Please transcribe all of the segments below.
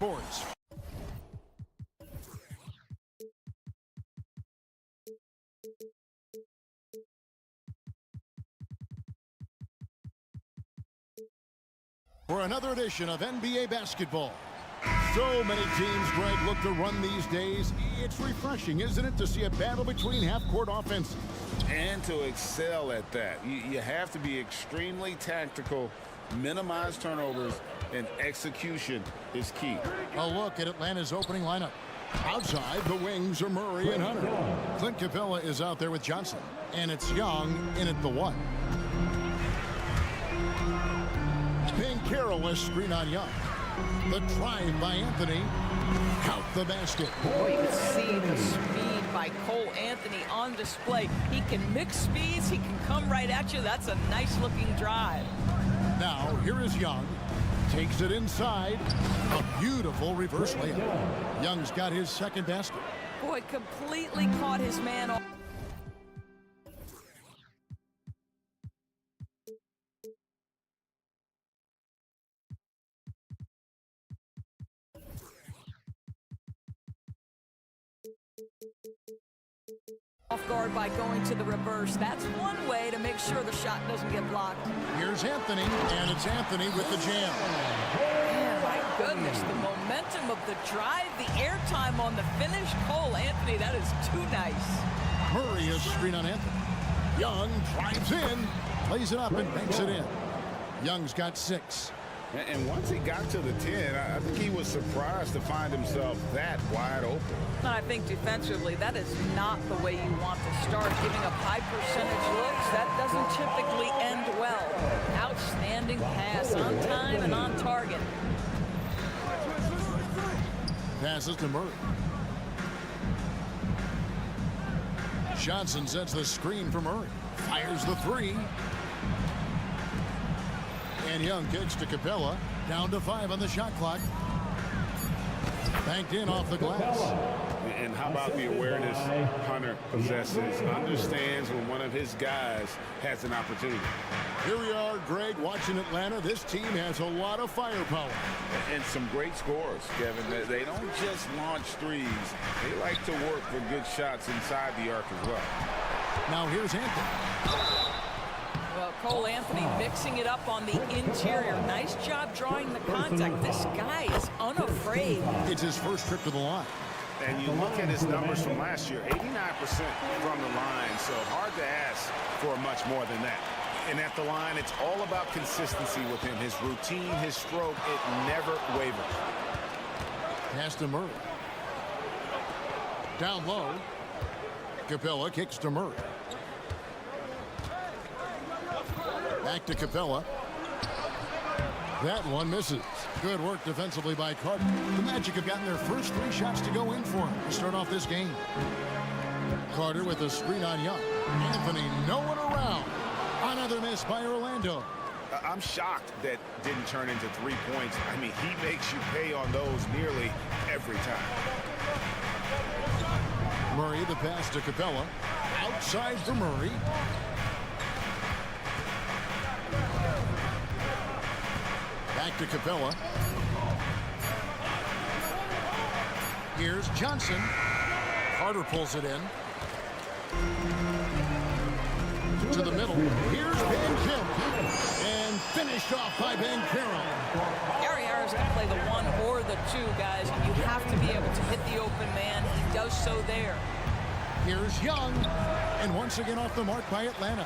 Sports. For another edition of NBA basketball. So many teams, Greg, look to run these days. It's refreshing, isn't it, to see a battle between half-court offenses? And to excel at that. You have to be extremely tactical, minimize turnovers, and execution is key. A look at Atlanta's opening lineup. Outside, the wings are Murray and Hunter. Clint Capella is out there with Johnson. And it's Young in at the 1. Carroll screen on Young. The drive by Anthony. Count the basket. Boy, you can see the speed by Cole Anthony on display. He can mix speeds. He can come right at you. That's a nice-looking drive. Now, here is Young. Takes it inside. A beautiful reverse layup. Young's got his second basket. Boy, completely caught his man off. Off guard by going to the reverse. That's one way to make sure the shot doesn't get blocked. Here's Anthony, and it's Anthony with the jam. Oh, my goodness, the momentum of the drive, the airtime on the finish. Cole Anthony, that is too nice. Murray is screen on Anthony. Young drives in, plays it up, and banks it in. Young's got 6. And once he got to the 10, I think he was surprised to find himself that wide open. And I think defensively, that is not the way you want to start. Giving up high percentage looks, that doesn't typically end well. Outstanding pass, on time and on target. Passes to Murray. Johnson sets the screen for Murray. Fires the 3. And Young kicks to Capella. Down to 5 on the shot clock. Banked in off the glass. And how about the awareness Hunter possesses? Understands when one of his guys has an opportunity. Here we are, Greg, watching Atlanta. This team has a lot of firepower. And some great scores, Kevin. They don't just launch threes. They like to work for good shots inside the arc as well. Now here's Anthony. Well, Cole Anthony mixing it up on the interior. Nice job drawing the contact. This guy is unafraid. It's his first trip to the line. And you look at his numbers from last year, 89% from the line, so hard to ask for much more than that. And at the line, it's all about consistency with him. His routine, his stroke, it never wavers. Pass to Murray. Down low. Capella kicks to Murray. Back to Capella. That one misses. Good work defensively by Carter. The Magic have gotten their first 3 shots to go in for him to start off this game. Carter with a screen on Young. Anthony, no one around. Another miss by Orlando. I'm shocked that didn't turn into 3 points. I mean, he makes you pay on those nearly every time. Murray, the pass to Capella. Outside for Murray. Back to Capella. Here's Johnson. Carter pulls it in. To the middle. Here's Banchero. And finished off by Banchero. Gary Harris can play the 1 or the 2, guys. And you have to be able to hit the open man. He does so there. Here's Young. And once again off the mark by Atlanta.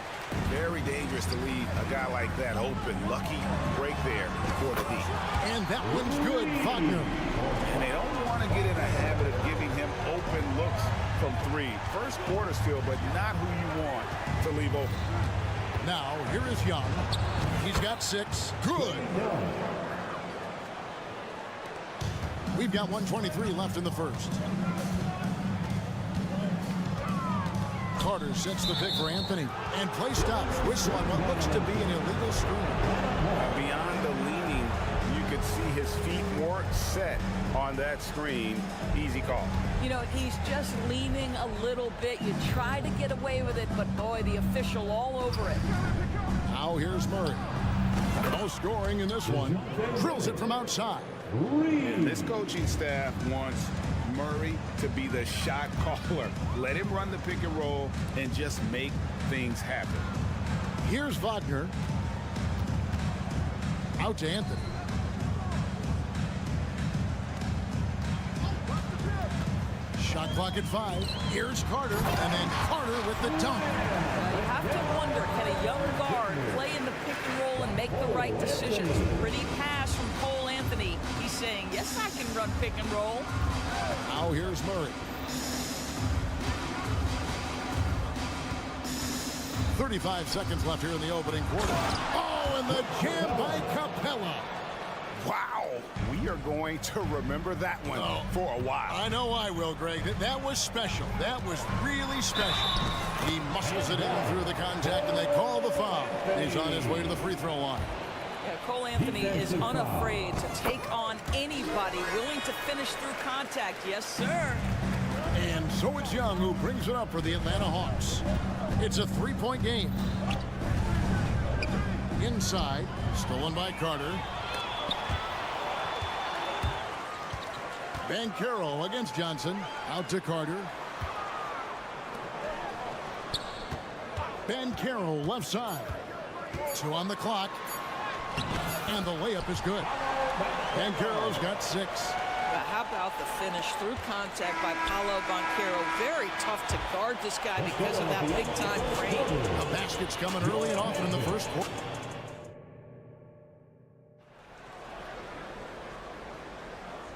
Very dangerous to leave a guy like that open. Lucky break there for the Heat. And that one's good, Wagner. And they don't want to get in a habit of giving him open looks from 3. First quarter still, but not who you want to leave open. Now, here is Young. He's got 6. Good. We've got 1:23 left in the first. Carter sets the pick for Anthony. And play stops. Whistle on what looks to be an illegal screen. Beyond the leaning, you could see his feet weren't set on that screen. Easy call. You know, he's just leaning a little bit. You try to get away with it, but boy, the official all over it. Now here's Murray. No scoring in this one. Drills it from outside. And this coaching staff wants Murray to be the shot caller. Let him run the pick and roll and just make things happen. Here's Wagner. Out to Anthony. Shot clock at 5. Here's Carter, and then Carter with the dunk. You have to wonder, can a young guard play in the pick and roll and make the right decisions? Pretty pass from Cole Anthony. He's saying, yes, I can run pick and roll. Now here's Murray. 35 seconds left here in the opening quarter. Oh, and the jam by Capella. Wow, we are going to remember that one for a while. I know I will, Greg. That was special. That was really special. He muscles it in through the contact, and they call the foul. He's on his way to the free throw line. Yeah, Cole Anthony is unafraid to take on anybody willing to finish through contact. Yes, sir. And so it's Young who brings it up for the Atlanta Hawks. It's a three-point game. Inside, stolen by Carter. Banchero against Johnson. Out to Carter. Banchero left side. 2 on the clock. And the layup is good. Banchero's got 6. How about the finish through contact by Paolo Banchero? Very tough to guard this guy because of that big-time range. The basket's coming early and often in the first quarter.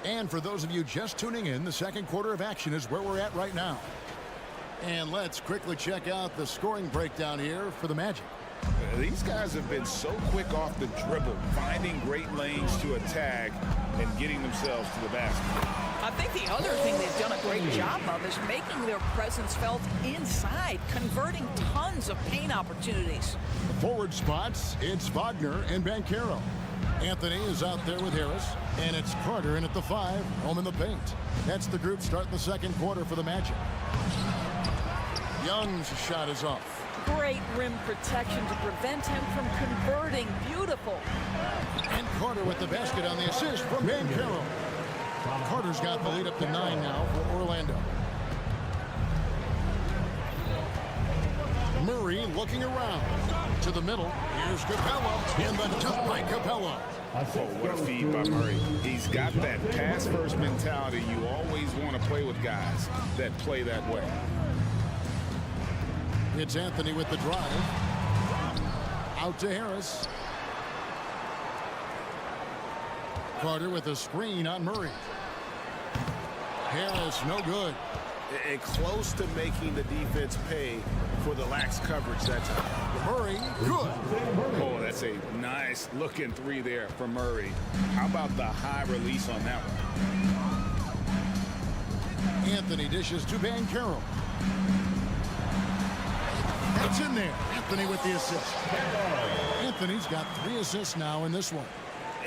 And for those of you just tuning in, the second quarter of action is where we're at right now. And let's quickly check out the scoring breakdown here for the Magic. These guys have been so quick off the dribble, finding great lanes to attack and getting themselves to the basket. I think the other thing they've done a great job of is making their presence felt inside, converting tons of paint opportunities. The forward spots, it's Wagner and Banchero. Anthony is out there with Harris, and it's Carter in at the 5, home in the paint. That's the group starting the second quarter for the Magic. Young's shot is off. Great rim protection to prevent him from converting. Beautiful. And Carter with the basket on the assist from Banchero. Carter's got the lead up to 9 now for Orlando. Murray looking around to the middle. Here's Capella, and the dunk by Capella. Oh, what a feed by Murray. He's got that pass-first mentality. You always want to play with guys that play that way. It's Anthony with the drive. Out to Harris. Carter with a screen on Murray. Harris, no good. And close to making the defense pay for the lax coverage that time. Murray, good. Oh, that's a nice looking 3 there for Murray. How about the high release on that one? Anthony dishes to Banchero. That's in there. Anthony with the assist. Anthony's got 3 assists now in this one.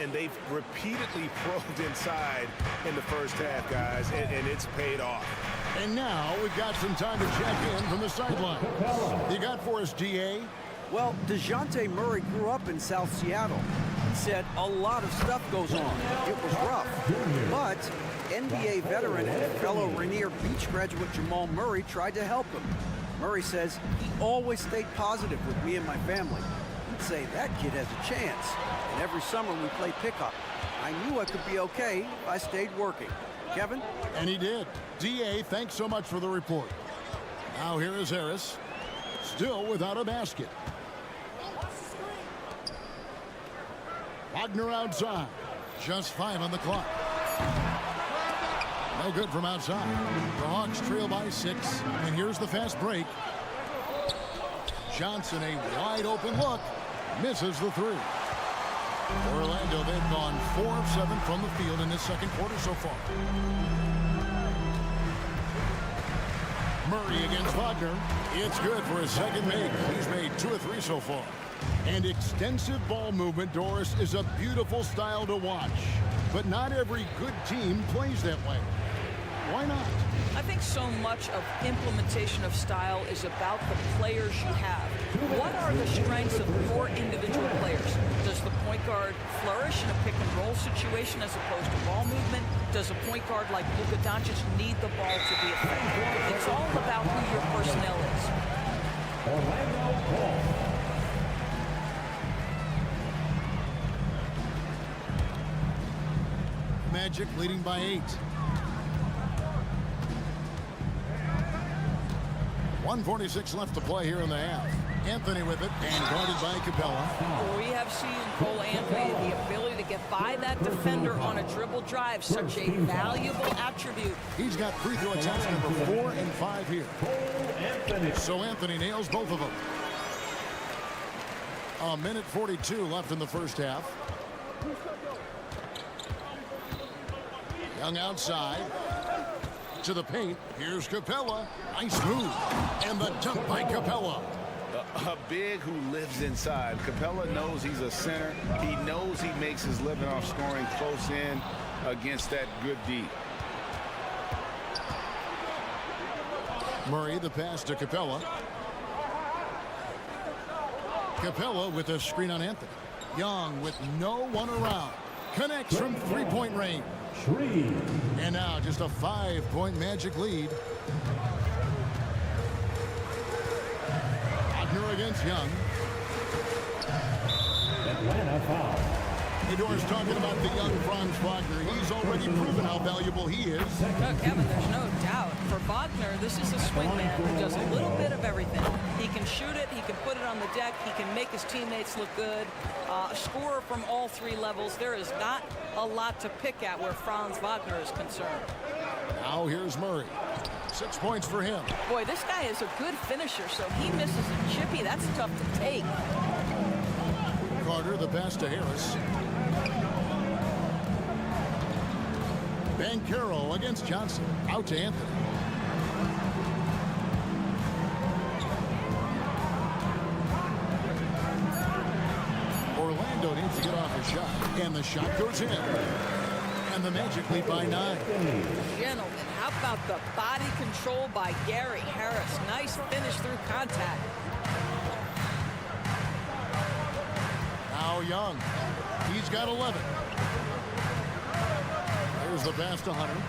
And they've repeatedly probed inside in the first half, guys, and it's paid off. And now we've got some time to check in from the sideline. You got for us, DA? Well, DeJounte Murray grew up in South Seattle. He said a lot of stuff goes on. It was rough. But NBA veteran and fellow Rainier Beach graduate Jamal Murray tried to help him. Murray says he always stayed positive with me and my family. He'd say that kid has a chance. And every summer we play pickup. I knew I could be okay if I stayed working. Kevin? And he did. DA, thanks so much for the report. Now here is Harris. Still without a basket. Wagner outside. Just 5 on the clock. No good from outside. The Hawks trail by 6. And here's the fast break. Johnson, a wide open look. Misses the 3. Orlando, they've gone 4 of 7 from the field in this second quarter so far. Murray against Wagner. It's good for his second make. He's made 2 of 3 so far. And extensive ball movement, Doris, is a beautiful style to watch. But not every good team plays that way. Why not? I think so much of implementation of style is about the players you have. What are the strengths of your individual players? Does the point guard flourish in a pick-and-roll situation as opposed to ball movement? Does a point guard like Luka Doncic need the ball to be effective? It's all about who your personnel is. Magic leading by 8. 1:46 left to play here in the half. Anthony with it and guarded by Capella. We have seen Cole Anthony the ability to get by that defender on a dribble drive, such a valuable attribute. He's got free throw attempts number 4 and 5 here. So Anthony nails both of them. A minute 42 left in the first half. Young outside to the paint. Here's Capella. Nice move. And the dunk by Capella. A big who lives inside. Capella knows he's a center. He knows he makes his living off scoring close in against that good D. Murray, the pass to Capella. Capella with a screen on Anthony. Young with no one around. Connects from three-point range. And now just a 5-point Magic lead. Wagner against Young. Atlanta foul. Ador's talking about the young Franz Wagner. He's already proven how valuable he is. No, Kevin, there's no doubt. For Wagner, this is a swingman who does a little bit of everything. He can shoot it, he can put it on the deck, he can make his teammates look good. Scorer from all 3 levels. There is not a lot to pick at where Franz Wagner is concerned. Now here's Murray. 6 points for him. Boy, this guy is a good finisher, so he misses a chippy. That's tough to take. Carter, the pass to Harris. Banchero against Johnson. Out to Anthony. Orlando needs to get off a shot. And the shot goes in. And the Magic lead by 9. Gentlemen, how about the body control by Gary Harris? Nice finish through contact. Now Young. He's got 11. There's the pass to Hunter.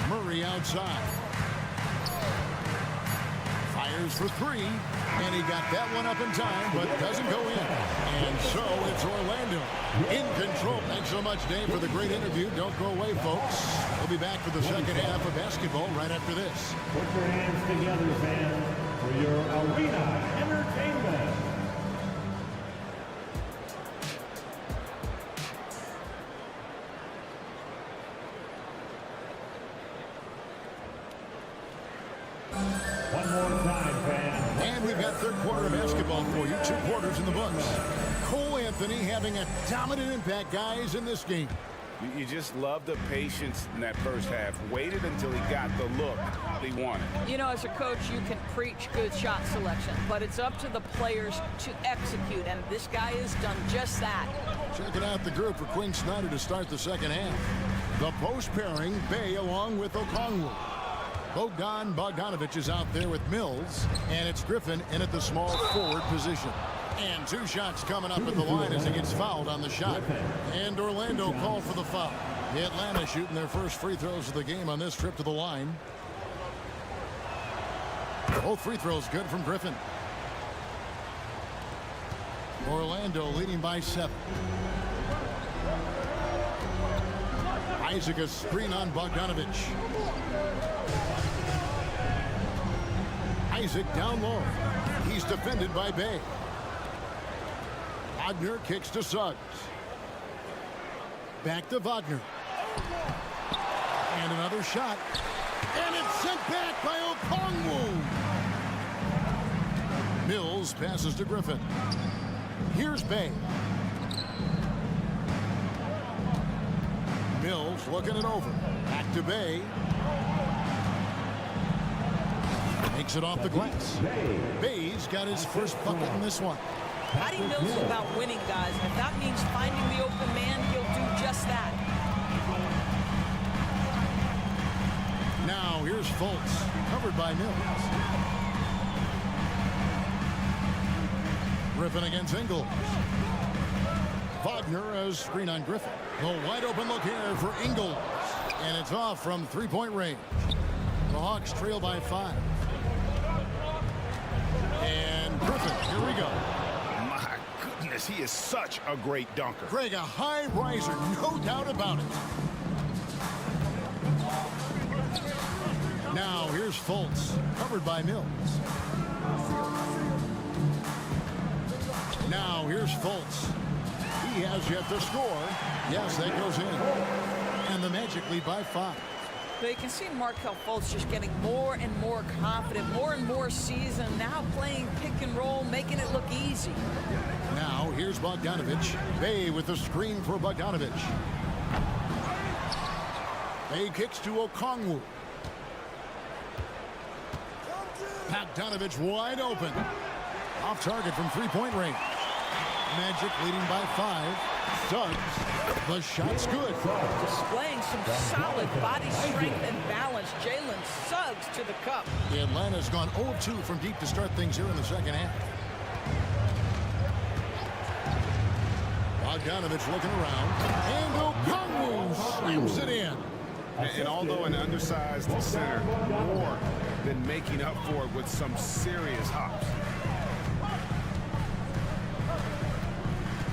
Murray outside. Fires for 3. And he got that one up in time, but doesn't go in. And so it's Orlando in control. Thanks so much, Dave, for the great interview. Don't go away, folks. We'll be back for the second half of basketball right after this. Put your hands together, fans, for your arena entertainment. One more time, fans. And we've got third quarter of basketball for you. 2 quarters in the books. Cole Anthony having a dominant impact, guys, in this game. You just love the patience in that first half. Waited until he got the look he wanted. You know, as a coach, you can preach good shot selection, but it's up to the players to execute, and this guy has done just that. Checking out the group for Quinn Snyder to start the second half. The post pairing, Bay along with Okongwu. Bogdan Bogdanovic is out there with Mills, and it's Griffin in at the small forward position. And 2 shots coming up at the line as he gets fouled on the shot. And Orlando called for the foul. Atlanta shooting their first free throws of the game on this trip to the line. Both free throws good from Griffin. Orlando leading by 7. Isaac a screen on Bogdanovic. Isaac down low. He's defended by Bay. Wagner kicks to Suggs. Back to Wagner. And another shot. And it's sent back by Okongwu. Mills passes to Griffin. Here's Bay. Mills looking it over. Back to Bay. Makes it off the glass. Bay's got his first bucket in this one. Patty Mills is about winning, guys. If that means finding the open man, he'll do just that. Now here's Fultz, covered by Mills. Griffin against Ingles. Wagner as screen on Griffin. The wide open look here for Ingles. And it's off from three-point range. The Hawks trail by 5. And Griffin, here we go. My goodness, he is such a great dunker. Greg, a high riser, no doubt about it. Now here's Fultz, covered by Mills. Now here's Fultz. He has yet to score. Yes, that goes in. And the Magic lead by 5. But you can see Markelle Fultz just getting more and more confident, more and more seasoned, now playing pick and roll, making it look easy. Now here's Bogdanovich. Bay with the screen for Bogdanovich. Bay kicks to Okongwu. Bogdanovich wide open. Off target from three-point range. Magic leading by 5. Suggs. The shot's good. Displaying some solid body strength and balance. Jalen Suggs to the cup. Atlanta's gone 0-2 from deep to start things here in the second half. Bogdanovich looking around. And Okongwu slams it in. And although an undersized center, more than making up for it with some serious hops.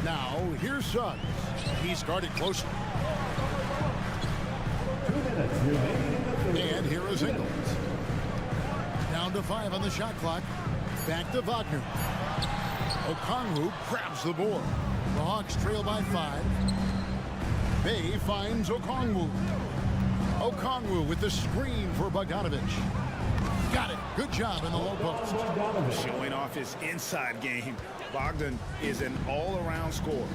Now, here's Suggs. He's guarded closely. 2 minutes remaining in the third. And here is Ingles. Down to 5 on the shot clock. Back to Wagner. Okongwu grabs the board. The Hawks trail by 5. Bay finds Okongwu. Okongwu with the screen for Bogdanovich. Got it. Good job in the low post. Showing off his inside game. Bogdan is an all-around scorer.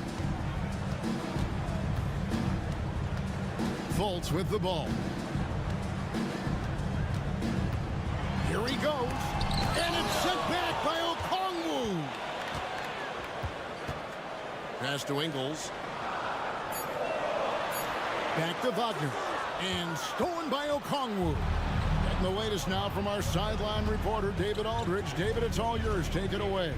Fultz with the ball. Here he goes. And it's sent back by Okongwu. Pass to Ingles. Back to Wagner. And stolen by Okongwu. Getting the latest now from our sideline reporter, David Aldridge. David, it's all yours. Take it away.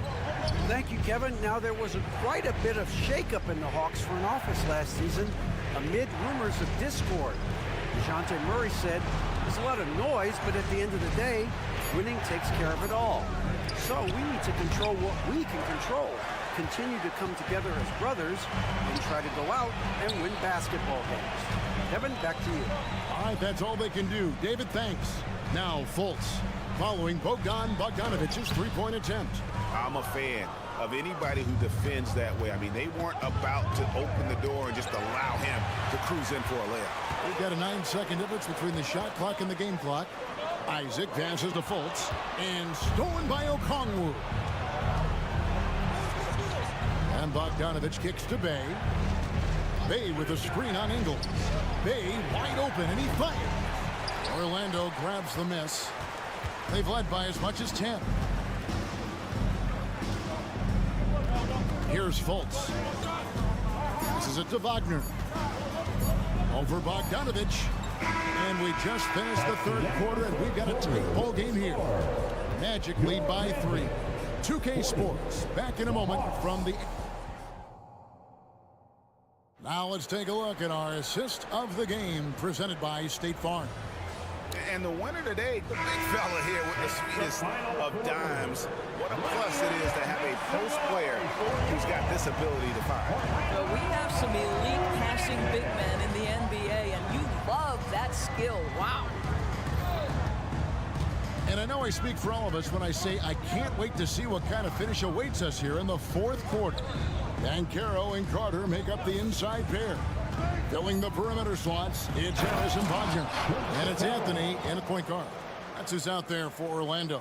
Thank you, Kevin. Now, there was quite a bit of shakeup in the Hawks front office last season amid rumors of discord. DeJounte Murray said, there's a lot of noise, but at the end of the day, winning takes care of it all. So we need to control what we can control, continue to come together as brothers, and try to go out and win basketball games. Kevin, back to you. All right, that's all they can do. David, thanks. Now, Fultz, following Bogdanovich's three-point attempt. I'm a fan of anybody who defends that way. I mean, they weren't about to open the door and just allow him to cruise in for a layup. We've got a 9-second difference between the shot clock and the game clock. Isaac passes to Fultz, and stolen by Okongwu. And Bogdanovich kicks to Bay. Bay with a screen on Ingles. Bay wide open, and he fires. Orlando grabs the miss. They've led by as much as 10. Here's Fultz. This is it to Wagner. Over Bogdanovich. And we just finished the third quarter, and we've got a tight ball game here. Magic lead by 3. 2K Sports. Back in a moment from the... Now let's take a look at our assist of the game presented by State Farm. And the winner today, the big fella here with the sweetest of dimes. What a plus it is to have a post player who's got this ability to fire. So we have some elite passing big men in the NBA, and you love that skill. Wow. And I know I speak for all of us when I say I can't wait to see what kind of finish awaits us here in the fourth quarter. Banchero and Carter make up the inside pair. Filling the perimeter slots, it's Harris and Wagner. And it's Anthony in a point guard. That's who's out there for Orlando.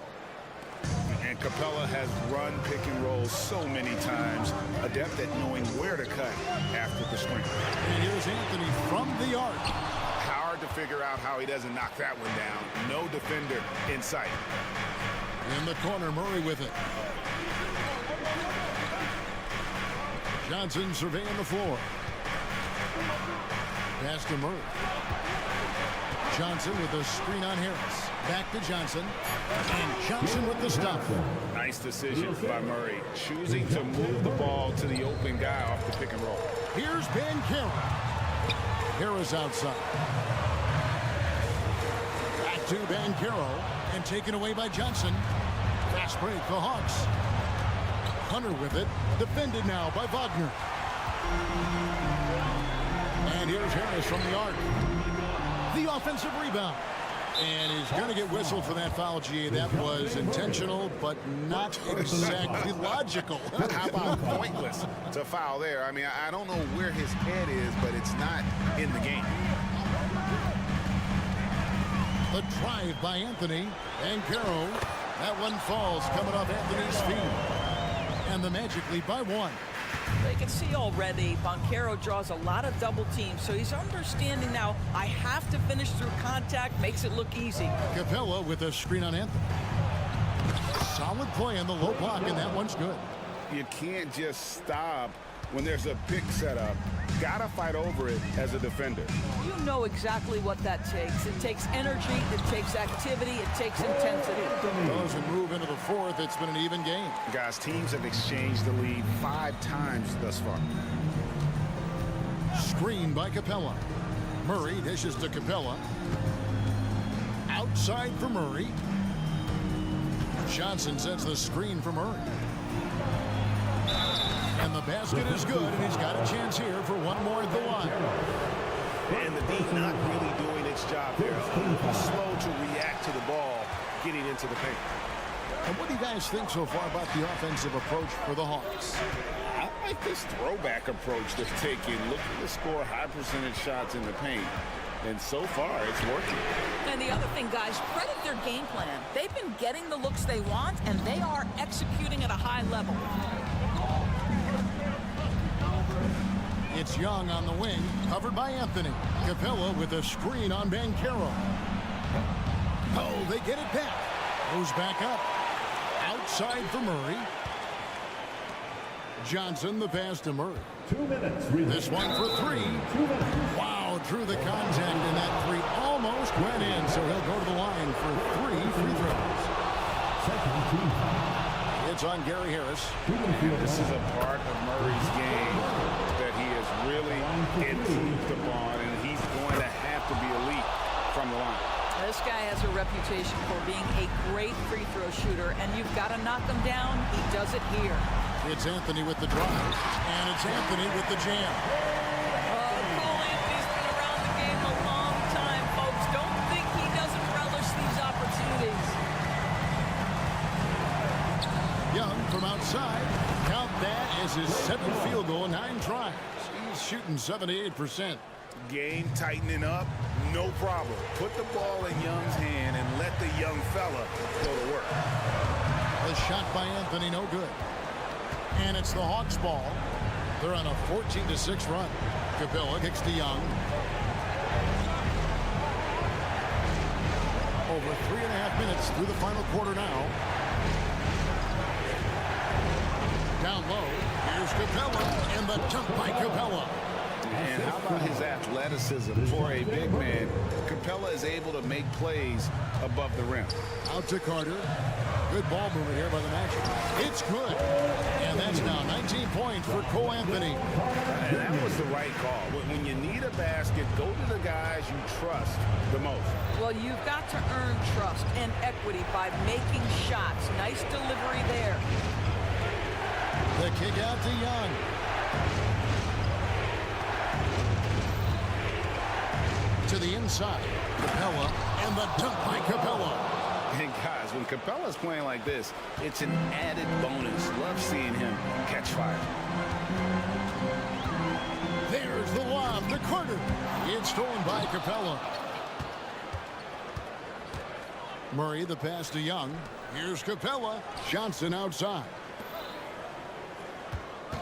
And Capella has run pick and roll so many times, adept at knowing where to cut after the screen. And here's Anthony from the arc. Hard to figure out how he doesn't knock that one down. No defender in sight. In the corner, Murray with it. Johnson surveying the floor. Pass to Murray. Johnson with the screen on Harris. Back to Johnson. And Johnson with the stop. Nice decision by Murray, choosing to move the ball to the open guy off the pick and roll. Here's Banchero. Harris outside. Back to Banchero. And taken away by Johnson. Fast break, the Hawks. Hunter with it. Defended now by Wagner. And here's Harris from the arc. The offensive rebound. And he's going to get whistled for that foul, GA. That was intentional, but not exactly logical. How about pointless to foul there? I mean, I don't know where his head is, but it's not in the game. The drive by Anthony. And Caro. That one falls coming off Anthony's feet. And the Magic lead by 1. They can see already Banchero draws a lot of double teams, so he's understanding now I have to finish through contact, makes it look easy. Capella with a screen on Anthony. Solid play on the low block, and that one's good. You can't just stop when there's a pick set up. Gotta fight over it as a defender. You know exactly what that takes. It takes energy, it takes activity, it takes intensity. As we move into the fourth, it's been an even game. Guys, teams have exchanged the lead 5 times thus far. Screen by Capella. Murray dishes to Capella. Outside for Murray. Johnson sets the screen for Murray. And the basket is good, and he's got a chance here for one more at the line. And the D not really doing its job there. Slow to react to the ball getting into the paint. And what do you guys think so far about the offensive approach for the Hawks? I like this throwback approach they're taking, looking to score high percentage shots in the paint. And so far, it's working. And the other thing, guys, credit their game plan. They've been getting the looks they want, and they are executing at a high level. It's Young on the wing, covered by Anthony. Capella with a screen on Banchero. Oh, they get it back. Goes back up. Outside for Murray. Johnson, the pass to Murray. 2 minutes. This one for 3. 2 minutes. Wow, drew the contact, and that 3 almost went in, so he'll go to the line for 3 free throws. Second team. It's on Gary Harris. This is a part of Murray's game that he has really improved upon, and he's going to have to be elite from the line. This guy has a reputation for being a great free throw shooter, and you've got to knock him down. He does it here. It's Anthony with the drive, and it's Anthony with the jam. Cole Anthony's been around the game a long time, folks. Don't think he doesn't relish these opportunities. Young from outside. Count that as his 7th field goal in 9 tries. He's shooting 78%. Game tightening up, no problem. Put the ball in Young's hand and let the young fella go to work. A shot by Anthony, no good. And it's the Hawks ball. They're on a 14-6 run. Capella kicks to Young. Over 3.5 minutes through the final quarter now. Down low, here's Capella, and the dunk by Capella. And how about his athleticism for a big man? Capella is able to make plays above the rim. Out to Carter. Good ball movement here by the Magic. It's good. And that's now 19 points for Cole Anthony. And that was the right call. When you need a basket, go to the guys you trust the most. Well, you've got to earn trust and equity by making shots. Nice delivery there. The kick out to Young. To the inside. Capella, and the dunk by Capella. And guys, when Capella's playing like this, it's an added bonus. Love seeing him catch fire. There's the lob to Carter. It's stolen by Capella. Murray, the pass to Young. Here's Capella. Johnson outside.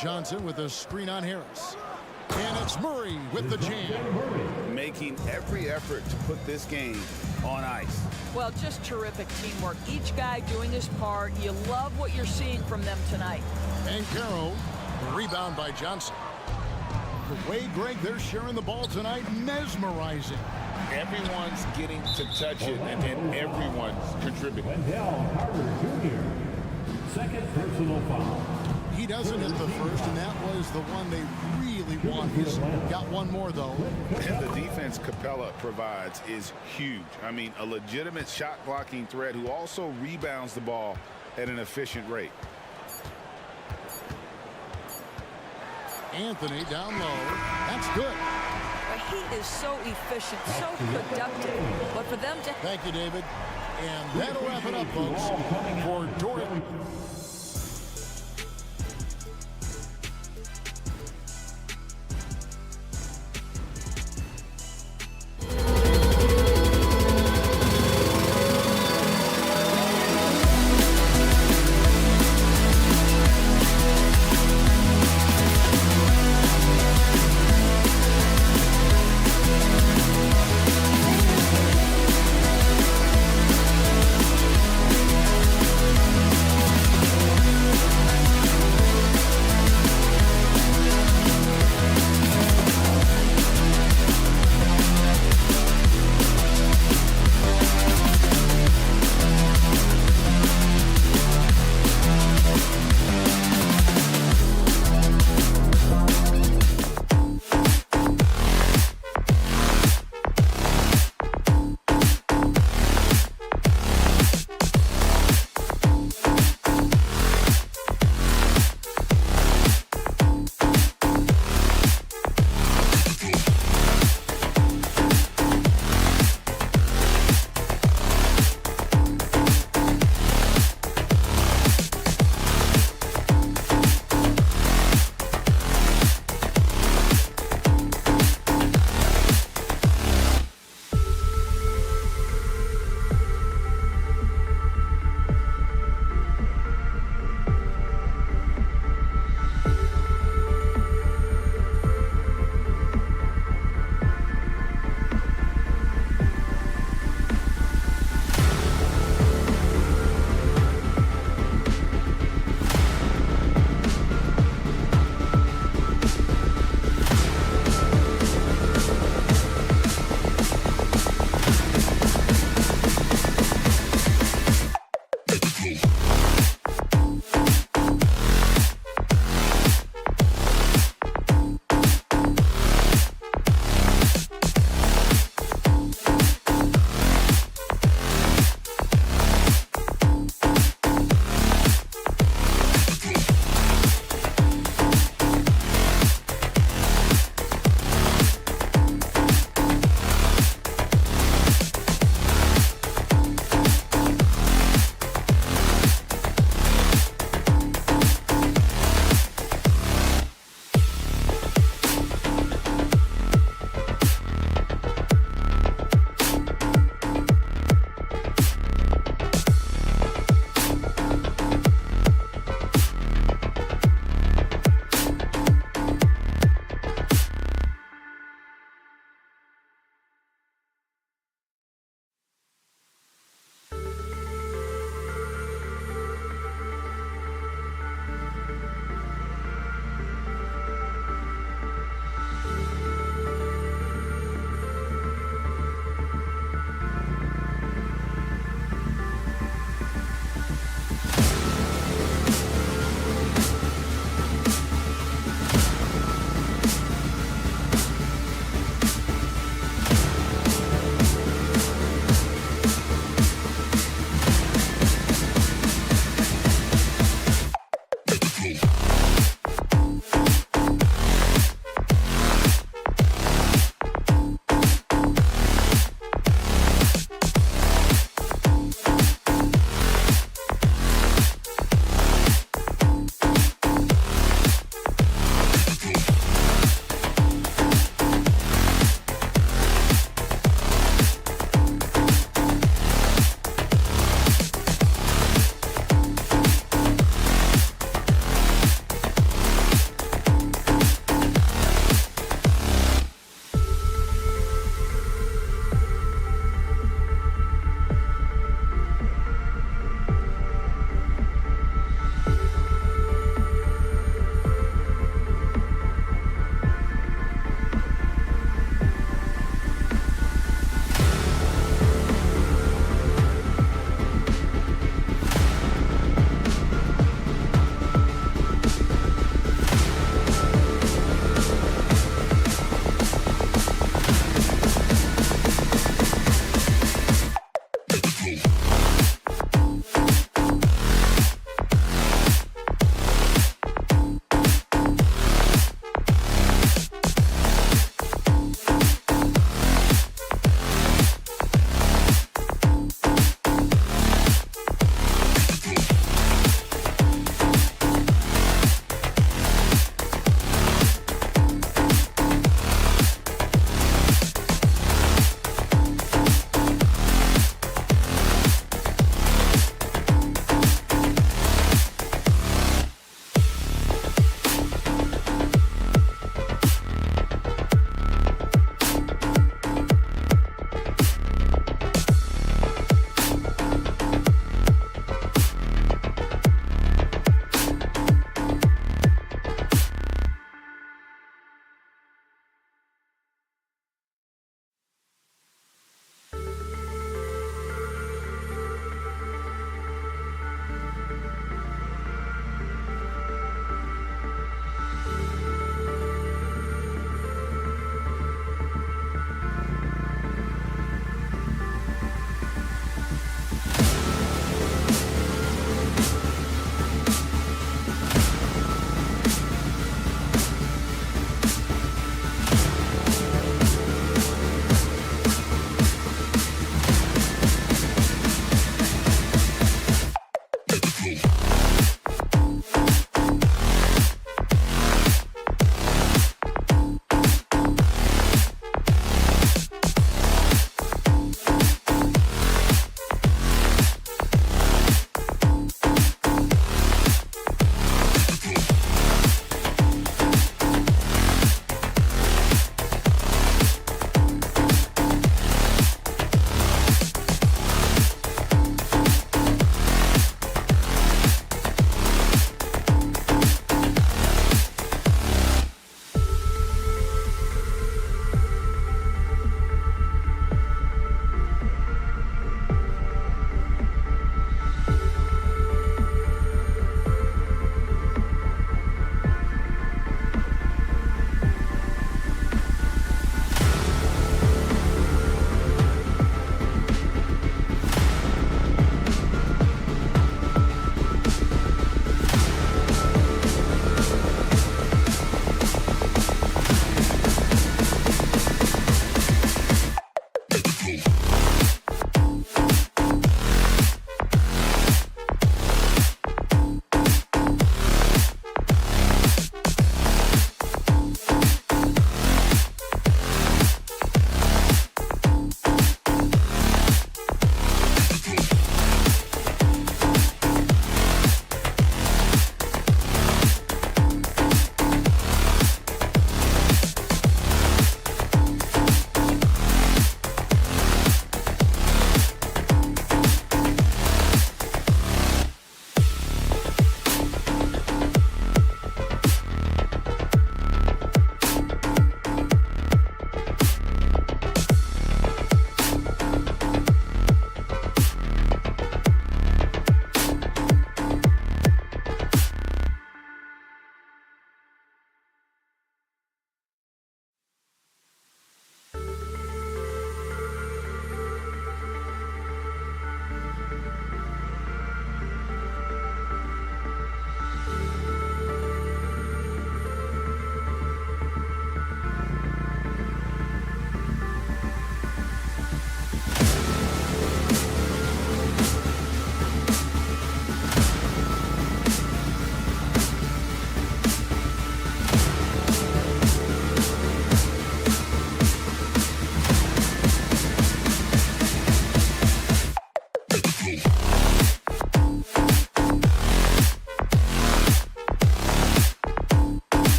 Johnson with a screen on Harris. And it's Murray with the jam. Making every effort to put this game on ice. Well, just terrific teamwork. Each guy doing his part. You love what you're seeing from them tonight. And Caro, rebound by Johnson. The way, Greg, they're sharing the ball tonight, mesmerizing. Everyone's getting to touch it, and everyone's contributing. Wendell Carter Jr. Second personal foul. He doesn't hit the first, and that was the one they really want. He's got one more, though. And the defense Capella provides is huge. I mean, a legitimate shot blocking threat who also rebounds the ball at an efficient rate. Anthony down low. That's good. He is so efficient, so productive. But for them to... Thank you, David. And that'll wrap it up, folks, for Dorian.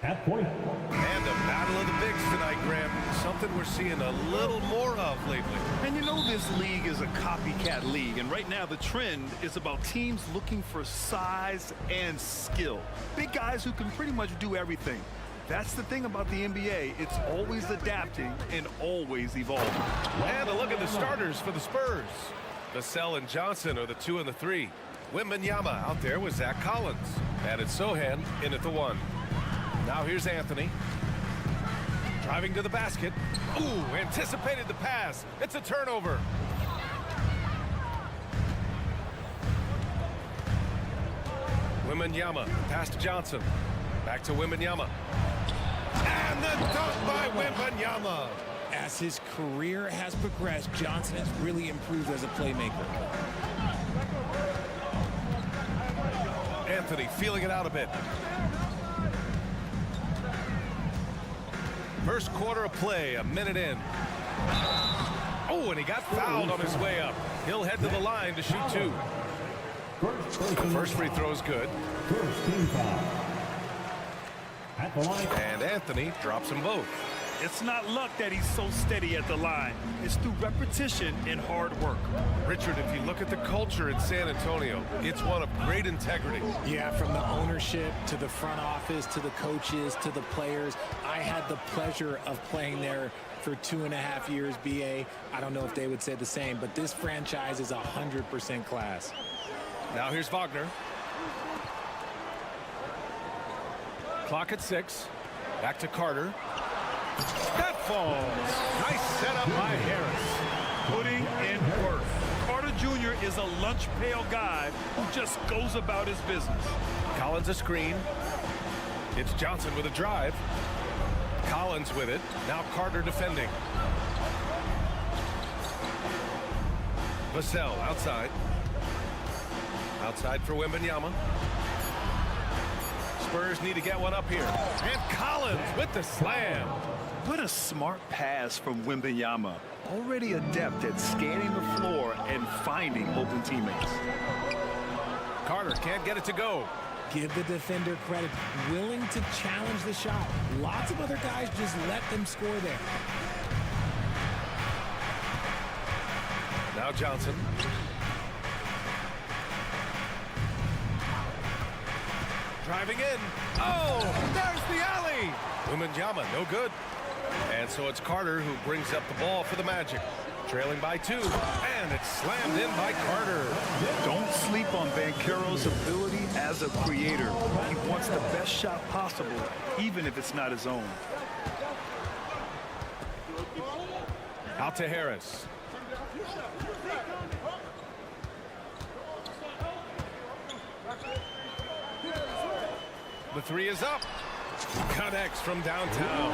At point. And a battle of the bigs tonight, Graham. Something we're seeing a little more of lately. And you know this league is a copycat league, and right now the trend is about teams looking for size and skill. Big guys who can pretty much do everything. That's the thing about the NBA. It's always adapting and always evolving. And a look at the starters for the Spurs. Vassell and Johnson are the 2 and the 3. Wembanyama out there with Zach Collins. And it's Sochan in at the 1. Now here's Anthony. Driving to the basket. Ooh, anticipated the pass. It's a turnover. Wembanyama, pass to Johnson. Back to Wembanyama. And the dunk by Wembanyama. As his career has progressed, Johnson has really improved as a playmaker. Anthony feeling it out a bit. First quarter of play, a minute in. Oh, and he got fouled on his way up. He'll head to the line to shoot 2. First free throw is good. First team foul. At the line. And Anthony drops them both. It's not luck that he's so steady at the line. It's through repetition and hard work. Richard, if you look at the culture in San Antonio, it's one of great integrity. Yeah, from the ownership to the front office to the coaches to the players. I had the pleasure of playing there for 2.5 years, BA. I don't know if they would say the same, but this franchise is 100% class. Now here's Wagner. Clock at 6. Back to Carter. That falls. Nice setup by Harris. Putting in work. Carter Jr. is a lunch pail guy who just goes about his business. Collins a screen. It's Johnson with a drive. Collins with it. Now Carter defending. Vassell outside. Outside for Wembanyama. Spurs need to get one up here. And Collins with the slam. What a smart pass from Wembanyama. Already adept at scanning the floor and finding open teammates. Carter can't get it to go. Give the defender credit. Willing to challenge the shot. Lots of other guys just let them score there. Now Johnson. Driving in. Oh, there's the alley. Wembanyama, no good. And so it's Carter who brings up the ball for the Magic. Trailing by 2. And it's slammed in by Carter. Don't sleep on Banchero's ability as a creator. He wants the best shot possible, even if it's not his own. Out to Harris. The 3 is up. Connects from downtown.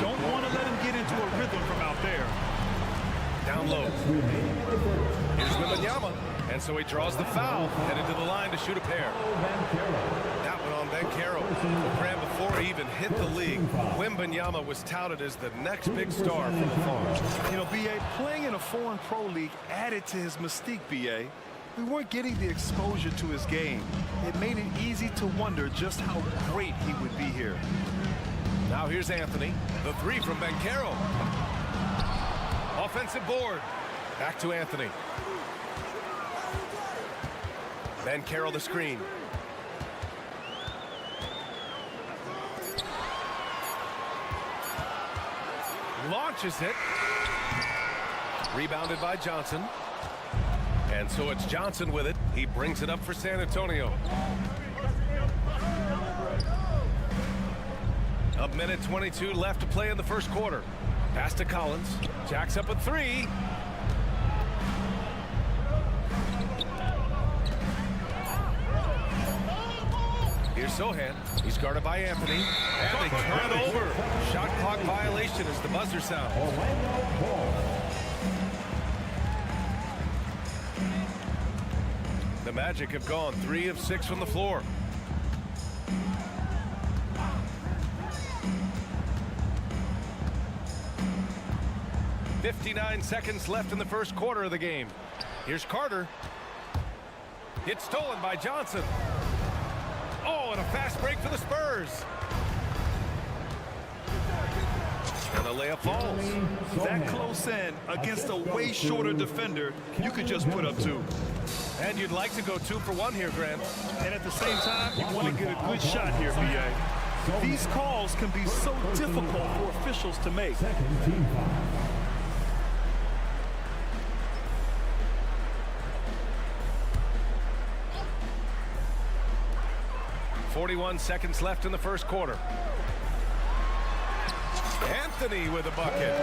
Don't want to let him get into a rhythm from out there. Down low. Here's Wembanyama. And so he draws the foul. Headed to the line to shoot a pair. That one on Banchero. Graham, before he even hit the league, Wembanyama was touted as the next big star from the farm. You know, B.A., playing in a foreign pro league added to his mystique, B.A. We weren't getting the exposure to his game. It made it easy to wonder just how great he would be here. Now here's Anthony. The 3 from Banchero. Offensive board. Back to Anthony. Banchero the screen. Launches it. Rebounded by Johnson. And so it's Johnson with it. He brings it up for San Antonio. A minute 22 left to play in the first quarter. Pass to Collins. Jacks up a 3. Here's Sochan. He's guarded by Anthony. And they turn it over. Shot clock violation as the buzzer sounds. The Magic have gone 3 of 6 from the floor. "59 seconds left in the first quarter of the game. Here's Carter. It's stolen by Johnson. Oh, and a fast break for the Spurs. layup falls. That close in against a way shorter defender, you could just put up 2. And you'd like to go 2 for 1 here, Grant. And at the same time, you want to get a good shot here, B.A. These calls can be so difficult for officials to make. Second team foul. 41 seconds left in the first quarter. Anthony with a bucket.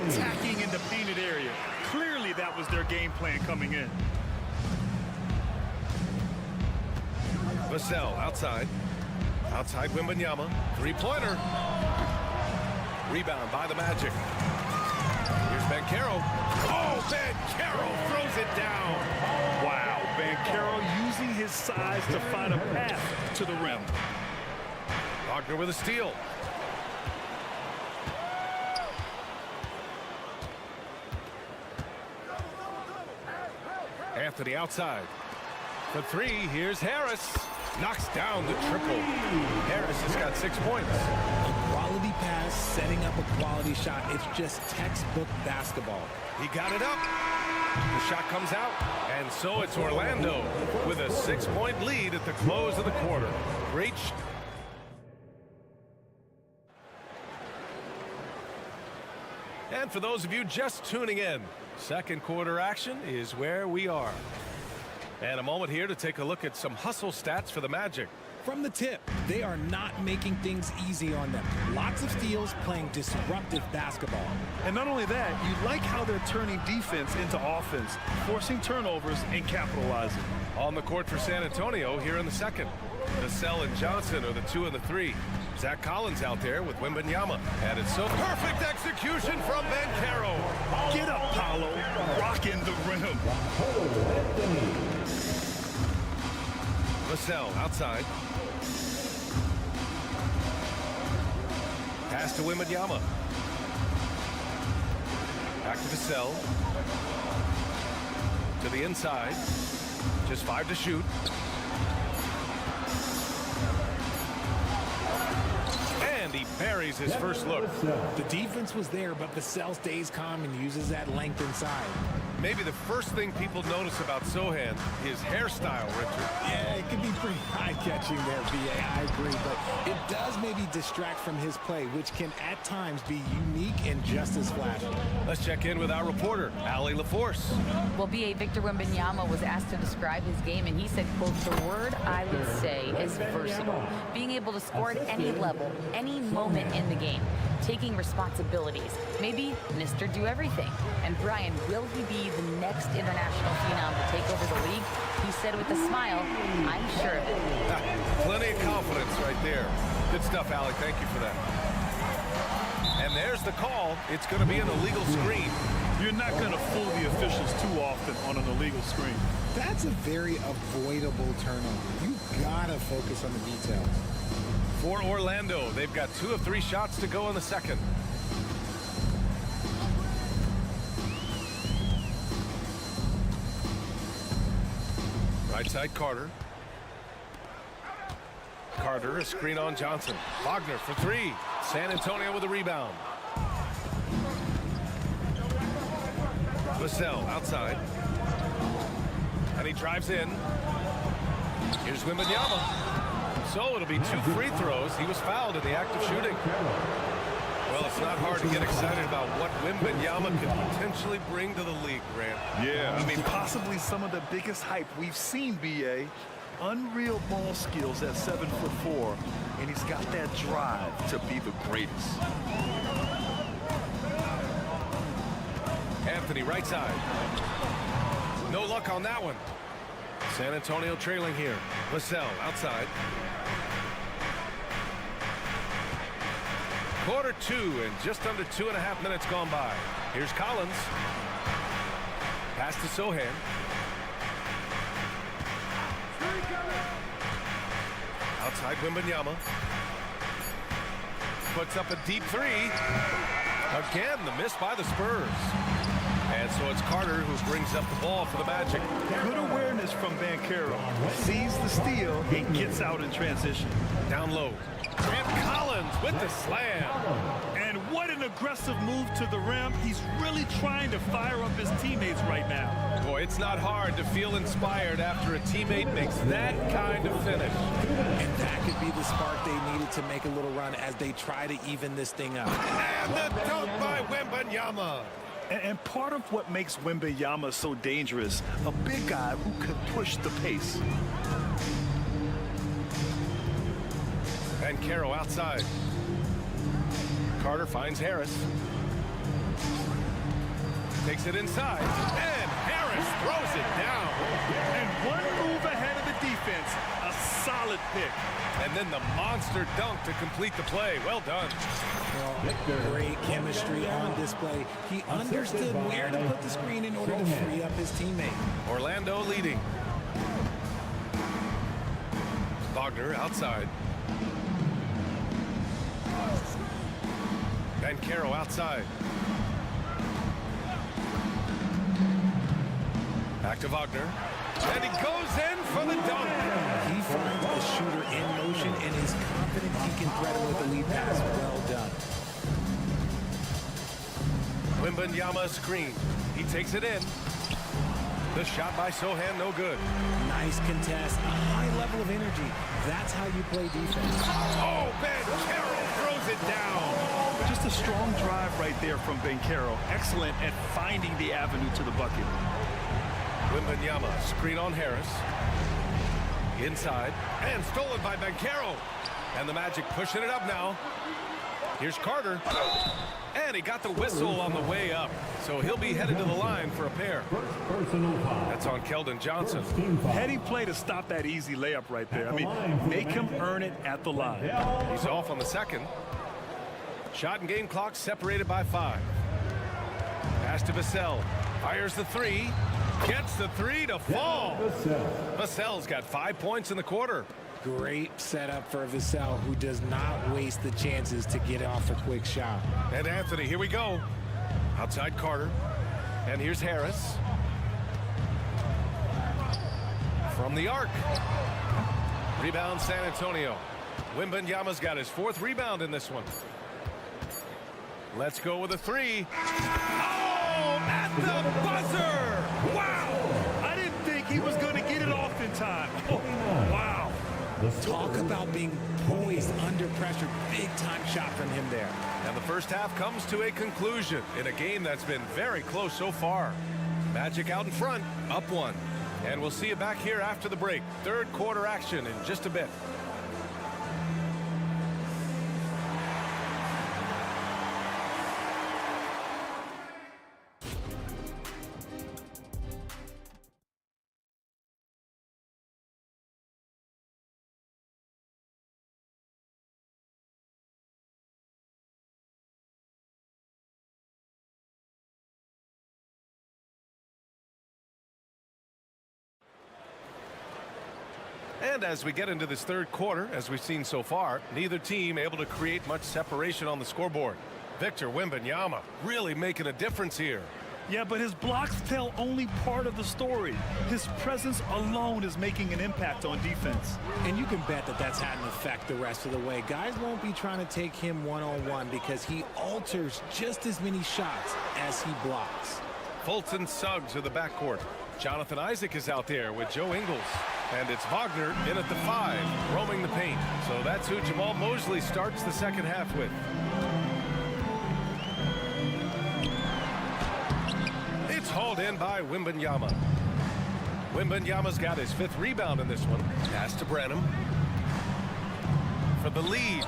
Attacking in the painted area. Clearly that was their game plan coming in. Vassell outside. Outside Wembanyama. Three-pointer. Rebound by the Magic. Here's Banchero. Oh, Banchero throws it down. Wow, Banchero using his size to find a path to the rim. Wagner with a steal. Anthony outside. For 3, here's Harris. Knocks down the triple. Harris has got 6 points. A quality pass, setting up a quality shot. It's just textbook basketball. He got it up. The shot comes out. And so it's Orlando with a 6-point lead at the close of the quarter. Great. And for those of you just tuning in, second quarter action is where we are. And a moment here to take a look at some hustle stats for the Magic. From the tip, they are not making things easy on them. Lots of steals, playing disruptive basketball. And not only that, you like how they're turning defense into offense, forcing turnovers and capitalizing. On the court for San Antonio here in the second. Vassell and Johnson are the 2 and the 3. Zach Collins out there with Wembanyama. And it's so perfect execution from Banchero. Get up, Paolo. Rocking the rim. Vassell outside. Pass to Wembanyama. Back to Vassell. To the inside. Just 5 to shoot. And he buries his first look. The defense was there, but Vassell stays calm and uses that length inside. Maybe the first thing people notice about Sochan, his hairstyle, Richard. Yeah, it can be pretty eye-catching there, B.A. I agree, but it does maybe distract from his play, which can at times be unique and just as flashy. Let's check in with our reporter, Allie LaForce. Well, B.A. Victor Wembanyama was asked to describe his game, and he said, quote, "The word I would say is versatile. Being able to score at any level, any moment in the game. Taking responsibilities. Maybe Mr. Do Everything." And Brian, will he be the next international phenom to take over the league? He said with a smile, "I'm sure of it." Plenty of confidence right there. Good stuff, Allie. Thank you for that. And there's the call. It's going to be an illegal screen. You're not going to fool the officials too often on an illegal screen. That's a very avoidable turnover. You gotta focus on the details. For Orlando, they've got 2 of 3 shots to go in the second. Right side, Carter. Carter, a screen on Johnson. Wagner for 3. San Antonio with a rebound. Vassell outside. And he drives in. Here's Wembanyama. So it'll be 2 free throws. He was fouled in the act of shooting. Well, it's not hard to get excited about what Wembanyama can potentially bring to the league, Grant. Yeah, I mean, possibly some of the biggest hype we've seen, B.A. Unreal ball skills at 7'4", and he's got that drive to be the greatest. Anthony, right side. No luck on that one. San Antonio trailing here. Vassell outside. Quarter 2 and just under 2.5 minutes gone by. Here's Collins. Pass to Sochan. Outside Wembanyama. Puts up a deep 3. Again, the miss by the Spurs. And so it's Carter who brings up the ball for the Magic. Good awareness from Banchero. Sees the steal and gets out in transition. Down low. And Collins with the slam. And what an aggressive move to the rim. He's really trying to fire up his teammates right now. Boy, it's not hard to feel inspired after a teammate makes that kind of finish. And that could be the spark they needed to make a little run as they try to even this thing up. And the dunk by Wembanyama. And part of what makes Wembanyama so dangerous, a big guy who could push the pace. And Caro outside. Carter finds Harris. Takes it inside. And Harris throws it down. And one move ahead of the defense. A solid pick. And then the monster dunk to complete the play. Well done. Well, great chemistry on display. He understood where to put the screen in order to free up his teammate. Orlando leading. Wagner outside. And Caro outside. Back to Wagner. And he goes in for the dunk. He finds the shooter in motion and is confident he can thread him with the lead pass. Well done. Wembanyama screen. He takes it in. The shot by Sochan, no good. Nice contest, a high level of energy. That's how you play defense. Oh, Caro throws it down. Just a strong drive right there from Caro. Excellent at finding the avenue to the bucket. Wembanyama, screen on Harris. Inside, and stolen by Caro. And the Magic pushing it up now. Here's Carter. And he got the whistle on the way up. So he'll be headed to the line for a pair. That's on Keldon Johnson. Heady play to stop that easy layup right there. I mean, make him earn it at the line. He's off on the second. Shot and game clock separated by 5. Pass to Vassell. Fires the three. Gets the three to fall. Vassell's got 5 points in the quarter. Great setup for Vassell, who does not waste the chances to get off a quick shot. And Anthony, here we go. Outside Carter. And here's Harris. From the arc. Rebound San Antonio. Wembanyama's got his 4th rebound in this one. Let's go with a three. Oh, at the buzzer! Wow! I didn't think he was going to get it off in time. Oh, wow. Talk about being poised under pressure. Big time shot from him there. And the first half comes to a conclusion in a game that's been very close so far. Magic out in front, up 1. And we'll see you back here after the break. 3rd quarter action in just a bit. And as we get into this 3rd quarter, as we've seen so far, neither team able to create much separation on the scoreboard. Victor Wembanyama really making a difference here. Yeah, but his blocks tell only part of the story. His presence alone is making an impact on defense. And you can bet that that's had an effect the rest of the way. Guys won't be trying to take him one-on-one because he alters just as many shots as he blocks. Fulton Suggs to the backcourt. Jonathan Isaac is out there with Joe Ingles. And it's Wagner in at the 5, roaming the paint. So that's who Jamal Mosley starts the second half with. It's hauled in by Wembanyama. Wembanyama's got his 5th rebound in this one. Pass to Branham. For the lead.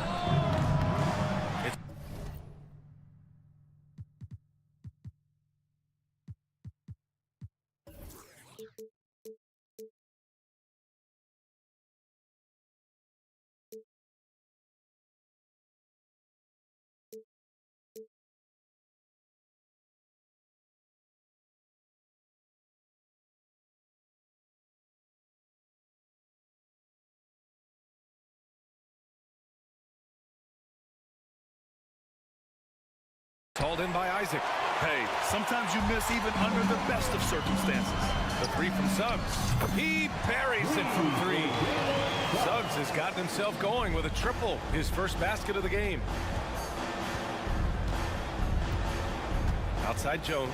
Hauled in by Isaac. Hey, sometimes you miss even under the best of circumstances. The three from Suggs. He buries it from 3. Suggs has gotten himself going with a triple, his first basket of the game. Outside Jones.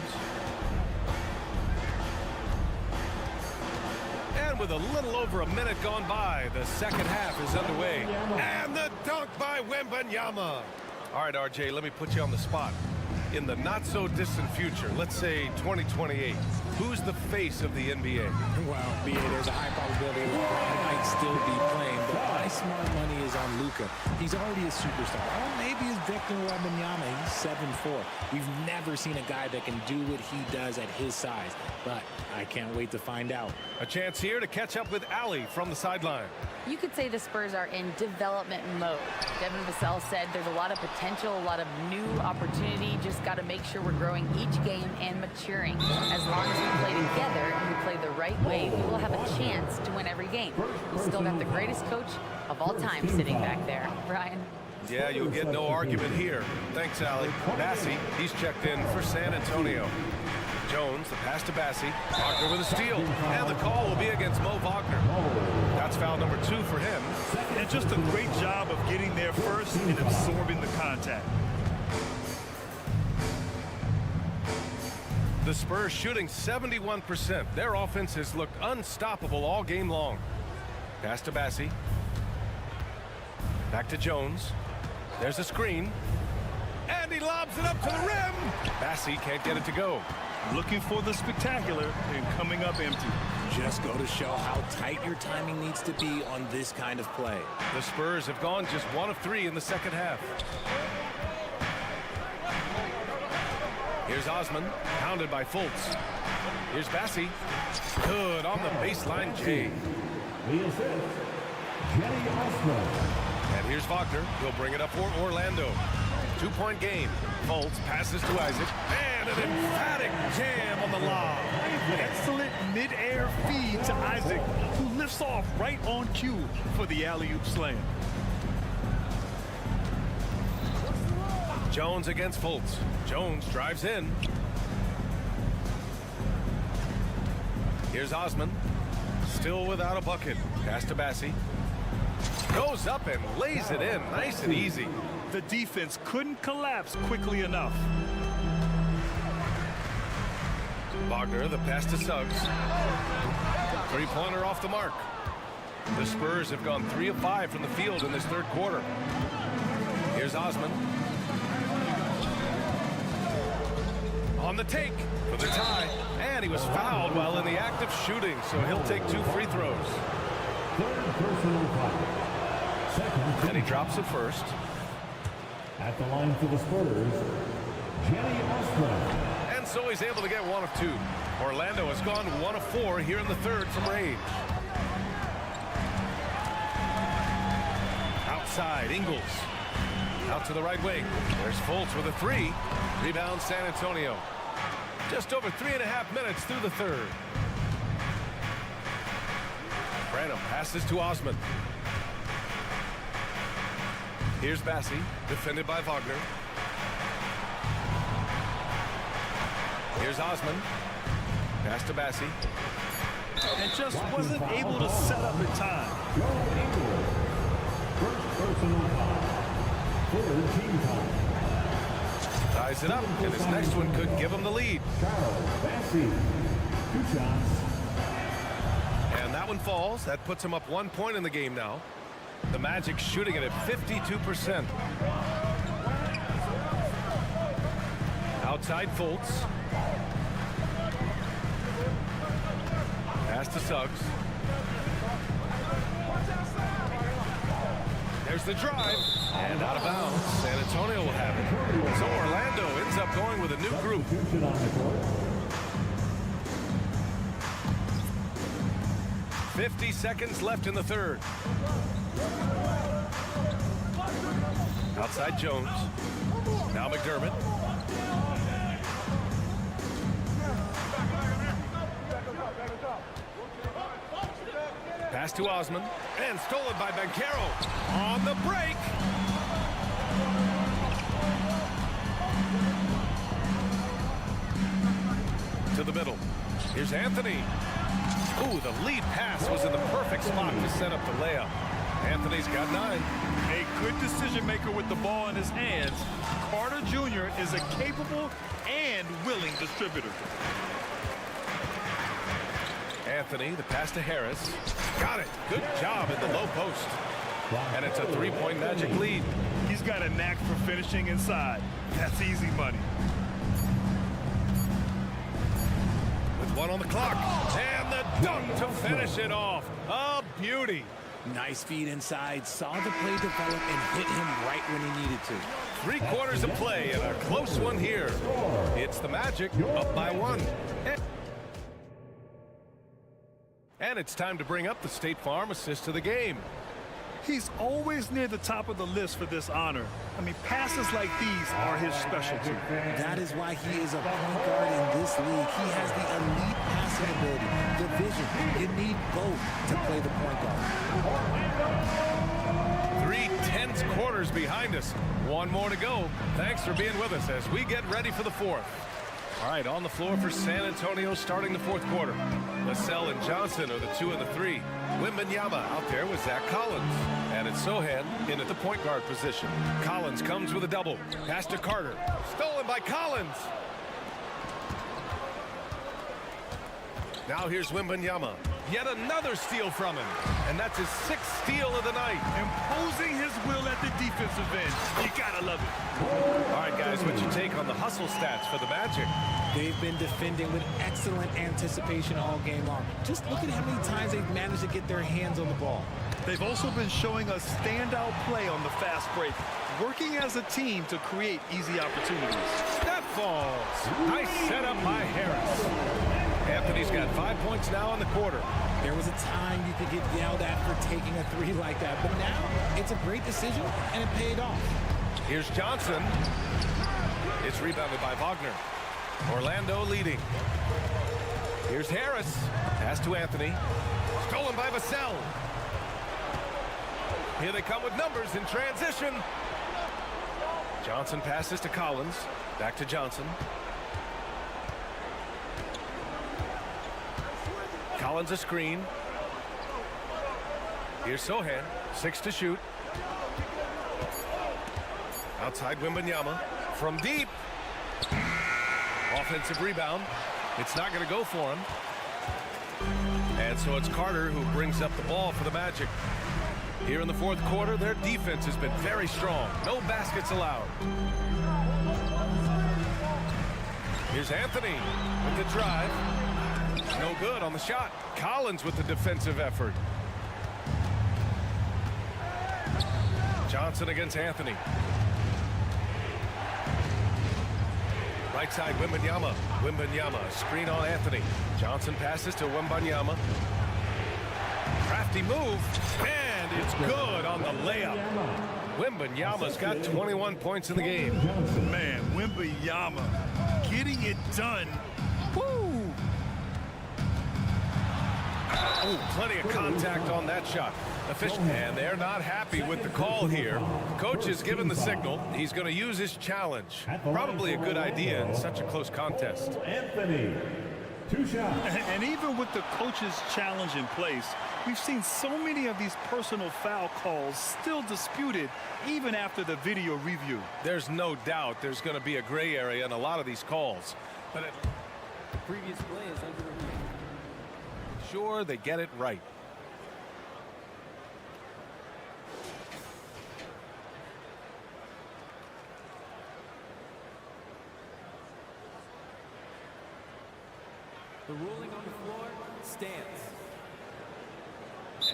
And with a little over a minute gone by, the second half is underway. And the dunk by Wembanyama. All right, RJ, let me put you on the spot. In the not-so-distant future, let's say 2028, who's the face of the NBA? Well, BA, there's a high probability LeBron might still be playing, but my smart money is on Luka. He's already a superstar. Or maybe it's Victor Wembanyama. He's 7'4". We've never seen a guy that can do what he does at his size, but I can't wait to find out. A chance here to catch up with Ali from the sideline. You could say the Spurs are in development mode. Devin Vassell said there's a lot of potential, a lot of new opportunity. Just got to make sure we're growing each game and maturing. As long as we play together and we play the right way, we will have a chance to win every game. We still got the greatest coach of all time sitting back there. Brian? Yeah, you'll get no argument here. Thanks, Ali. Bassi, he's checked in for San Antonio. Jones, the pass to Bassi. Wagner with a steal. And the call will be against Mo Wagner. That's foul number 2 for him. And just a great job of getting there first and absorbing the contact. The Spurs shooting 71%. Their offense has looked unstoppable all game long. Pass to Bassi. Back to Jones. There's a screen. And he lobs it up to the rim. Bassi can't get it to go. Looking for the spectacular and coming up empty. Just go to show how tight your timing needs to be on this kind of play. The Spurs have gone just 1 of 3 in the second half. Here's Osman, pounded by Fultz. Here's Bassi. Good on the baseline, Jay. The assist, Jenny Osman. And here's Wagner. He'll bring it up for Orlando. 2-point game. Fultz passes to Isaac. And an emphatic jam on the lob. Excellent mid-air feed to Isaac, who lifts off right on cue for the alley-oop slam. Jones against Fultz. Jones drives in. Here's Osman. Still without a bucket. Pass to Bassi. Goes up and lays it in. Nice and easy. The defense couldn't collapse quickly enough. Wagner, the pass to Suggs. Three-pointer off the mark. The Spurs have gone 3 of 5 from the field in this third quarter. Here's Osman. On the take for the tie. And he was fouled while in the act of shooting, so he'll take 2 free throws. Third personal foul. Second. And he drops it first. At the line for the Spurs, Jenny Osman. And so he's able to get 1 of 2. Orlando has gone 1 of 4 here in the third from range. Outside, Ingles. Out to the right wing. There's Fultz with a 3. Rebound San Antonio. Just over 3.5 minutes through the third. Branham passes to Osman. Here's Bassi, defended by Wagner. Here's Osman. Pass to Bassi. And just wasn't able to set up in time. First personal foul. Third team foul. Ties it up, and his next one could give him the lead. Sparrow, Bassi. 2 shots. And that one falls. That puts him up 1 point in the game now. The Magic shooting it at 52%. Outside Fultz. Pass to Suggs. There's the drive. And out of bounds. San Antonio will have it. So Orlando ends up going with a new group. 50 seconds left in the third. Outside Jones. Now McDermott. Pass to Osman. And stolen by Banchero. On the break. To the middle. Here's Anthony. Ooh, the lead pass was in the perfect spot to set up the layup. Anthony's got 9. A good decision maker with the ball in his hands. Carter Jr. is a capable and willing distributor. Anthony, the pass to Harris. Got it. Good job in the low post. And it's a 3-point Magic lead. He's got a knack for finishing inside. That's easy money. With 1 on the clock. And the dunk to finish it off. A beauty. Nice feed inside. Saw the play develop and hit him right when he needed to. 3 quarters of play and a close one here. It's the Magic up by 1. And it's time to bring up the State Farm assist of the game. He's always near the top of the list for this honor. I mean, passes like these are his specialty. That is why he is a point guard in this league. He has the elite passing ability, the vision. You need both to play the point guard. 3 tense quarters behind us. 1 more to go. Thanks for being with us as we get ready for the 4th. All right, on the floor for San Antonio starting the 4th quarter. LaSalle and Johnson are the 2 and the 3. Wembanyama out there with Zach Collins. And it's Sochan in at the point guard position. Collins comes with a double. Pass to Carter. Stolen by Collins. Now here's Wembanyama. Yet another steal from him. And that's his 6th steal of the night. Imposing his will at the defensive end. You gotta love it. All right, guys, what's your take on the hustle stats for the Magic? They've been defending with excellent anticipation all game long. Just look at how many times they've managed to get their hands on the ball. They've also been showing us standout play on the fast break, working as a team to create easy opportunities. That falls. Nice setup by Harris. Anthony's got 5 points now in the quarter. There was a time you could get yelled at for taking a 3 like that, but now it's a great decision and it paid off. Here's Johnson. It's rebounded by Wagner. Orlando leading. Here's Harris. Pass to Anthony. Stolen by Vassell. Here they come with numbers in transition. Johnson passes to Collins. Back to Johnson. Collins a screen. Here's Sochan. 6 to shoot. Outside Wembanyama. From deep. Offensive rebound. It's not going to go for him. And so it's Carter who brings up the ball for the Magic. Here in the 4th quarter, their defense has been very strong. No baskets allowed. Here's Anthony with the drive. No good on the shot. Collins with the defensive effort. Johnson against Anthony. Right side, Wembanyama. Wembanyama, screen on Anthony. Johnson passes to Wembanyama. Crafty move, and it's good on the layup. Wembanyama's got 21 points in the game. Man, Wembanyama getting it done. Woo! Oh, plenty of contact on that shot. And they're not happy with the call here. Coach has given the signal. He's going to use his challenge. Probably a good idea in such a close contest. Anthony, 2 shots. And even with the coach's challenge in place, we've seen so many of these personal foul calls still disputed even after the video review. There's no doubt there's going to be a gray area in a lot of these calls. But the previous play is under review. Sure, they get it right. The ruling on the floor stands.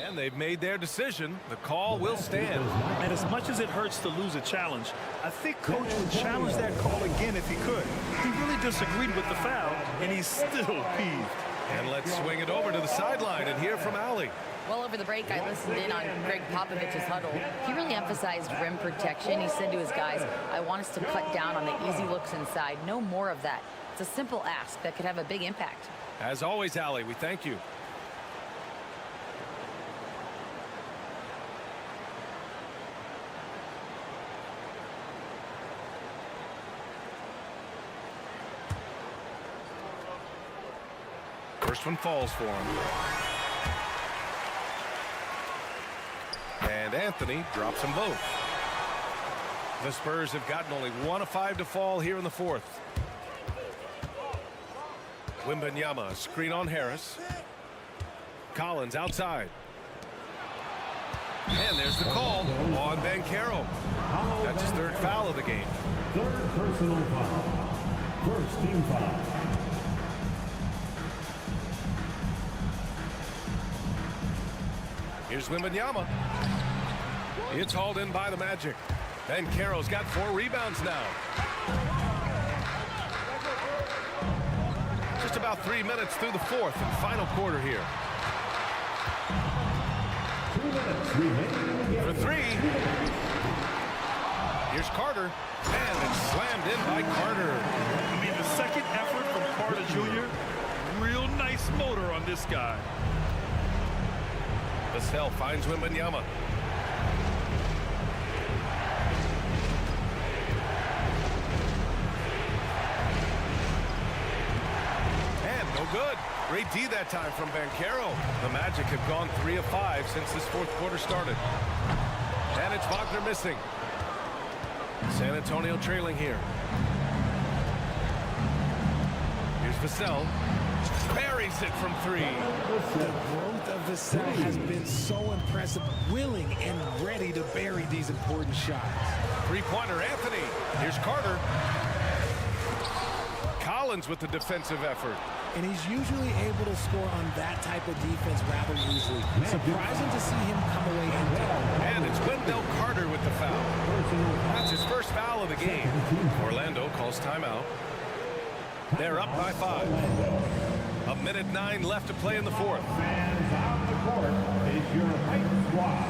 And they've made their decision. The call will stand. And as much as it hurts to lose a challenge, I think Coach would challenge that call again if he could. He really disagreed with the foul, and he's still peeved. And let's swing it over to the sideline and hear from Allie. Well, over the break, I listened in on Greg Popovich's huddle. He really emphasized rim protection. He said to his guys, I want us to cut down on the easy looks inside. No more of that. It's a simple ask that could have a big impact. As always, Allie, we thank you. First one falls for him. And Anthony drops them both. The Spurs have gotten only 1 of 5 to fall here in the fourth. Wembanyama, screen on Harris. Collins outside. And there's the call on Banchero. That's his 3rd foul of the game. 3rd personal foul. 1st team foul. Here's Wembanyama. It's hauled in by the Magic. Banchero's got 4 rebounds now. Just about 3 minutes through the fourth and final quarter here. 2 minutes remaining. For 3. Here's Carter. And it's slammed in by Carter. I mean, the second effort from Carter Jr., real nice motor on this guy. Vassell finds Wembanyama. And no good. Great D that time from Banchero. The Magic have gone 3 of 5 since this fourth quarter started. And it's Wagner missing. San Antonio trailing here. Here's Vassell. Buries it from 3. The growth of Vassell has been so impressive, willing and ready to bury these important shots. 3-pointer Anthony. Here's Carter. Collins with the defensive effort. And he's usually able to score on that type of defense rather easily. Surprising to see him come away empty. And it's Wendell Carter with the foul. That's his 1st foul of the game. Orlando calls timeout. They're up by 5. 1:09 left to play in the fourth. Fans on the court is your Fight Squad.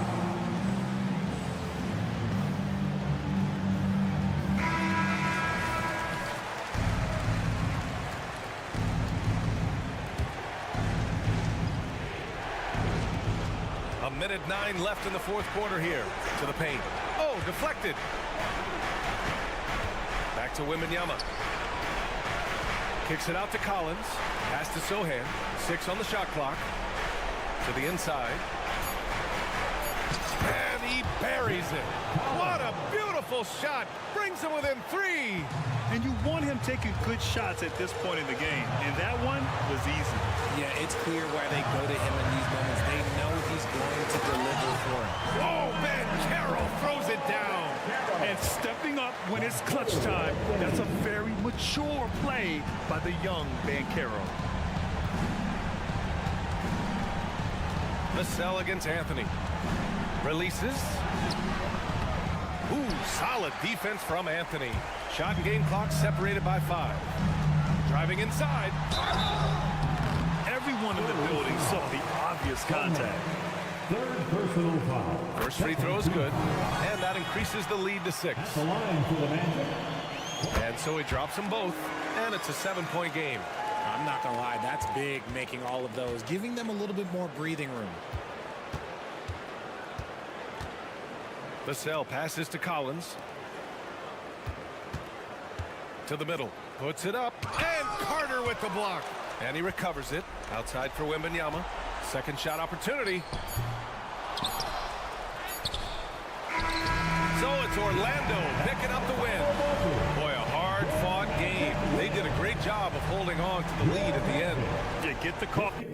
A minute 9 left in the fourth quarter here. To the paint. Oh, deflected. Back to Wembanyama. Kicks it out to Collins. Pass to Sohan. 6 on the shot clock. To the inside. And he buries it. What a beautiful shot. Brings him within 3. And you want him taking good shots at this point in the game. And that one was easy. Yeah, it's clear why they go to him in these moments. They know he's going to deliver for him. Oh, Banchero throws it down. And stepping up when it's clutch time. That's a very mature play by the young Banchero. Vassell against Anthony. Releases. Ooh, solid defense from Anthony. Shot and game clock separated by 5. Driving inside. Everyone in the building saw the obvious contact. 3rd personal foul. First free throw is good, and that increases the lead to 6. The line for the Magic. And so he drops them both, and it's a 7-point game. I'm not going to lie, that's big, making all of those, giving them a little bit more breathing room. Vassell passes to Collins. To the middle. Puts it up. And Carter with the block. And he recovers it. Outside for Wembanyama. Second shot opportunity. So it's Orlando picking up the win. Boy, a hard-fought game. They did a great job of holding on to the lead at the end. Yeah, get the coffee.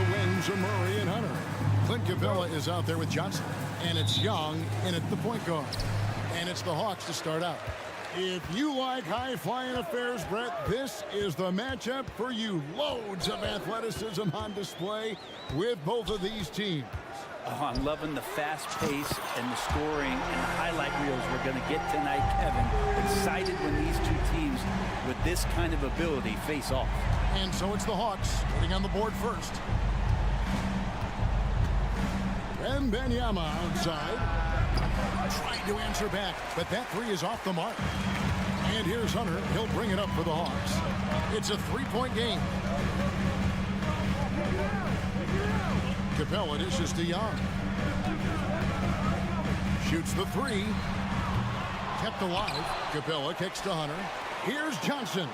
The wings are Murray and Hunter. Clint Capella is out there with Johnson. And it's Young in at the point guard. And it's the Hawks to start out. If you like high-flying affairs, Brett, this is the matchup for you. Loads of athleticism on display with both of these teams. Oh, I'm loving the fast pace and the scoring and the highlight reels we're going to get tonight, Kevin. Excited when these two teams with this kind of ability face off. And so it's the Hawks getting on the board first. Wembanyama outside. Trying to answer back, but that three is off the mark. And here's Hunter. He'll bring it up for the Hawks. It's a three-point game. Capella dishes to Young. Shoots the three. Kept alive. Capella kicks to Hunter. Here's Johnson.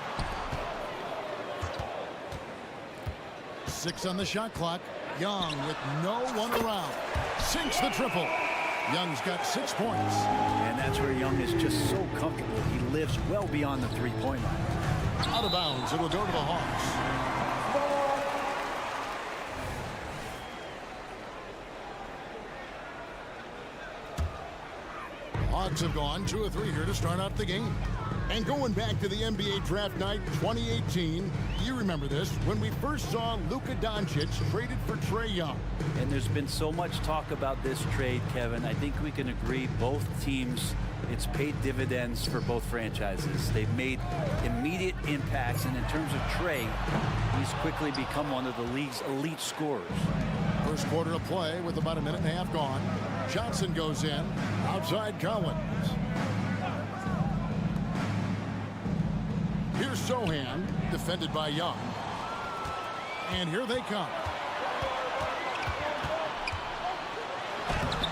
6 on the shot clock. Young with no one around. Sinks the triple. Young's got 6 points. And that's where Young is just so comfortable. He lives well beyond the three-point line. Out of bounds. It'll go to the Hawks. Hawks have gone 2 of 3 here to start out the game. And going back to the NBA draft night 2018, you remember this, when we first saw Luka Doncic traded for Trae Young. And there's been so much talk about this trade, Kevin. I think we can agree both teams, it's paid dividends for both franchises. They've made immediate impacts, and in terms of Trae, he's quickly become one of the league's elite scorers. First quarter of play with about a minute and a half gone. Johnson goes in. Outside Collins. Here's Sohan, defended by Young. And here they come.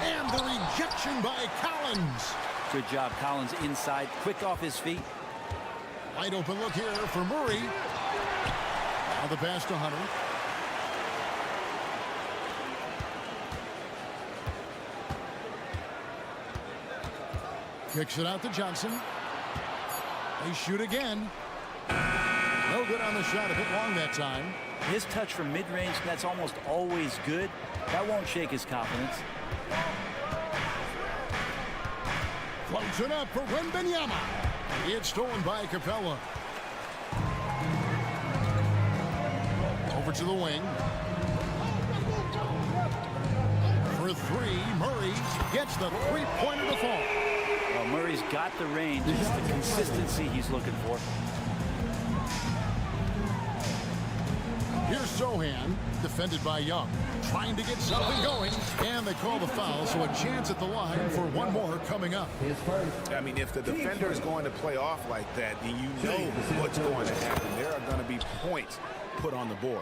And the rejection by Collins. Good job, Collins inside, quick off his feet. Wide open look here for Murray. Now the pass to Hunter. Kicks it out to Johnson. They shoot again. No good on the shot. A bit long that time. His touch from mid-range, that's almost always good. That won't shake his confidence. Floats it up for Wembanyama. It's stolen by Capella. Over to the wing. For three, Murray gets the three-pointer to fall. Well, Murray's got the range. It's the consistency he's looking for. Here's Sohan, defended by Young. Trying to get something going, and they call the foul, so a chance at the line for one more coming up. I mean, if the defender is going to play off like that, then you know what's going to happen. There are going to be points put on the board.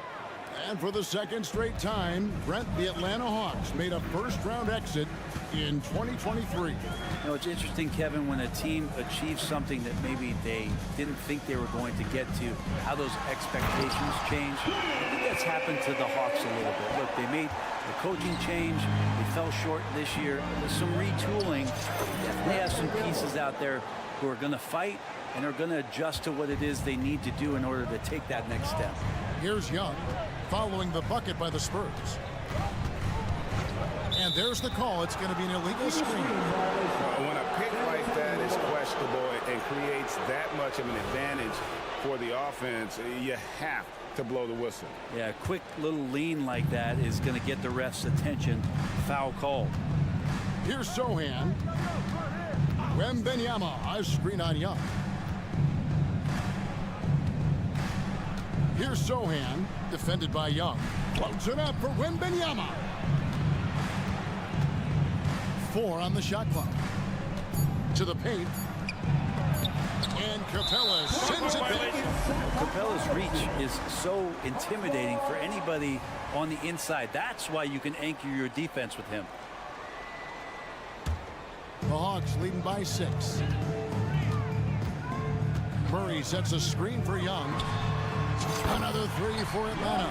And for the second straight time, Brent, the Atlanta Hawks made a first-round exit in 2023. You know, it's interesting, Kevin, when a team achieves something that maybe they didn't think they were going to get to, how those expectations change. I think that's happened to the Hawks a little bit. Look, they made a coaching change. They fell short this year. With some retooling, they definitely have some pieces out there who are going to fight and are going to adjust to what it is they need to do in order to take that next step. Here's Young, following the bucket by the Spurs. And there's the call. It's going to be an illegal screen. When a pick like that is questionable and creates that much of an advantage for the offense, you have to blow the whistle. Yeah, a quick little lean like that is going to get the ref's attention. Foul call. Here's Sohan. Wembanyama, a screen on Young. Here's Sohan, defended by Young. Floats it up for Wembanyama. 4 on the shot clock. To the paint. And Capella sends it back. Capella's reach is so intimidating for anybody on the inside. That's why you can anchor your defense with him. The Hawks leading by 6. Murray sets a screen for Young. Another 3 for Atlanta.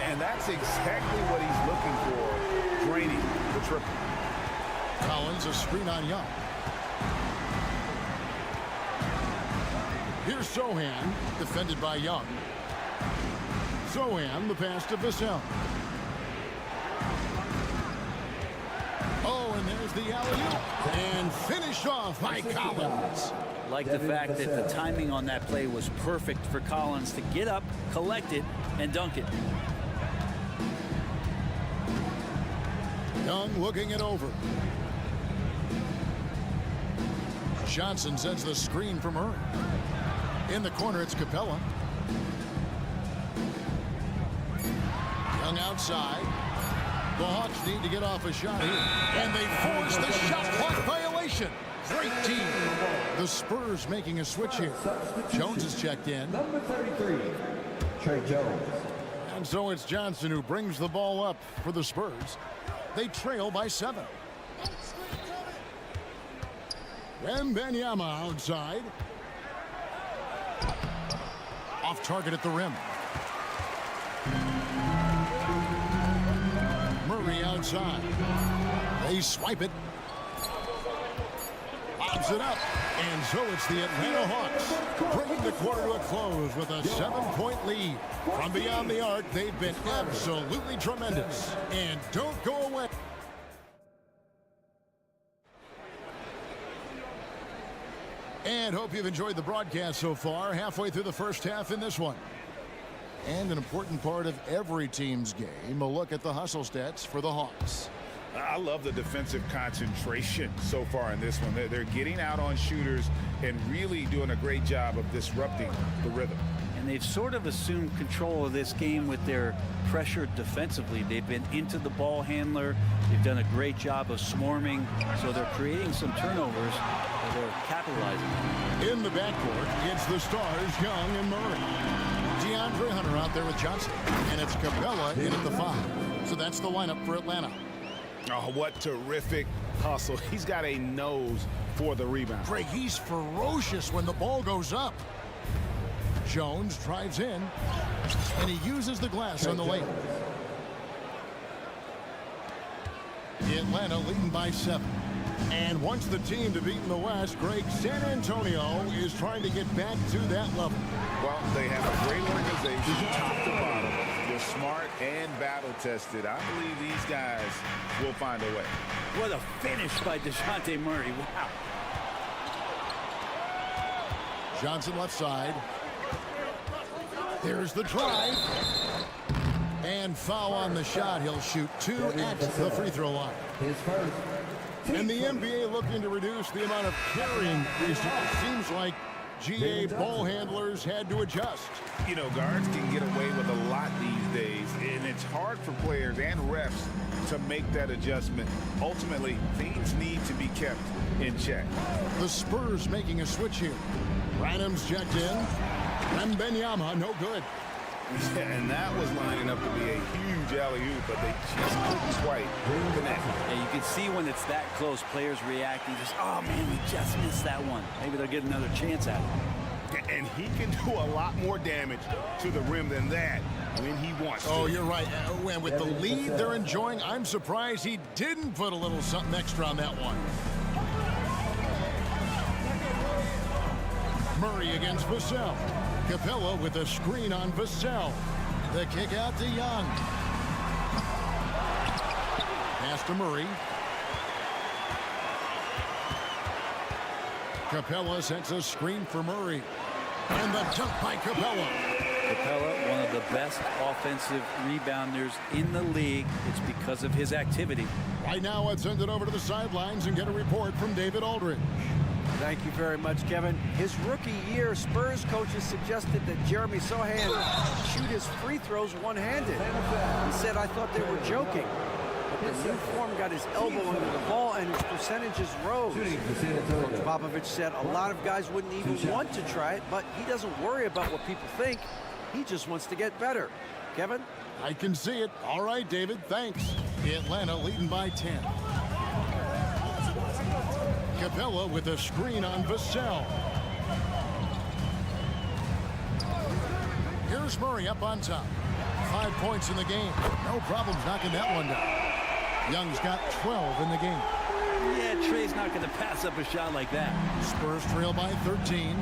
And that's exactly what he's looking for, draining the triple. Collins, a screen on Young. Here's Sohan, defended by Young. Sohan, the pass to Vassell. Oh, and there's the alley-oop. And finished off by Collins. Like the fact that the timing on that play was perfect for Collins to get up, collect it, and dunk it. Young looking it over. Johnson sends the screen from Murray. In the corner, it's Capella. Young outside. The Hawks need to get off a shot here. And they force the shot clock violation. Great team. The Spurs making a switch here. Jones is checked in. Number 33, Trey Jones. And so it's Johnson who brings the ball up for the Spurs. They trail by 7. Wembanyama outside. Off target at the rim. Murray outside. They swipe it. Lobs it up. And so it's the Atlanta Hawks bringing the quarter to a close with a 7-point lead. From beyond the arc, they've been absolutely tremendous. And don't go away. And hope you've enjoyed the broadcast so far. Halfway through the first half in this one. And an important part of every team's game, a look at the hustle stats for the Hawks. I love the defensive concentration so far in this one. They're getting out on shooters and really doing a great job of disrupting the rhythm. And they've sort of assumed control of this game with their pressure defensively. They've been into the ball handler. They've done a great job of swarming. So they're creating some turnovers that they're capitalizing on. In the backcourt, it's the stars, Young and Murray. DeAndre Hunter out there with Johnson. And it's Capella in at the 5. So that's the lineup for Atlanta. Oh, what terrific hustle. He's got a nose for the rebound. Greg, he's ferocious when the ball goes up. Jones drives in, and he uses the glass on the layup. Atlanta leading by 7. And once the team to beat in the West, Greg, San Antonio is trying to get back to that level. Well, they have a great organization, top to bottom. They're smart and battle-tested. I believe these guys will find a way. What a finish by DeJounte Murray. Wow. Johnson left side. There's the drive. And foul on the shot. He'll shoot 2 at the free throw line. His first. And the NBA looking to reduce the amount of carrying. It seems like GA ball handlers had to adjust. You know, guards can get away with a lot these days, and it's hard for players and refs to make that adjustment. Ultimately, things need to be kept in check. The Spurs making a switch here. Branham's checked in. Wembanyama, no good. Yeah, and that was lining up to be a huge alley-oop, but they just couldn't quite connect. And you can see when it's that close, players reacting, just, oh man, we just missed that one. Maybe they'll get another chance at it. And he can do a lot more damage to the rim than that when he wants to. Oh, you're right. And with the lead they're enjoying, I'm surprised he didn't put a little something extra on that one. Murray against Vassell. Capella with a screen on Vassell. The kick out to Young. Pass to Murray. Capella sends a screen for Murray. And the dunk by Capella. Capella, one of the best offensive rebounders in the league. It's because of his activity. Right now, let's send it over to the sidelines and get a report from David Aldridge. Thank you very much, Kevin. His rookie year, Spurs coaches suggested that Jeremy Sohan shoot his free throws one-handed. He said, I thought they were joking. But the new form got his elbow under the ball and his percentages rose. Coach Popovich said a lot of guys wouldn't even want to try it, but he doesn't worry about what people think. He just wants to get better. Kevin? I can see it. All right, David, thanks. Atlanta leading by 10. Capella with a screen on Vassell. Here's Murray up on top. 5 points in the game. No problems knocking that one down. Young's got 12 in the game. Yeah, Trey's not going to pass up a shot like that. Spurs trail by 13.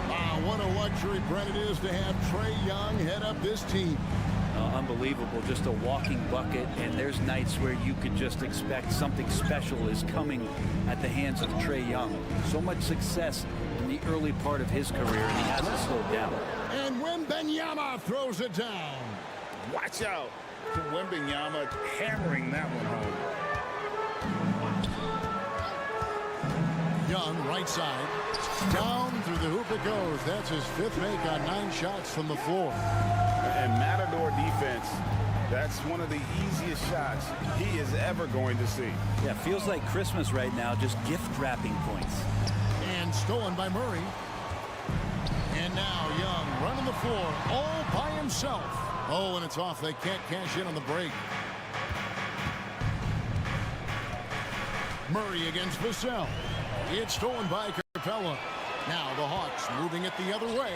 Wow, what a luxury, Brent, it is to have Trae Young head up this team. Unbelievable, just a walking bucket, and there's nights where you could just expect something special is coming at the hands of Trae Young. So much success in the early part of his career, and he hasn't slowed down. And Wembanyama throws it down. Watch out for Wembanyama hammering that one home. Young, right side. Down through the hoop it goes. That's his 5th make on 9 shots from the floor. And Matador defense, that's one of the easiest shots he is ever going to see. Yeah, feels like Christmas right now, just gift wrapping points. And stolen by Murray. And now Young running the floor all by himself. Oh, and it's off. They can't cash in on the break. Murray against Vassell. It's stolen by Capella. Now the Hawks moving it the other way.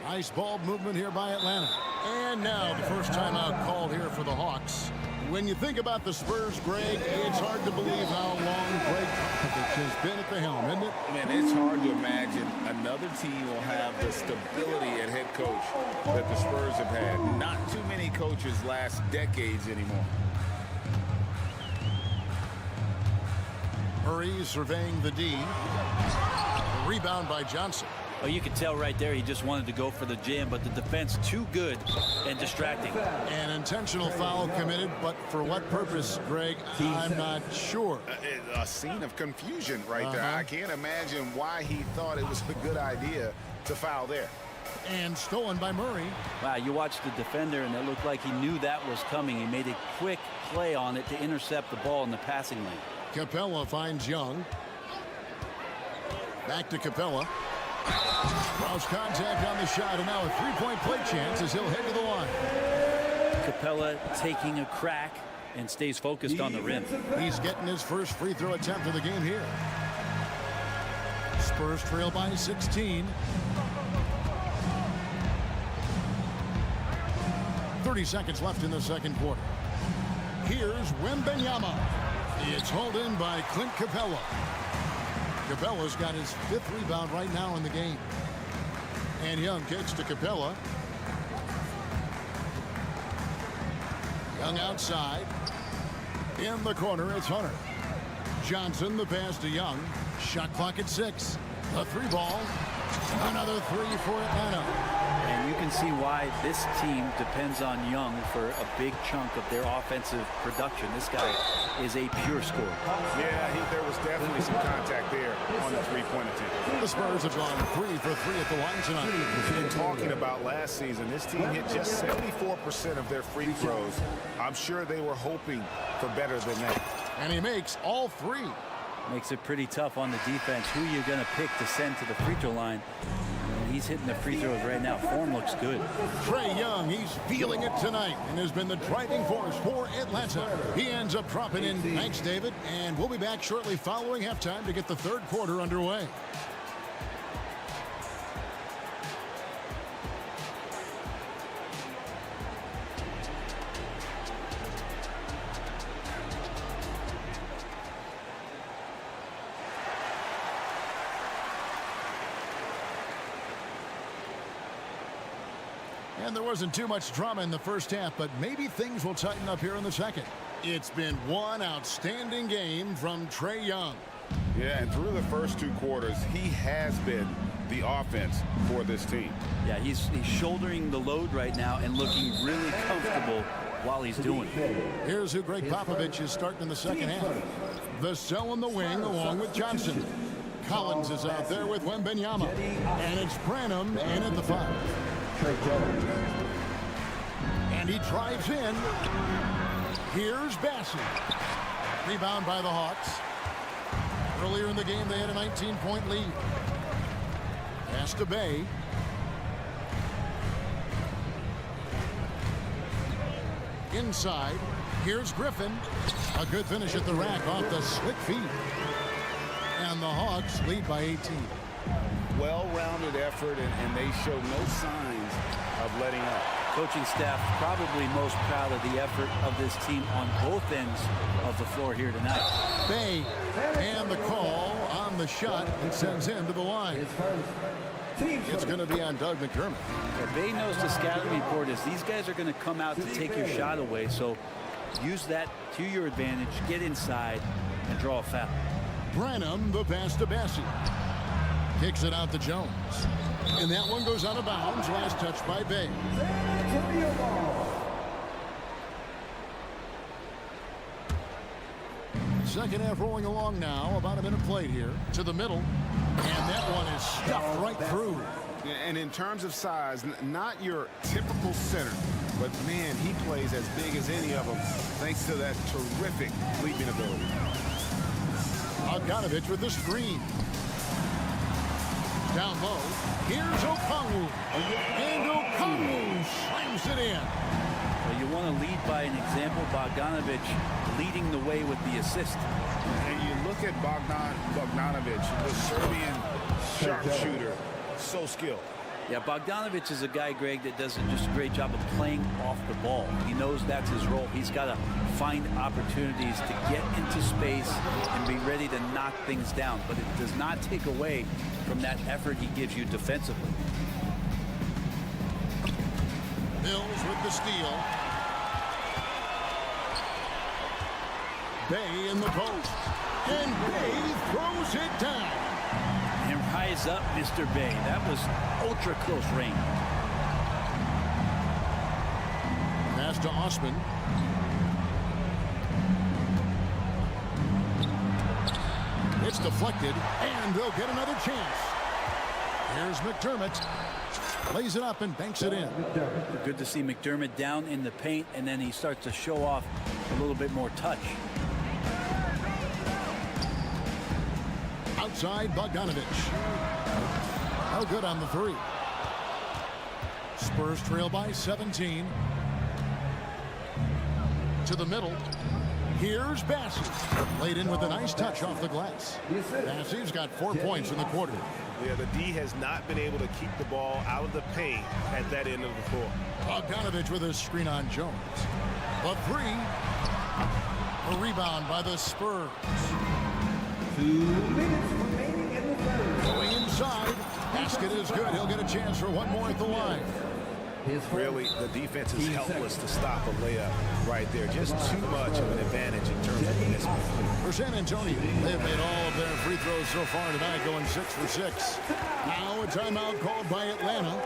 Nice ball movement here by Atlanta. And now the first timeout called here for the Hawks. When you think about the Spurs, Greg, it's hard to believe how long Greg Popovich has been at the helm, isn't it? Man, it's hard to imagine another team will have the stability at head coach that the Spurs have had. Not too many coaches last decades anymore. Murray surveying the D. A rebound by Johnson. Oh, you could tell right there he just wanted to go for the jam, but the defense too good and distracting. An intentional foul committed, but for what purpose, Greg, I'm not sure. A scene of confusion right there. I can't imagine why he thought it was a good idea to foul there. And stolen by Murray. Wow, you watched the defender, and it looked like he knew that was coming. He made a quick play on it to intercept the ball in the passing lane. Capella finds Young. Back to Capella. Cross contact on the shot, and now a three-point play chance as he'll head to the line. Capella taking a crack and stays focused on the rim. He's getting his first free throw attempt of the game here. Spurs trail by 16. 30 seconds left in the second quarter. Here's Wembanyama. It's hauled in by Clint Capella. Capella's got his 5th rebound right now in the game. And Young kicks to Capella. Young outside. In the corner, it's Hunter. Johnson, the pass to Young. Shot clock at 6. A 3 ball. Another 3 for Atlanta. And you can see why this team depends on Young for a big chunk of their offensive production. This guy is a pure scorer. Yeah, there was definitely some contact there on the 3-point attempt. The Spurs have gone 3 for 3 at the line tonight. And talking about last season, this team hit just 74% of their free throws. I'm sure they were hoping for better than that. And he makes all 3. Makes it pretty tough on the defense. Who you're going to pick to send to the free throw line. He's hitting the free throws right now. Form looks good. Trae Young, he's feeling it tonight and has been the driving force for Atlanta. He ends up dropping in. Thanks, David. And we'll be back shortly following halftime to get the third quarter underway. And there wasn't too much drama in the first half, but maybe things will tighten up here in the second. It's been one outstanding game from Trae Young. Yeah, and through the first 2 quarters, he has been the offense for this team. Yeah, he's shouldering the load right now and looking really comfortable while he's doing it. Here's who Greg Popovich is starting in the second half. Vassell in the wing along with Johnson. Collins is out there with Wembanyama. And it's Branham in at the 5. And he drives in. Here's Bassey. Rebound by the Hawks. Earlier in the game, they had a 19-point lead. Pass to Bay. Inside. Here's Griffin. A good finish at the rack off the slick feet. And the Hawks lead by 18. Well-rounded effort, and they show no signs of letting up. Coaching staff probably most proud of the effort of this team on both ends of the floor here tonight. Bay and the call on the shot and sends him to the line. It's going to be on Doug McDermott. Yeah, Bay knows the scouting report is these guys are going to come out to take your shot away. So use that to your advantage, get inside, and draw a foul. Branham, the pass to Bassey. Kicks it out to Jones. And that one goes out of bounds. Last touch by Bay. Second half rolling along now. About a minute played here. To the middle. And that one is stuffed right through. And in terms of size, not your typical center, but man, he plays as big as any of them thanks to that terrific leaping ability. Bogdanovich with the screen. Down low. Here's Okongwu. And Okongwu slams it in. Well, you want to lead by an example. Bogdanovich leading the way with the assist. And you look at Bogdanovich, the Serbian sharpshooter, so skilled. Yeah, Bogdanovich is a guy, Greg, that does just a great job of playing off the ball. He knows that's his role. He's got to find opportunities to get into space and be ready to knock things down. But it does not take away from that effort he gives you defensively. Mills with the steal. Bay in the post. And Bay throws it down. And rise up, Mr. Bay. That was ultra close range. Pass to Osman. It's deflected, and they'll get another chance. Here's McDermott. Lays it up and banks it in. Good to see McDermott down in the paint, and then he starts to show off a little bit more touch. Outside, Bogdanovich. No good on the three. Spurs trail by 17. To the middle. Here's Bassey. Laid in with a nice touch off the glass. Bassey's got 4 points in the quarter. Yeah, the D has not been able to keep the ball out of the paint at that end of the floor. Bogdanovich with a screen on Jones. The three. A rebound by the Spurs. 2 minutes remaining in the third. Going inside. Basket is good. He'll get a chance for one more at the line. Really, the defense is helpless to stop a layup right there. Just too much of an advantage in terms of this. For San Antonio, they have made all of their free throws so far tonight, going 6 for 6. Now a timeout called by Atlanta.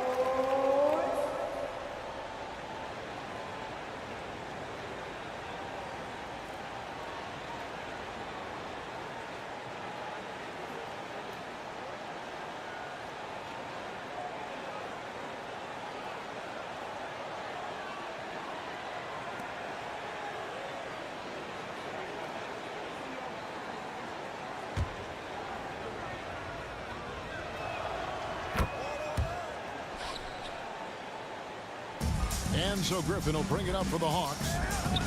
And so Griffin will bring it up for the Hawks,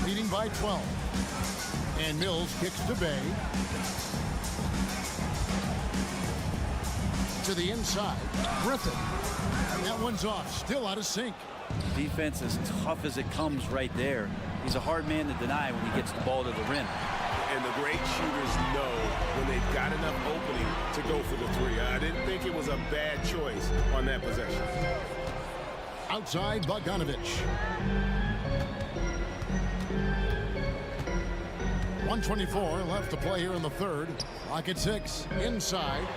leading by 12. And Mills kicks to Bay. To the inside, Griffin. And that one's off, still out of sync. Defense as tough as it comes right there. He's a hard man to deny when he gets the ball to the rim. And the great shooters know when they've got enough opening to go for the three. I didn't think it was a bad choice on that possession. Outside, Bogdanovich. 1:24 left to play here in the third. Clock at 6. Inside.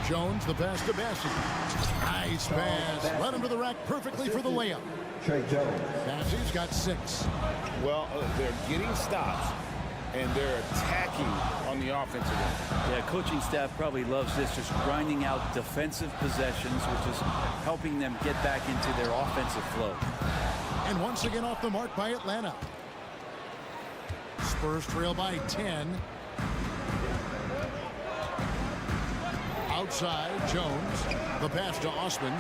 Jones, the pass to Bassey. Nice pass. Led him to the rack perfectly for the layup. Bassey's got 6. Well, they're getting stops, and they're attacking on the offensive end. Yeah, coaching staff probably loves this, just grinding out defensive possessions, which is helping them get back into their offensive flow. And once again off the mark by Atlanta. Spurs trail by 10. Outside, Jones. The pass to Osman.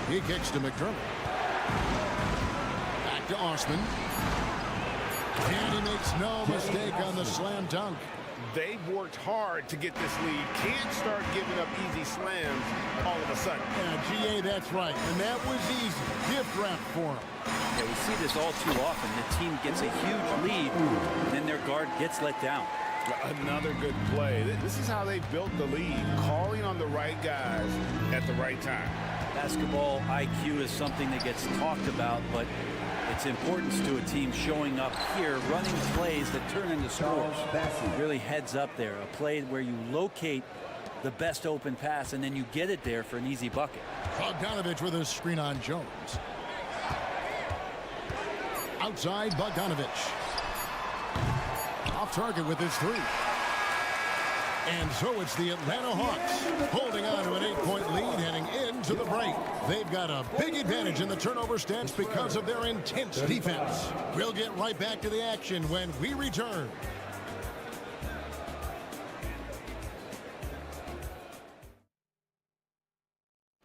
He kicks to McDermott. Back to Osman. And he makes no mistake on the slam dunk. They've worked hard to get this lead. Can't start giving up easy slams all of a sudden. Yeah, GA, that's right. And that was easy. Gift wrap for him. Yeah, we see this all too often. The team gets a huge lead, and then their guard gets let down. Another good play. This is how they built the lead, calling on the right guys at the right time. Basketball IQ is something that gets talked about, but its importance to a team showing up here, running plays that turn into scores. Really heads up there. A play where you locate the best open pass, and then you get it there for an easy bucket. Bogdanovich with a screen on Jones. Outside, Bogdanovich. Off target with his three. And so it's the Atlanta Hawks holding on to an 8-point lead heading into the break. They've got a big advantage in the turnover stats because of their intense defense. We'll get right back to the action when we return.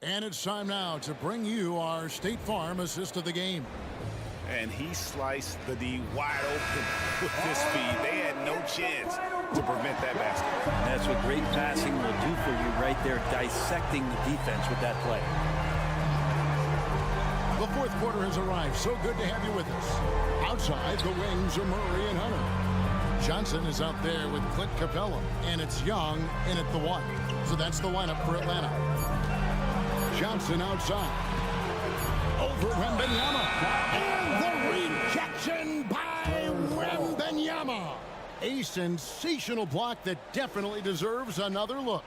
And it's time now to bring you our State Farm assist of the game. And he sliced the D wide open with his speed. They had no chance to prevent that basket. That's what great passing will do for you right there, dissecting the defense with that play. The fourth quarter has arrived. So good to have you with us. Outside, the wings are Murray and Hunter. Johnson is out there with Clint Capella, and it's Young in at the one. So that's the lineup for Atlanta. Johnson outside. Over Wembanyama. And the rejection by Wembanyama. A sensational block that definitely deserves another look.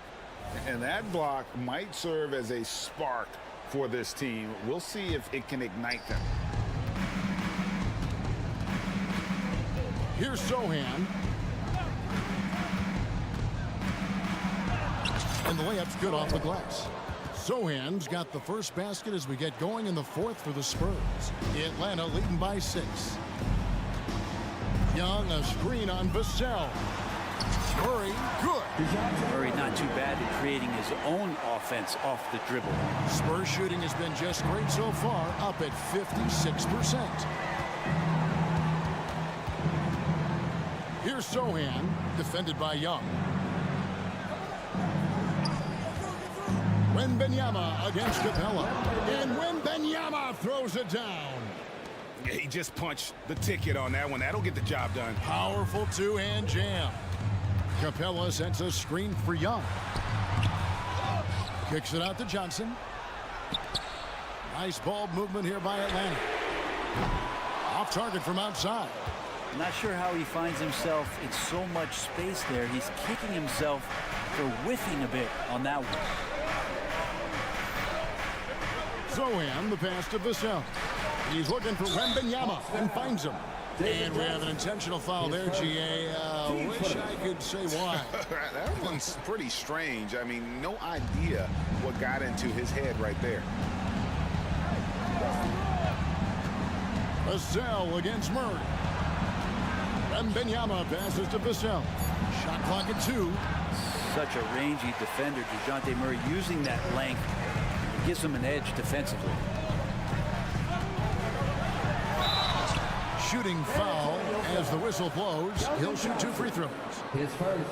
And that block might serve as a spark for this team. We'll see if it can ignite them. Here's Sohan. And the layup's good off the glass. Sohan's got the first basket as we get going in the fourth for the Spurs. Atlanta leading by 6. Young, a screen on Vassell. Murray, good. Murray not too bad at creating his own offense off the dribble. Spurs shooting has been just great so far, up at 56%. Here's Sohan, defended by Young. Wembanyama against Capella. And Wembanyama throws it down. He just punched the ticket on that one. That'll get the job done. Powerful two-hand jam. Capella sends a screen for Young. Kicks it out to Johnson. Nice ball movement here by Atlanta. Off target from outside. Not sure how he finds himself in so much space there. He's kicking himself for whiffing a bit on that one. Sohan, the pass to Vassell. He's looking for Wembanyama and finds him. And we have an intentional foul there, GA. Wish I could say why. That one's pretty strange. I mean, no idea what got into his head right there. Vassell against Murray. Wembanyama passes to Vassell. Shot clock at 2. Such a rangy defender, DeJounte Murray, using that length. Gives him an edge defensively. Shooting foul as the whistle blows. He'll shoot 2 free throws. His first.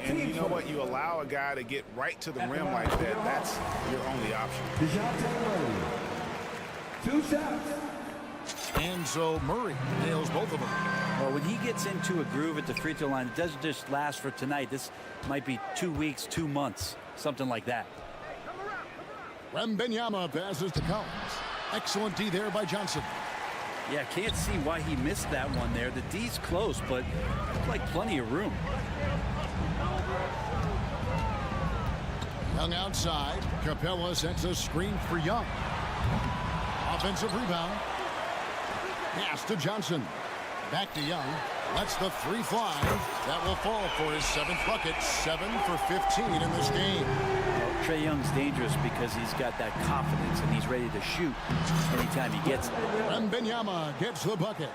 And you know what? You allow a guy to get right to the rim like that. That's your only option. DeJounte Murray. 2 shots. And so Murray nails both of them. Well, when he gets into a groove at the free throw line, it doesn't just last for tonight. This might be 2 weeks, 2 months, something like that. Wembanyama passes to Collins. Excellent D there by Johnson. Yeah, can't see why he missed that one there. The D's close, but looked like plenty of room. Young outside. Capella sets a screen for Young. Offensive rebound. Pass to Johnson. Back to Young. Lets the 3 fly. That will fall for his 7th bucket. 7 for 15 in this game. Trae Young's dangerous because he's got that confidence and he's ready to shoot anytime he gets it. Wembanyama gets the bucket.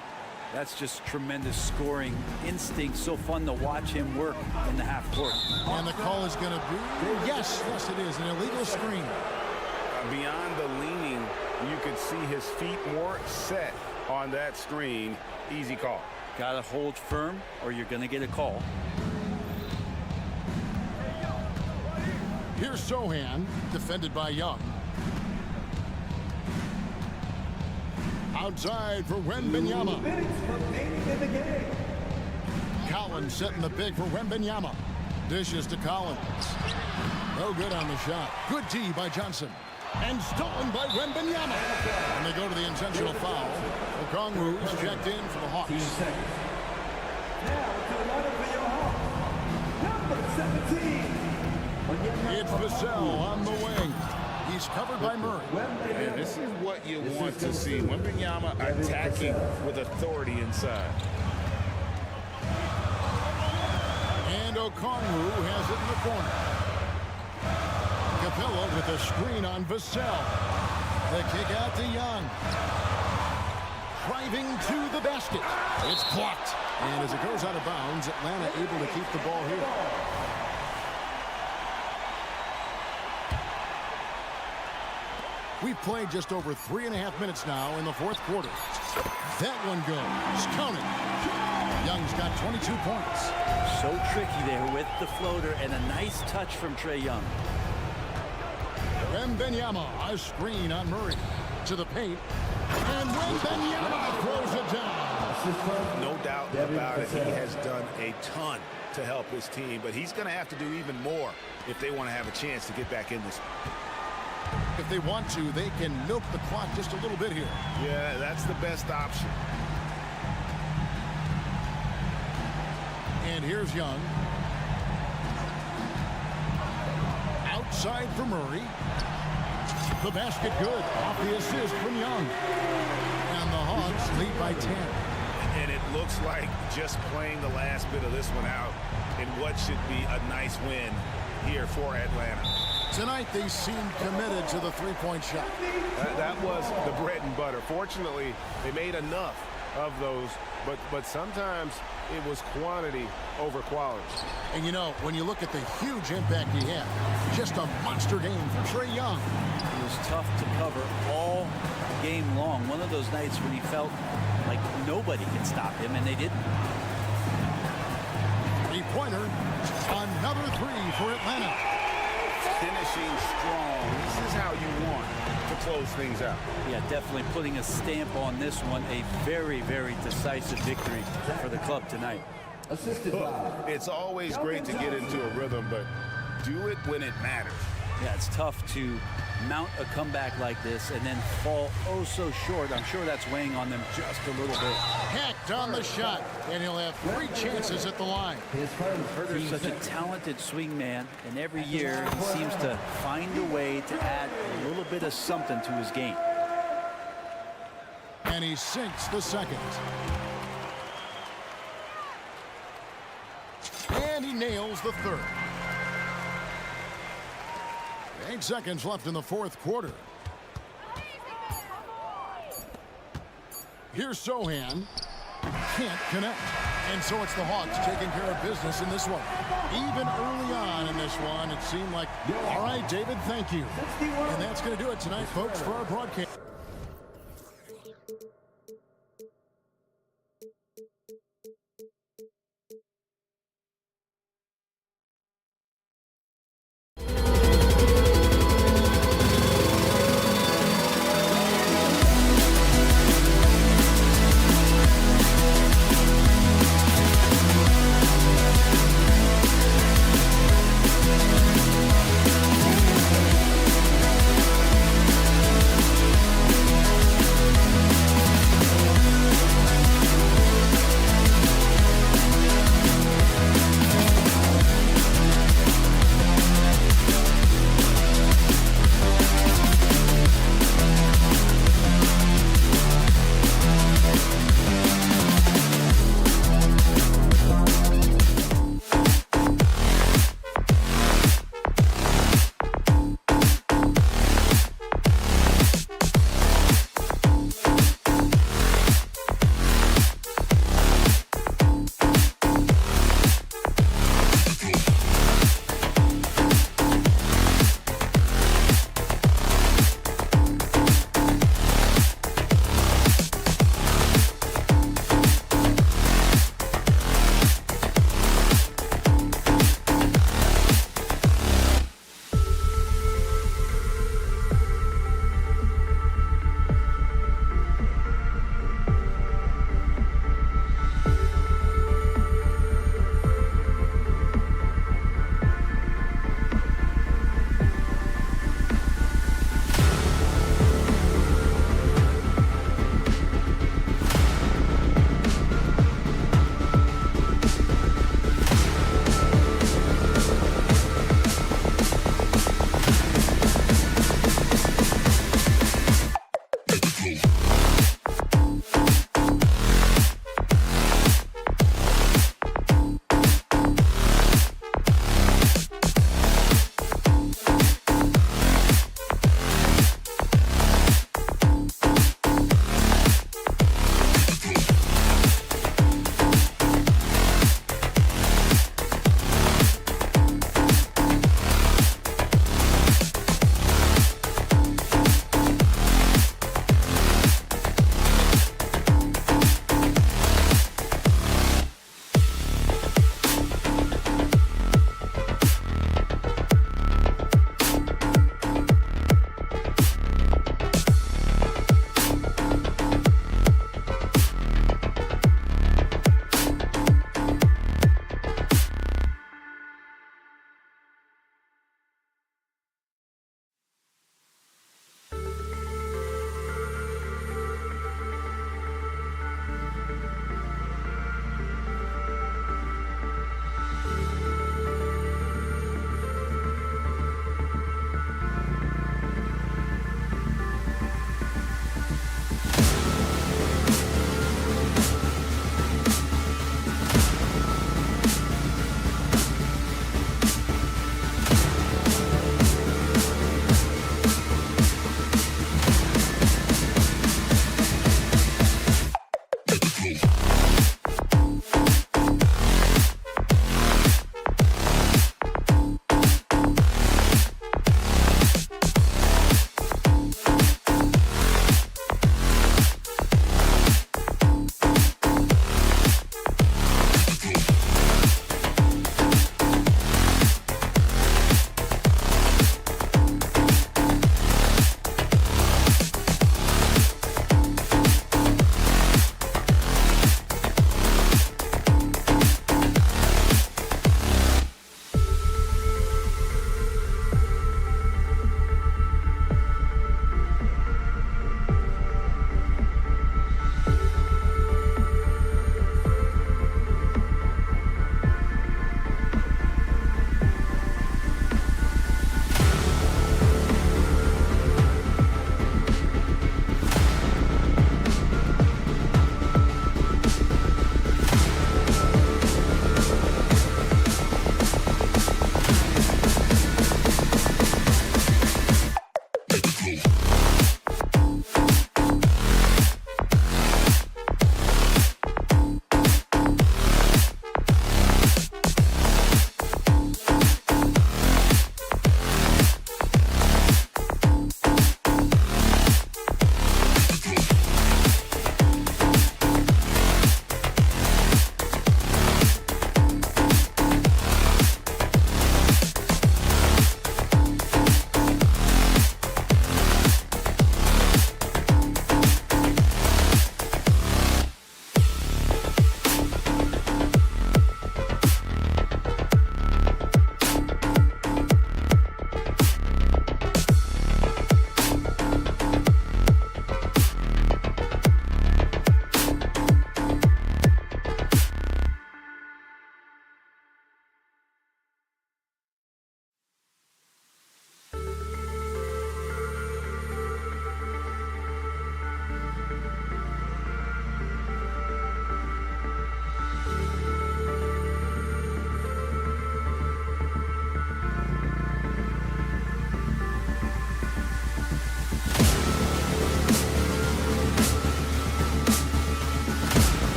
That's just tremendous scoring instinct. So fun to watch him work in the half court. And the call is going to be, yes, it is, an illegal screen. Beyond the leaning, you could see his feet more set on that screen. Easy call. Got to hold firm or you're going to get a call. Here's Sochan, defended by Young. Outside for Wembanyama. Collins setting the pick for Wembanyama. Dishes to Collins. No good on the shot. Good D by Johnson. And stolen by Wembanyama. And they go to the intentional foul. Okongwu's checked in for the Hawks. It's Vassell on the wing. He's covered by Murray. And this is what you want to see. Wembanyama attacking with authority inside. And Okongwu has it in the corner. Capella with a screen on Vassell. The kick out to Young. Driving to the basket. It's blocked. And as it goes out of bounds, Atlanta able to keep the ball here. We've played just over 3.5 minutes now in the fourth quarter. That one goes. Counted. Young's got 22 points. So tricky there with the floater and a nice touch from Trae Young. Wembanyama, a screen on Murray. To the paint. And Wembanyama throws it down. No doubt about it. He has done a ton to help his team, but he's going to have to do even more if they want to have a chance to get back in this. If they want to, they can milk the clock just a little bit here. Yeah, that's the best option. And here's Young. Outside for Murray. The basket good. Off the assist from Young. And the Hawks lead by 10. And it looks like just playing the last bit of this one out in what should be a nice win here for Atlanta. Tonight they seem committed to the three-point shot. That was the bread and butter. Fortunately, they made enough of those, but sometimes it was quantity over quality. And you know, when you look at the huge impact he had, just a monster game for Trae Young. It was tough to cover all game long. One of those nights when he felt like nobody could stop him, and they didn't. Three-pointer. Another three for Atlanta. Finishing strong. This is how you want to close things out. Yeah, definitely putting a stamp on this one. A very, very decisive victory for the club tonight. Look, it's always great to get into a rhythm, but do it when it matters. Yeah, it's tough to mount a comeback like this and then fall oh so short. I'm sure that's weighing on them just a little bit. Hacked on the shot, and he'll have 3 chances at the line. He's such a talented swing man, and every year he seems to find a way to add a little bit of something to his game. And he sinks the second. And he nails the third. 8 seconds left in the fourth quarter. Here's Sochan. Can't connect. And so it's the Hawks taking care of business in this one. Even early on in this one, it seemed like, all right, David, thank you. And that's going to do it tonight, folks, for our broadcast.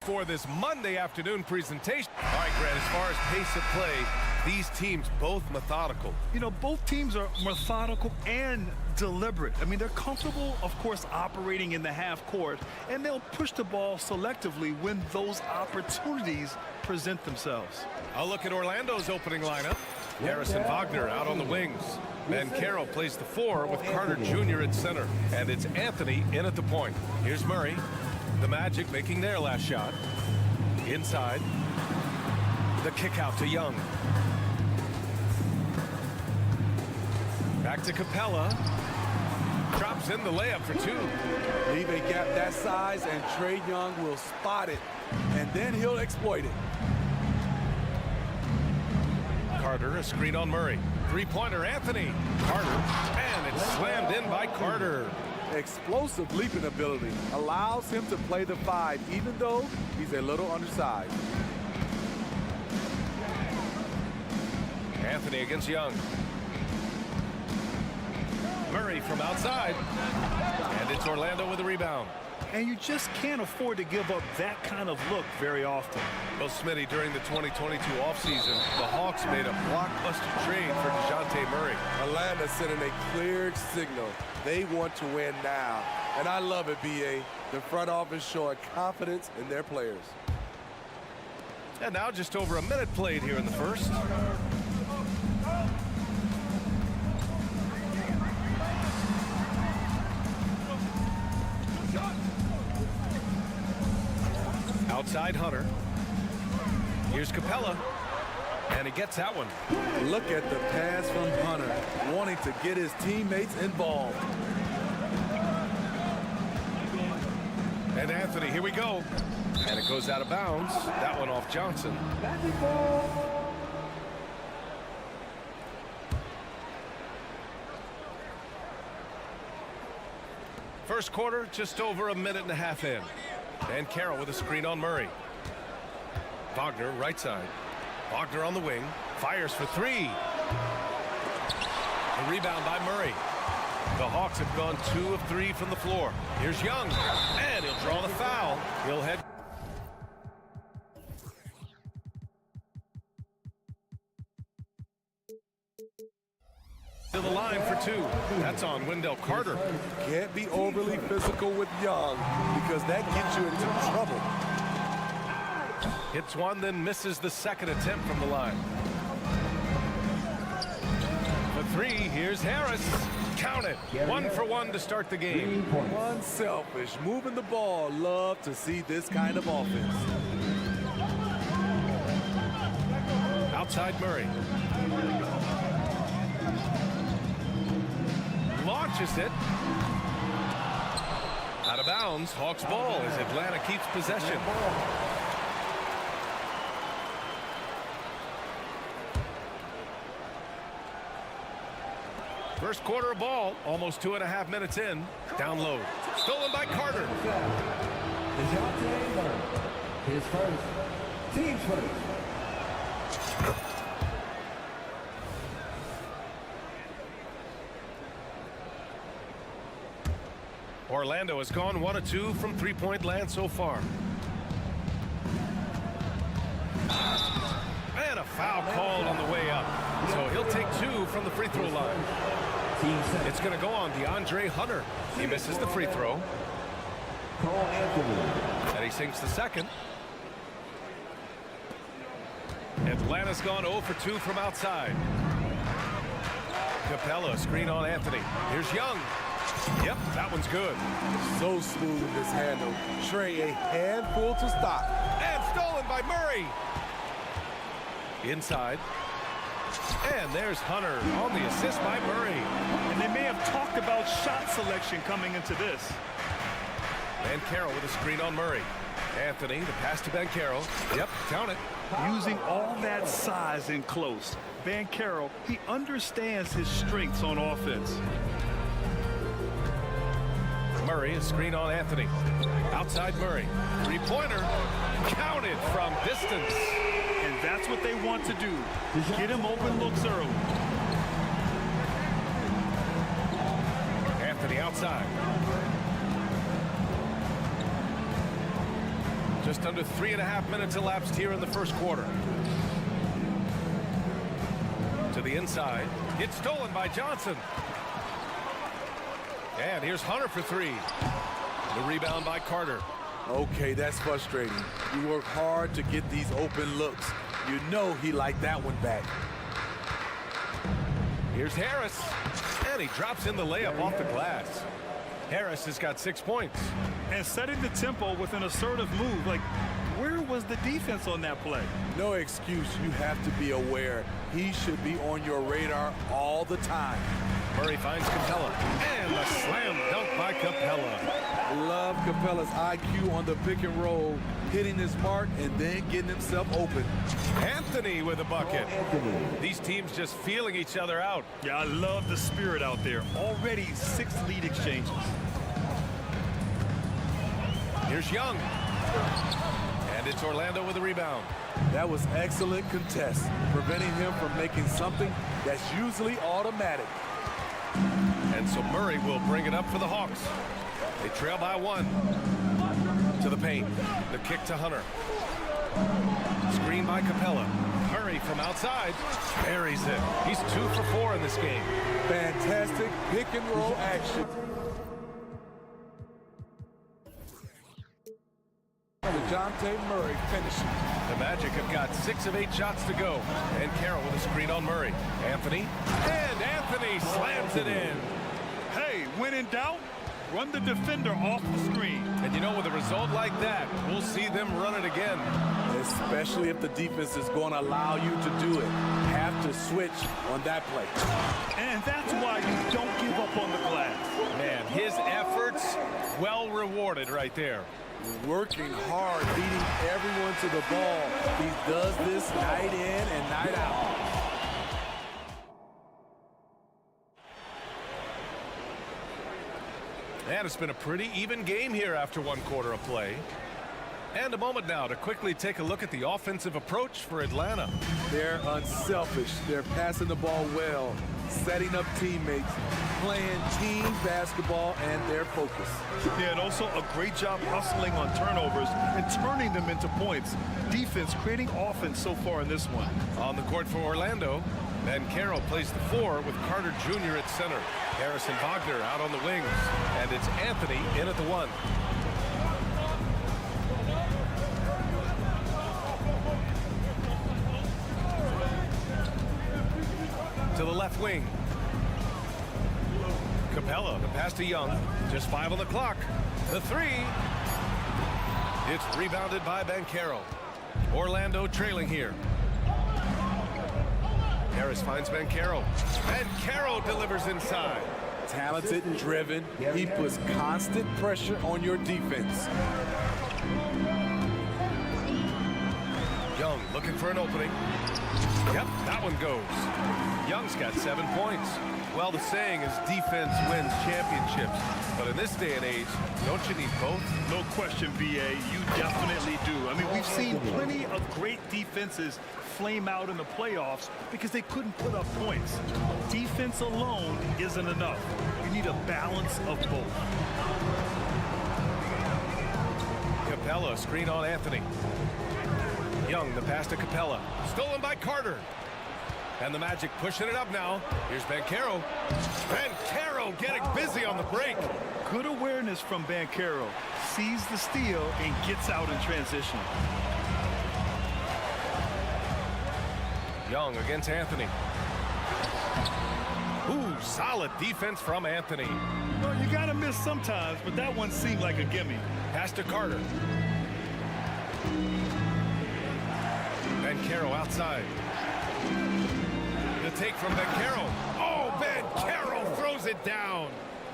For this Monday afternoon presentation. All right, Grant, as far as pace of play, these teams both methodical. You know, both teams are methodical and deliberate. I mean, they're comfortable, of course, operating in the half court, and they'll push the ball selectively when those opportunities present themselves. I'll look at Orlando's opening lineup. Harrison Wagner out on the wings. Ben Carroll plays the 4 with Carter Jr. at center. And it's Anthony in at the point. Here's Murray. The Magic making their last shot. Inside. The kick out to Young. Back to Capella. Drops in the layup for 2. Leave a gap that size and Trey Young will spot it. And then he'll exploit it. Carter, a screen on Murray. Three-pointer, Anthony. Carter, and it's slammed in by Carter. Explosive leaping ability allows him to play the 5, even though he's a little undersized. Anthony against Young. Murray from outside. And it's Orlando with a rebound. And you just can't afford to give up that kind of look very often. Well, Smitty, during the 2022 offseason, the Hawks made a blockbuster trade for DeJounte Murray. Atlanta sending a clear signal. They want to win now. And I love it, B.A. The front office showing confidence in their players. And now just over a minute played here in the first. Outside Hunter. Here's Capella. And he gets that one. Look at the pass from Hunter, wanting to get his teammates involved. And Anthony, here we go. And it goes out of bounds. That one off Johnson. First quarter, just over a minute and a half in. And Carroll with a screen on Murray. Wagner, right side. Wagner on the wing. Fires for 3. The rebound by Murray. The Hawks have gone 2 of 3 from the floor. Here's Young. And he'll draw the foul. He'll head to the line for 2. That's on Wendell Carter. Can't be overly physical with Young because that gets you into trouble. Hits one, then misses the second attempt from the line. For 3, here's Harris. Count it. 1 for 1 to start the game. Unselfish, moving the ball. Love to see this kind of offense. Outside Murray. Launches it. Out of bounds. Hawks ball as Atlanta keeps possession. First quarter of ball, almost 2.5 minutes in. Down low. Stolen by Carter. DeJounte Murray, his first, team's first. Orlando has gone 1 of 2 from three-point land so far. And a foul called on the way up. So he'll take 2 from the free throw line. It's going to go on DeAndre Hunter. He misses the free throw. And he sinks the second. Atlanta's gone 0 for 2 from outside. Capella, screen on Anthony. Here's Young. Yep, that one's good. So smooth with this handle. Trey, a handful to stop. And stolen by Murray. Inside. And there's Hunter on the assist by Murray. And they may have talked about shot selection coming into this. Banchero with a screen on Murray. Anthony, the pass to Banchero. Yep, count it. Using all that size in close, Banchero, he understands his strengths on offense. Murray, a screen on Anthony. Outside Murray. Three-pointer. Counted from distance. And that's what they want to do. Get him open looks early. Anthony outside. Just under 3.5 minutes elapsed here in the first quarter. To the inside. It's stolen by Johnson. And here's Hunter for three. The rebound by Carter. Okay, that's frustrating. You work hard to get these open looks. You know he liked that one back. Here's Harris. And he drops in the layup off the glass. Harris has got 6 points. And setting the tempo with an assertive move. Like, where was the defense on that play? No excuse. You have to be aware. He should be on your radar all the time. Murray finds Capella. And a slam dunk by Capella. Love Capella's IQ on the pick and roll, hitting his mark and then getting himself open. Anthony with a bucket. These teams just feeling each other out. Yeah, I love the spirit out there. Already 6 lead exchanges. Here's Young. And it's Orlando with a rebound. That was excellent contest, preventing him from making something that's usually automatic. And so Murray will bring it up for the Hawks. They trail by 1. To the paint. The kick to Hunter. Screen by Capella. Murray from outside. Buries it. He's 2 for 4 in this game. Fantastic pick and roll action. DeJounte Murray finishing. The Magic have got 6 of 8 shots to go. And Carroll with a screen on Murray. Anthony. And Anthony slams it in. Hey, when in doubt, run the defender off the screen. And you know, with a result like that, we'll see them run it again. Especially if the defense is going to allow you to do it. Have to switch on that play. And that's why you don't give up on the glass. Man, his efforts well rewarded right there. Working hard, beating everyone to the ball. He does this night in and night out. And it's been a pretty even game here after 1 quarter of play. And a moment now to quickly take a look at the offensive approach for Atlanta. They're unselfish. They're passing the ball well, setting up teammates, playing team basketball, and their focus. Yeah, and also a great job hustling on turnovers and turning them into points. Defense creating offense so far in this one. On the court for Orlando, Banchero plays the 4 with Carter Jr. at center. Harrison Wagner out on the wings. And it's Anthony in at the 1. To the left wing. Capella, the pass to Young. Just 5 on the clock. The 3. It's rebounded by Banchero. Orlando trailing here. Harris finds Banchero. Banchero delivers inside. Talented and driven. He puts constant pressure on your defense. Young looking for an opening. Yep, that one goes. Young's got 7 points. Well, the saying is defense wins championships. But in this day and age, don't you need both? No question, BA. You definitely do. I mean, we've seen plenty of great defenses flame out in the playoffs because they couldn't put up points. Defense alone isn't enough. You need a balance of both. Capella, screen on Anthony. Young, the pass to Capella. Stolen by Carter. And the Magic pushing it up now. Here's Banchero. Banchero getting busy on the break. Good awareness from Banchero. Sees the steal and gets out in transition. Young against Anthony. Ooh, solid defense from Anthony. Well, you gotta miss sometimes, but that one seemed like a gimme. Pass to Carter. Banchero outside. take from Bencaro. Oh, Bencaro throws it down.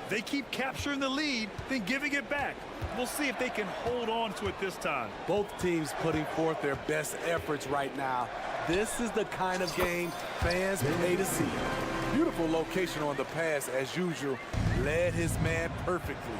They keep capturing the lead, then giving it back. We'll see if they can hold on to it this time. Both teams putting forth their best efforts right now. This is the kind of game fans pay to see. Beautiful location on the pass, as usual. Led his man perfectly.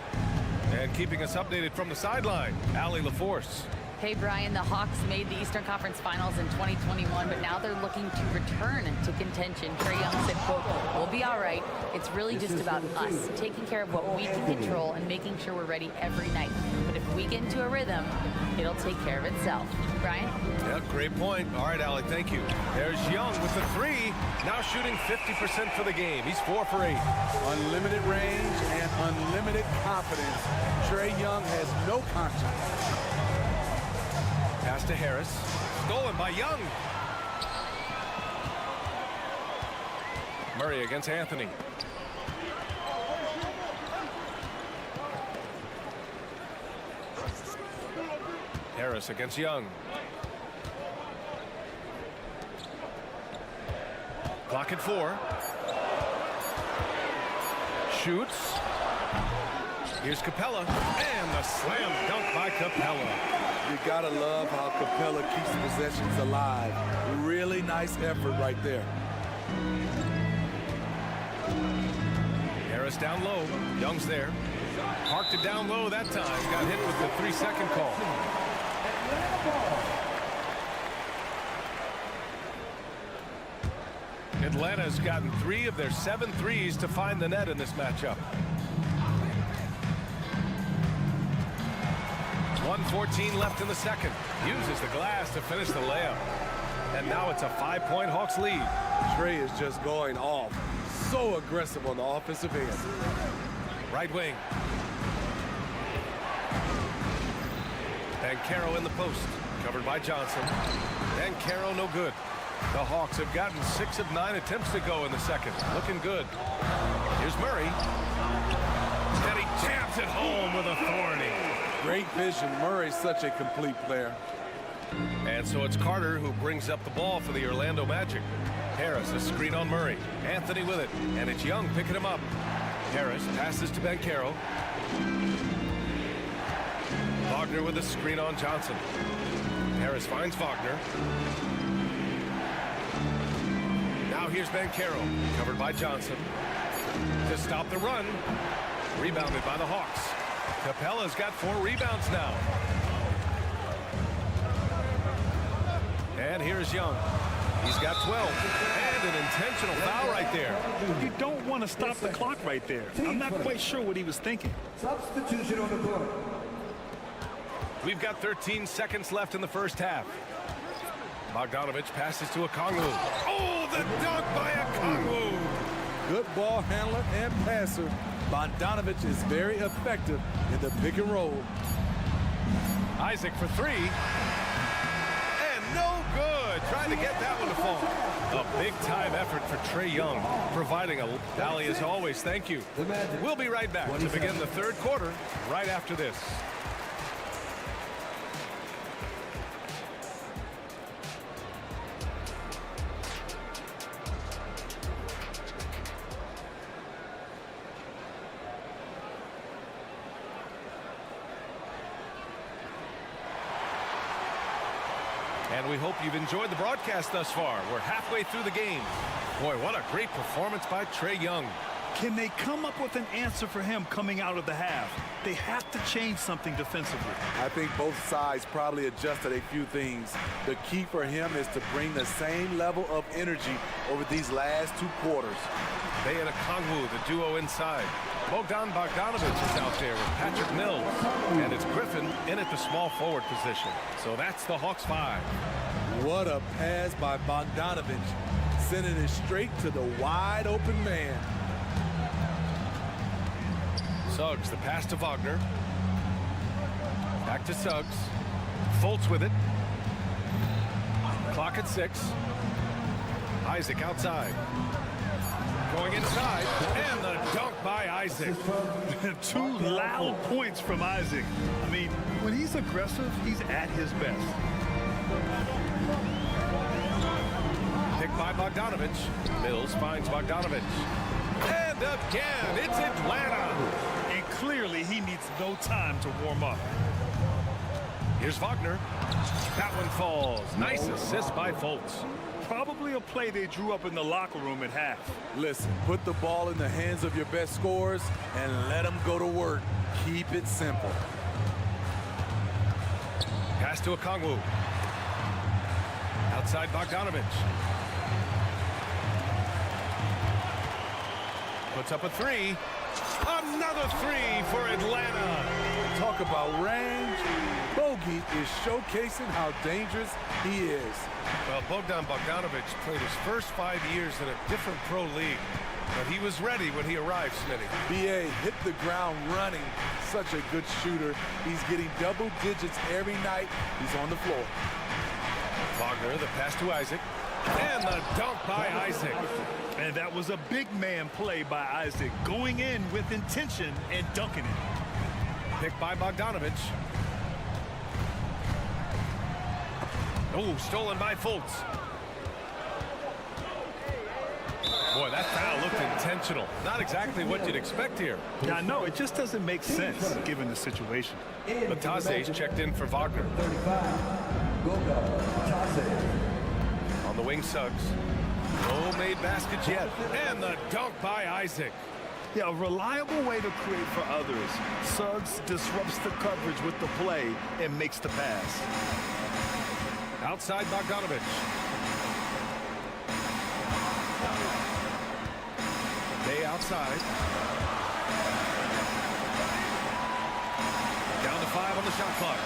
And keeping us updated from the sideline, Allie LaForce. Hey, Brian, the Hawks made the Eastern Conference Finals in 2021, but now they're looking to return to contention. Trae Young said, quote, "We'll be all right. It's really just about us, taking care of what we can control and making sure we're ready every night. But if we get into a rhythm, it'll take care of itself." Brian? Yeah, great point. All right, Allie, thank you. There's Young with the three, now shooting 50% for the game. He's 4 for 8. Unlimited range and unlimited confidence. Trae Young has no conscience. Pass to Harris. Stolen by Young. Murray against Anthony. Harris against Young. Clock at 4. Shoots. Here's Capella. And the slam dunk by Capella. You gotta love how Capella keeps possessions alive. Really nice effort right there. Harris down low. Young's there. Parked it down low that time. Got hit with the 3-second call. Atlanta's gotten 3 of their 7 threes to find the net in this matchup. 1:14 left in the second. Uses the glass to finish the layup. And now it's a 5-point Hawks lead. Trae is just going off. So aggressive on the offensive end. Right wing. Bencaro in the post. Covered by Johnson. Bencaro no good. The Hawks have gotten 6 of 9 attempts to go in the second. Looking good. Here's Murray. And he jams it home with authority. Great vision. Murray's such a complete player. And so it's Carter who brings up the ball for the Orlando Magic. Harris, a screen on Murray. Anthony with it. And it's Young picking him up. Harris passes to Bencaro. Wagner with a screen on Johnson. Harris finds Wagner. Now here's Bencaro, covered by Johnson. To stop the run. Rebounded by the Hawks. Capella's got 4 rebounds now. And here's Young. He's got 12. And an intentional foul right there. You don't want to stop the clock right there. I'm not quite sure what he was thinking. Substitution on the court. We've got 13 seconds left in the first half. Bogdanovich passes to Okongwu. Oh, the dunk by Okongwu. Good ball handler and passer. Bogdanovich is very effective in the pick and roll. Isaac for 3. And no good. Trying to get that one to fall. A big-time effort for Trae Young, providing a rally as always. Thank you. We'll be right back to begin the third quarter right after this. And we hope you've enjoyed the broadcast thus far. We're halfway through the game. Boy, what a great performance by Trae Young. Can they come up with an answer for him coming out of the half? They have to change something defensively. I think both sides probably adjusted a few things. The key for him is to bring the same level of energy over these last 2 quarters. They and Okongwu, the duo inside. Bogdanovich is out there with Patrick Mills. And it's Griffin in at the small forward position. So that's the Hawks 5. What a pass by Bogdanovich. Sending it straight to the wide open man. Suggs, the pass to Wagner. Back to Suggs. Fultz with it. Clock at 6. Isaac outside. Going inside. And the dunk by Isaac. 2 loud points from Isaac. I mean, when he's aggressive, he's at his best. Picked by Bogdanovic. Mills finds Bogdanovic. And again, it's Atlanta. And clearly he needs no time to warm up. Here's Wagner. That one falls. Nice assist by Fultz. Probably a play they drew up in the locker room at half. Listen, put the ball in the hands of your best scorers and let them go to work. Keep it simple. Pass to Okongwu. Outside Bogdanovic. Puts up a three. Another three for Atlanta. Talk about range. Bogey is showcasing how dangerous he is. Well, Bogdan Bogdanovic played his first 5 years in a different pro league, but he was ready when he arrived, Smitty. BA hit the ground running. Such a good shooter. He's getting double digits every night he's on the floor. Wagner, the pass to Isaac, and the dunk by Isaac. And that was a big man play by Isaac, going in with intention and dunking it. Picked by Bogdanovic. Oh, stolen by Fultz. Boy, that foul looked intentional. Not exactly what you'd expect here. Yeah, no, it just doesn't make sense given the situation. Batase's checked in for Wagner. On the wing, Suggs. No made baskets yet. And the dunk by Isaac. Yeah, a reliable way to create for others. Suggs disrupts the coverage with the play and makes the pass. Outside Bogdanovic. Day outside. Down to 5 on the shot clock.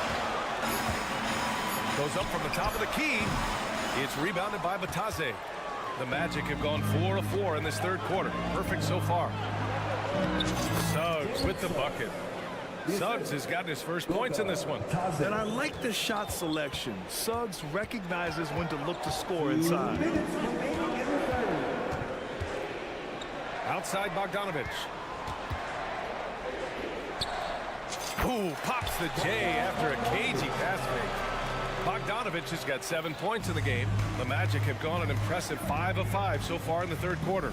Goes up from the top of the key. It's rebounded by Batase. The Magic have gone 4 of 4 in this third quarter. Perfect so far. Suggs with the bucket. Suggs has gotten his first points in this one. And I like the shot selection. Suggs recognizes when to look to score inside. Outside Bogdanovic. Ooh, pops the J after a cagey pass fake. Bogdanovic has got 7 points in the game. The Magic have gone an impressive 5 of 5 so far in the third quarter.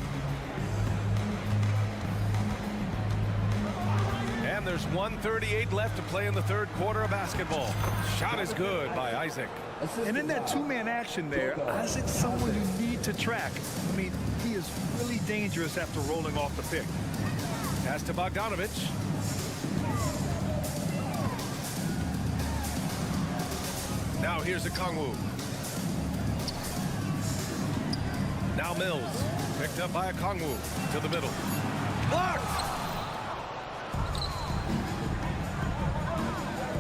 And there's 1:38 left to play in the third quarter of basketball. Shot is good by Isaac. And in that two-man action there, Isaac's someone you need to track. I mean, he is really dangerous after rolling off the pick. Pass to Bogdanovic. Now here's Okongwu. Now Mills. Picked up by Okongwu to the middle. Blocked!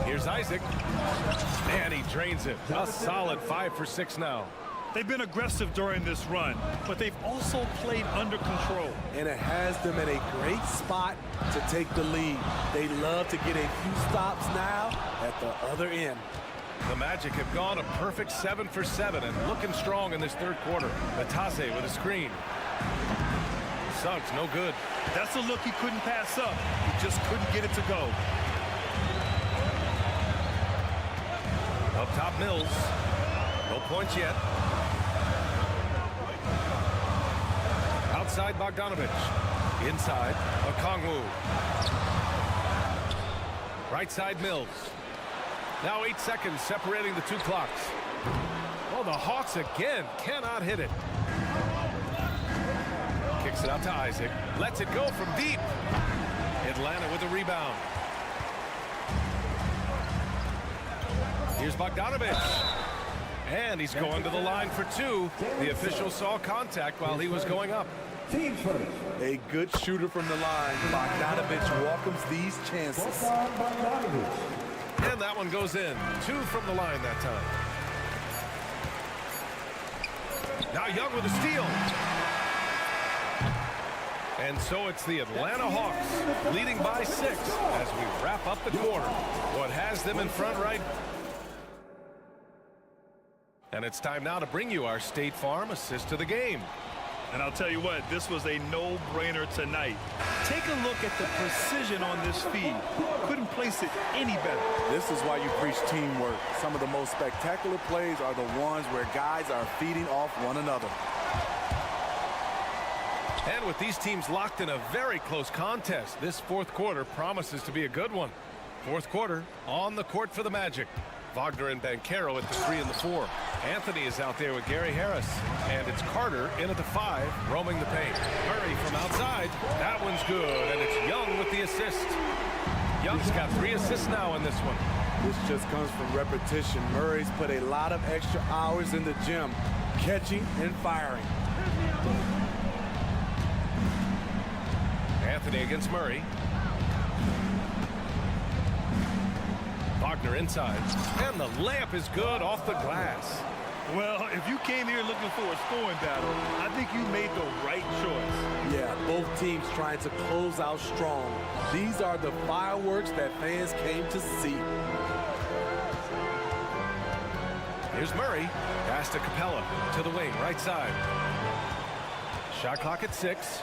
Here's Isaac. And he drains it. A solid 5 for 6 now. They've been aggressive during this run, but they've also played under control. And it has them in a great spot to take the lead. They love to get a few stops now at the other end. The Magic have gone a perfect 7 for 7 and looking strong in this third quarter. Batase with a screen. Suggs, no good. That's a look he couldn't pass up. He just couldn't get it to go. Up top, Mills. No points yet. Outside Bogdanovic. Inside, Okongwu. Right side, Mills. Now 8 seconds separating the two clocks. Oh, the Hawks again cannot hit it. Kicks it out to Isaac. Lets it go from deep. Atlanta with a rebound. Here's Bogdanovic. And he's going to the line for 2. The official saw contact while he was going up. A good shooter from the line. Bogdanovic welcomes these chances. And that one goes in. 2 from the line that time. Now Young with a steal. And so it's the Atlanta Hawks leading by 6 as we wrap up the quarter. What has them in front right? And it's time now to bring you our State Farm assist to the game. And I'll tell you what, this was a no-brainer tonight. Take a look at the precision on this feed. Couldn't place it any better. This is why you preach teamwork. Some of the most spectacular plays are the ones where guys are feeding off one another. And with these teams locked in a very close contest, this fourth quarter promises to be a good one. Fourth quarter on the court for the Magic. Wagner and Banchero at the 3 and the 4. Anthony is out there with Gary Harris. And it's Carter in at the 5, roaming the paint. Murray from outside. That one's good, and it's Young with the assist. Young's got 3 assists now in this one. This just comes from repetition. Murray's put a lot of extra hours in the gym, catching and firing. Anthony against Murray. Wagner inside, and the layup is good off the glass. Well, if you came here looking for a scoring battle, I think you made the right choice. Yeah, both teams trying to close out strong. These are the fireworks that fans came to see. Here's Murray. Pass to Capella. To the wing, right side. Shot clock at 6.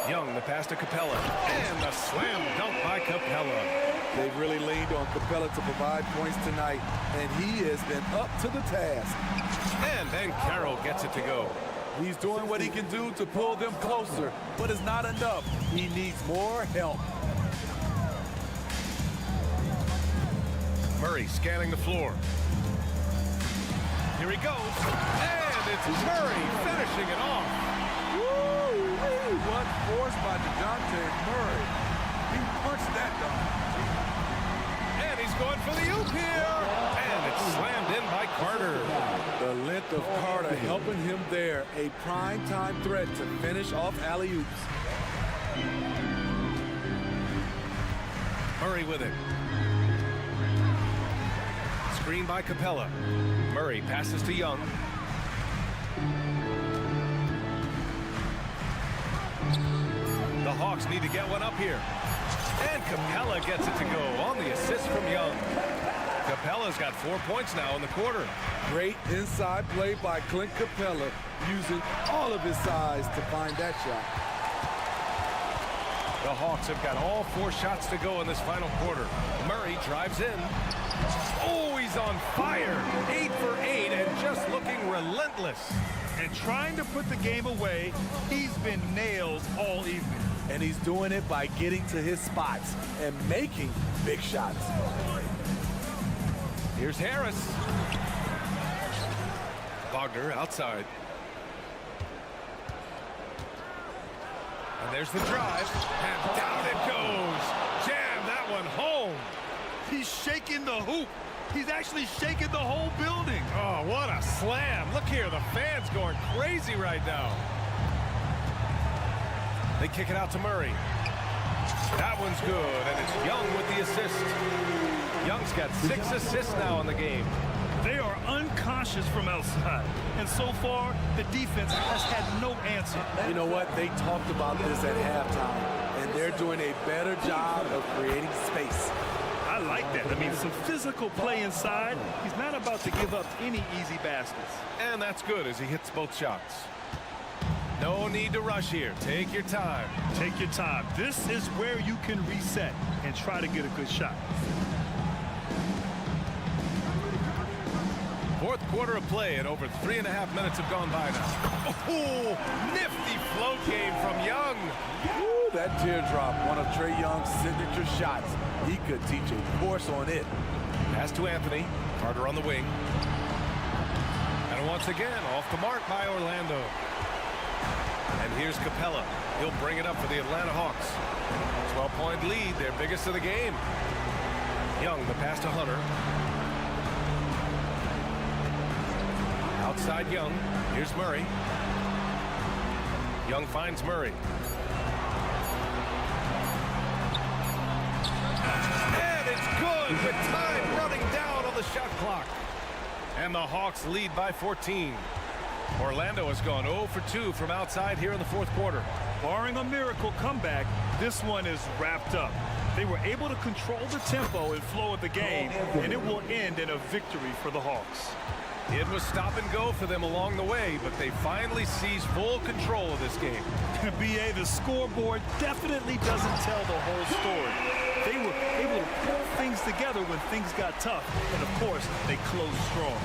Young, the pass to Capella. And the slam dunk by Capella. They've really leaned on Capella to provide points tonight, and he has been up to the task. And then Carroll gets it to go. He's doing what he can do to pull them closer, but it's not enough. He needs more help. Murray scanning the floor. Here he goes. And it's Murray finishing it off. Woo-wee! What force by DeJounte Murray. He punched that dog. And he's going for the oop here. And it's slammed in by Carter. The length of Carter helping him there. A prime-time threat to finish off alley-oops. Murray with it. Screen by Capella. Murray passes to Young. The Hawks need to get one up here. And Capella gets it to go on the assist from Young. Capella's got 4 points now in the quarter. Great inside play by Clint Capella, using all of his size to find that shot. The Hawks have got all 4 shots to go in this final quarter. Murray drives in. Oh, he's on fire. 8 for 8 and just looking relentless. And trying to put the game away, he's been nailed all evening. And he's doing it by getting to his spots and making big shots. Here's Harris. Wagner outside. And there's the drive. And down it goes. Jam that one home. He's shaking the hoop. He's actually shaking the whole building. Oh, what a slam. Look here, the fans going crazy right now. They kick it out to Murray. That one's good, and it's Young with the assist. Young's got 6 assists now in the game. They are unconscious from outside, and so far, the defense has had no answer. You know what? They talked about this at halftime, and they're doing a better job of creating space. I like that. I mean, some physical play inside. He's not about to give up any easy baskets. And that's good as he hits both shots. No need to rush here. Take your time. Take your time. This is where you can reset and try to get a good shot. Fourth quarter of play, and over 3.5 minutes have gone by now. Oh, nifty float game from Young. Ooh, that teardrop, one of Trae Young's signature shots. He could teach a course on it. Pass to Anthony. Carter on the wing. And once again, off the mark by Orlando. And here's Capella. He'll bring it up for the Atlanta Hawks. 12-point lead, their biggest of the game. Young, the pass to Hunter. Outside Young. Here's Murray. Young finds Murray. And it's good with time running down on the shot clock. And the Hawks lead by 14. Orlando has gone 0 for 2 from outside here in the fourth quarter. Barring a miracle comeback, this one is wrapped up. They were able to control the tempo and flow of the game, and it will end in a victory for the Hawks. It was stop and go for them along the way, but they finally seized full control of this game. BA, the scoreboard definitely doesn't tell the whole story. They were able to pull things together when things got tough, and of course, they closed strong.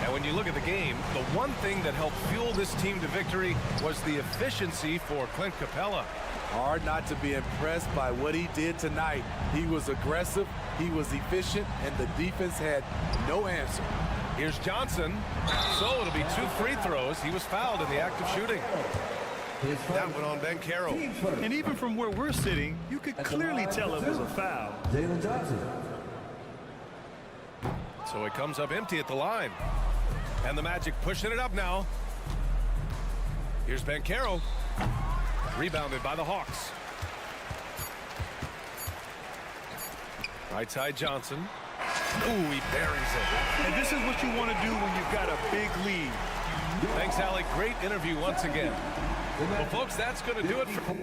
And And when you look at the game, the one thing that helped fuel this team to victory was the efficiency for Clint Capella. Hard not to be impressed by what he did tonight. He was aggressive, he was efficient, and the defense had no answer. Here's Johnson. So it'll be 2 free throws. He was fouled in the act of shooting. That went on Ben Caro. And even from where we're sitting, you could clearly tell it was a foul. Jalen Johnson. So it comes up empty at the line. And the Magic pushing it up now. Here's Ben Caro. Rebounded by the Hawks. Right side Johnson. Ooh, he buries it. And this is what you want to do when you've got a big lead. Thanks, Alec. Great interview once again. Well, folks, that's going to do it for...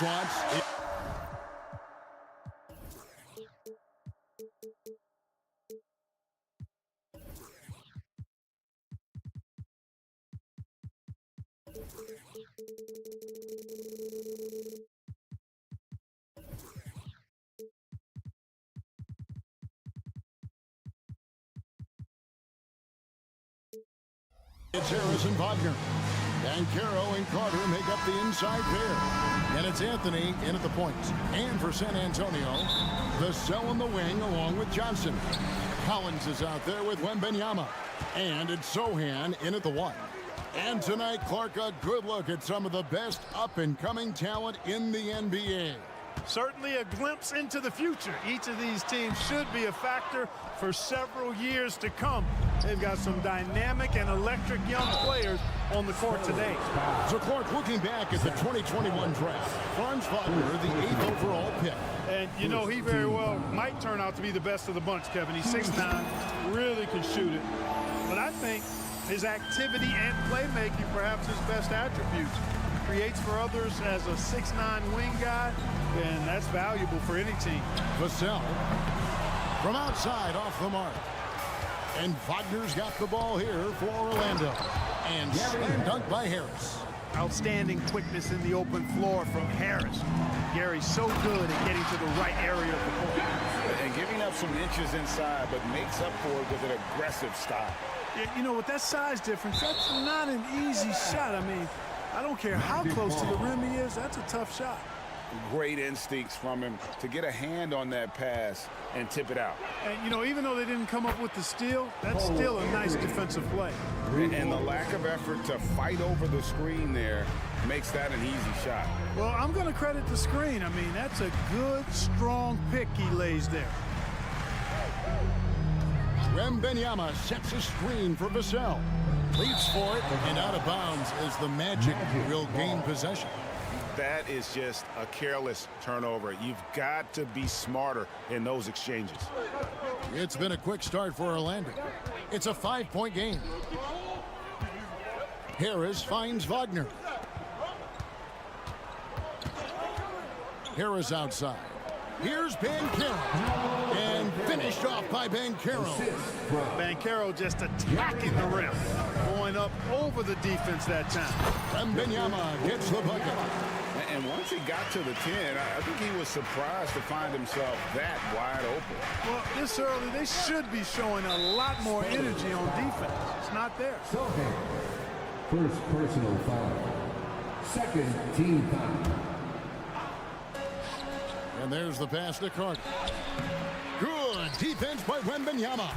slots. It's Harris and Wagner. And Caro and Carter make up the inside pair. And it's Anthony in at the point. And for San Antonio, the cell in the wing along with Johnson. Collins is out there with Wembanyama. And it's Sohan in at the one. And tonight, Clark, a good look at some of the best up-and-coming talent in the NBA. Certainly a glimpse into the future. Each of these teams should be a factor for several years to come. They've got some dynamic and electric young players on the court today. So, Clark, looking back at the 2021 draft, Franz Wagner, the 8th overall pick. And, you know, he very well might turn out to be the best of the bunch, Kevin. He's 6'9", really can shoot it. But I think his activity and playmaking, perhaps his best attributes. Creates for others as a 6'9" wing guy, and that's valuable for any team. Vassell from outside off the mark. And Wagner's got the ball here for Orlando. And slam dunk by Harris. Outstanding quickness in the open floor from Harris. Gary's so good at getting to the right area of the court. And giving up some inches inside, but makes up for it with an aggressive style. Yeah, you know, with that size difference, that's not an easy shot. I mean, I don't care how close to the rim he is, that's a tough shot. Great instincts from him to get a hand on that pass and tip it out. And, you know, even though they didn't come up with the steal, that's still a nice defensive play. And the lack of effort to fight over the screen there makes that an easy shot. Well, I'm going to credit the screen. I mean, that's a good, strong pick he lays there. Wembanyama sets a screen for Vassell. Leaps for it, and out of bounds as the Magic will gain possession. That is just a careless turnover. You've got to be smarter in those exchanges. It's been a quick start for Orlando. It's a 5-point game. Harris finds Wagner. Harris outside. Here's Banchero. And finished off by Banchero. Banchero just attacking the rim. Going up over the defense that time. Wembanyama gets the bucket. And once he got to the 10, I think he was surprised to find himself that wide open. Well, this early, they should be showing a lot more energy on defense. It's not there. First personal foul. Second team foul. And there's the pass to Carter. Good defense by Wembanyama.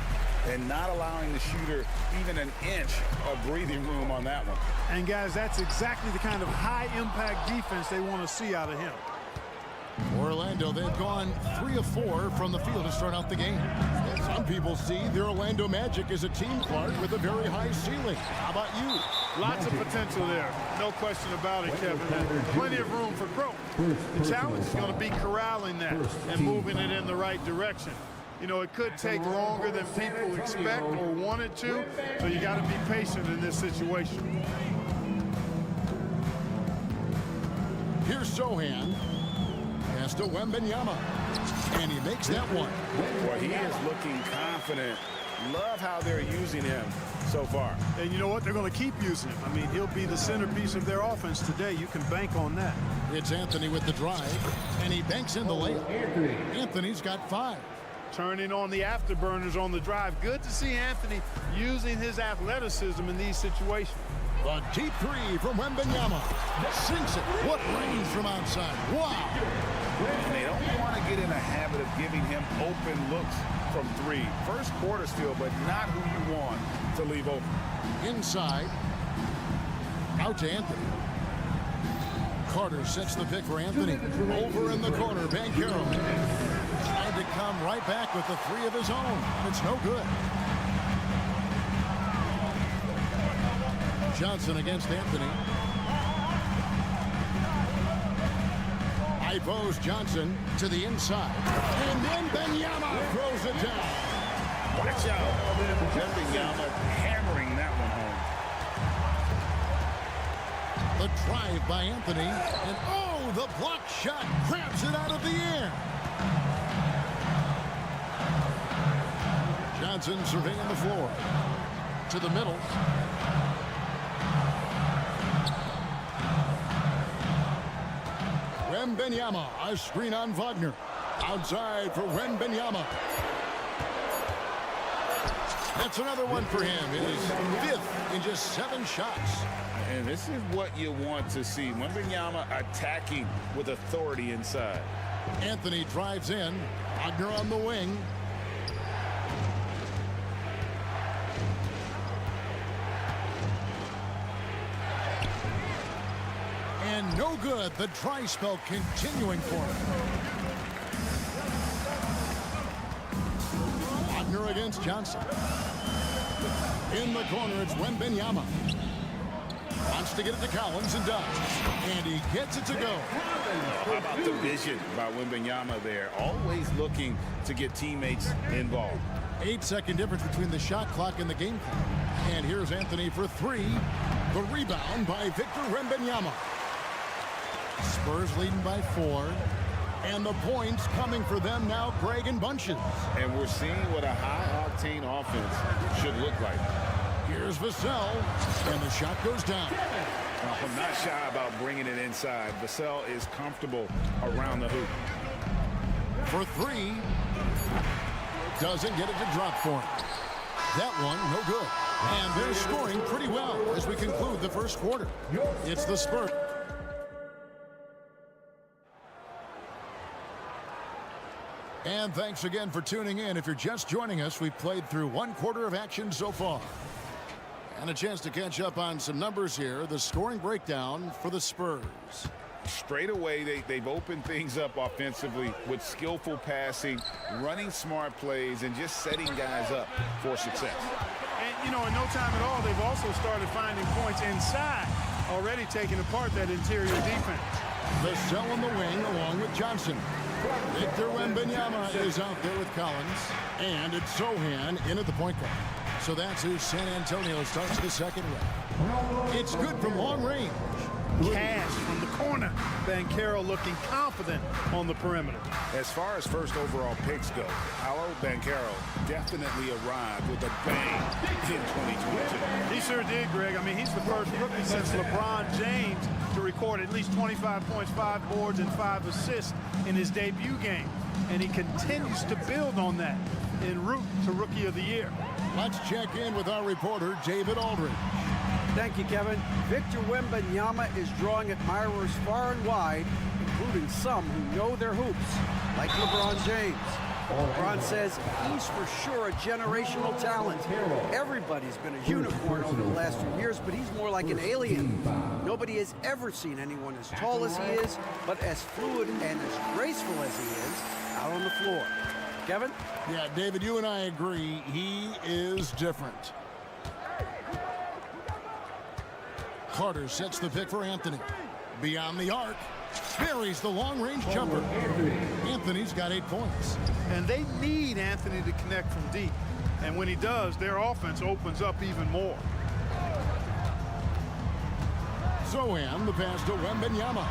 And not allowing the shooter even an inch of breathing room on that one. And, guys, that's exactly the kind of high-impact defense they want to see out of him. Orlando, they've gone 3 of 4 from the field to start out the game. Some people see the Orlando Magic as a team, Clark, with a very high ceiling. How about you? Lots of potential there. No question about it, Kevin. And plenty of room for growth. The challenge is going to be corralling that and moving it in the right direction. You know, it could take longer than people expect or want it to, so you got to be patient in this situation. Here's Sochan. Pass to Wembanyama. And he makes that one. Well, he is looking confident. Love how they're using him so far. And you know what? They're going to keep using him. I mean, he'll be the centerpiece of their offense today. You can bank on that. It's Anthony with the drive, and he banks in the layup. Anthony's got 5. Turning on the afterburners on the drive. Good to see Anthony using his athleticism in these situations. A deep 3 from Wembanyama. Sinks it. What range from outside. Wow. And they don't want to get in a habit of giving him open looks from 3. First quarter still, but not who you want to leave open. Inside. Out to Anthony. Carter sets the pick for Anthony. Over in the corner, Banchero. Trying to come right back with the 3 of his own. It's no good. Johnson against Anthony. High post Johnson to the inside. And then Wembanyama throws it down. Watch out. Wembanyama hammering that one home. The drive by Anthony. And oh, the block shot grabs it out of the air. Johnson surveying the floor. To the middle. Wembanyama, a screen on Wagner. Outside for Wembanyama. That's another one for him. His 5th in just 7 shots. And this is what you want to see. Wembanyama attacking with authority inside. Anthony drives in. Wagner on the wing. good. The dry spell continuing for him. Wagner against Johnson. In the corner, it's Wembanyama. Wants to get it to Collins and does. And he gets it to go. How about the vision by Wembanyama there? Always looking to get teammates involved. 8-second difference between the shot clock and the game clock. And here's Anthony for three. The rebound by Victor Wembanyama. Spurs leading by 4. And the points coming for them now, Greg, in bunches. And we're seeing what a high-octane offense should look like. Here's Vassell, and the shot goes down. I'm not shy about bringing it inside. Vassell is comfortable around the hoop. For 3. Doesn't get it to drop for him. That one, no good. And they're scoring pretty well as we conclude the first quarter. It's the Spurs. And thanks again for tuning in. If you're just joining us, we've played through 1 quarter of action so far. And a chance to catch up on some numbers here. The scoring breakdown for the Spurs. Straight away, they've opened things up offensively with skillful passing, running smart plays, and just setting guys up for success. And, you know, in no time at all, they've also started finding points inside, already taking apart that interior defense. Vassell on the wing along with Johnson. Victor Wembanyama is out there with Collins. And it's Sochan in at the point guard. So that's who San Antonio starts the second round. It's good from long range. Cash from the corner. Banchero looking confident on the perimeter. As far as first overall picks go, Paolo Banchero definitely arrived with a bang in 2022. He sure did, Greg. I mean, he's the first rookie since LeBron James to record at least 25 points, 5 boards, and 5 assists in his debut game. And he continues to build on that en route to Rookie of the Year. Let's check in with our reporter, David Aldridge. Thank you, Kevin. Victor Wembanyama is drawing admirers far and wide, including some who know their hoops, like LeBron James. LeBron says he's for sure a generational talent. Everybody's been a unicorn over the last few years, but he's more like an alien. Nobody has ever seen anyone as tall as he is, but as fluid and as graceful as he is out on the floor. Kevin? Yeah, David, you and I agree. He is different. Carter sets the pick for Anthony. Beyond the arc, buries the long-range jumper. Anthony's got 8 points. And they need Anthony to connect from deep. And when he does, their offense opens up even more. Sochan, the pass to Wembanyama.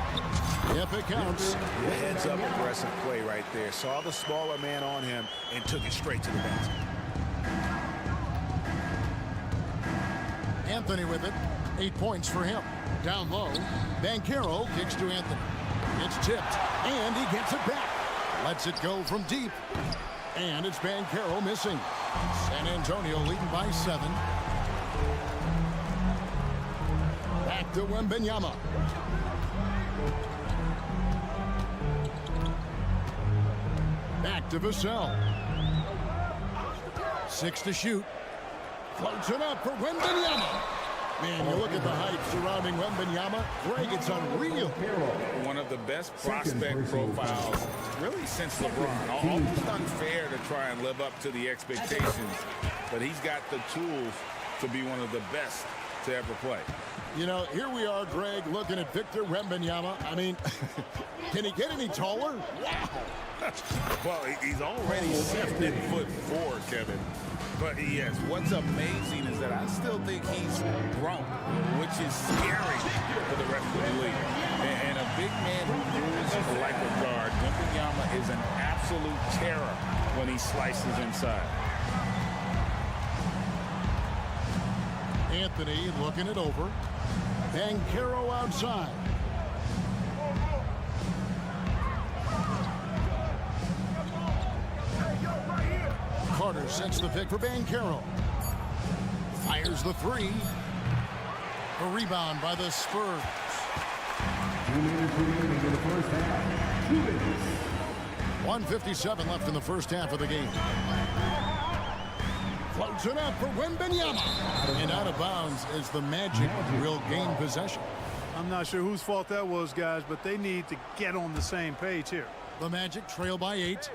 If it counts. Heads-up aggressive play right there. Saw the smaller man on him and took it straight to the basket. Anthony with it. 8 points for him. Down low, Banchero kicks to Anthony. It's tipped, and he gets it back. Lets it go from deep. And it's Banchero missing. San Antonio leading by 7. Back to Wembanyama. Back to Vassell. 6 to shoot. Floats it up for Wembanyama. Man, you look at the hype surrounding Wembanyama. Greg, it's unreal. One of the best prospect profiles, really, since LeBron. Almost unfair to try and live up to the expectations, but he's got the tools to be one of the best to ever play. You know, here we are, Greg, looking at Victor Wembanyama. I mean, can he get any taller? Wow. Well, he's already 7'4", Kevin. But yes, what's amazing is that I still think he's grown, which is scary for the rest of the league. And a big man who moves like a guard, Wembanyama is an absolute terror when he slices inside. Anthony looking it over. Banchero outside. Carter sets the pick for Banchero. Fires the 3. A rebound by the Spurs. 2 minutes remaining in the first half. 2 minutes. 1:57 left in the first half of the game. Floats it up for Wembanyama. And out of bounds as the Magic will gain possession. I'm not sure whose fault that was, guys, but they need to get on the same page here. The Magic trail by 8.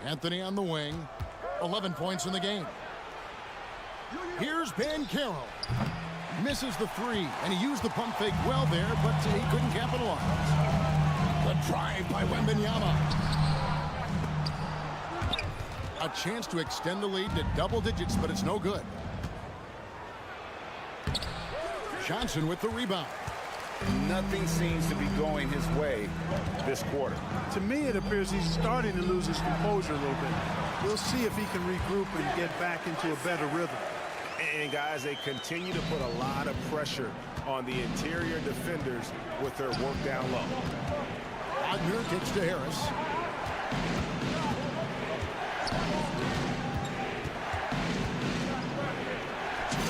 Anthony on the wing. 11 points in the game. Here's Ben Carroll. Misses the 3, and he used the pump fake well there, but he couldn't capitalize. The drive by Wembanyama. A chance to extend the lead to double digits, but it's no good. Johnson with the rebound. Nothing seems to be going his way this quarter. To me, it appears he's starting to lose his composure a little bit. We'll see if he can regroup and get back into a better rhythm. And guys, they continue to put a lot of pressure on the interior defenders with their work down low. Wagner kicks to Harris.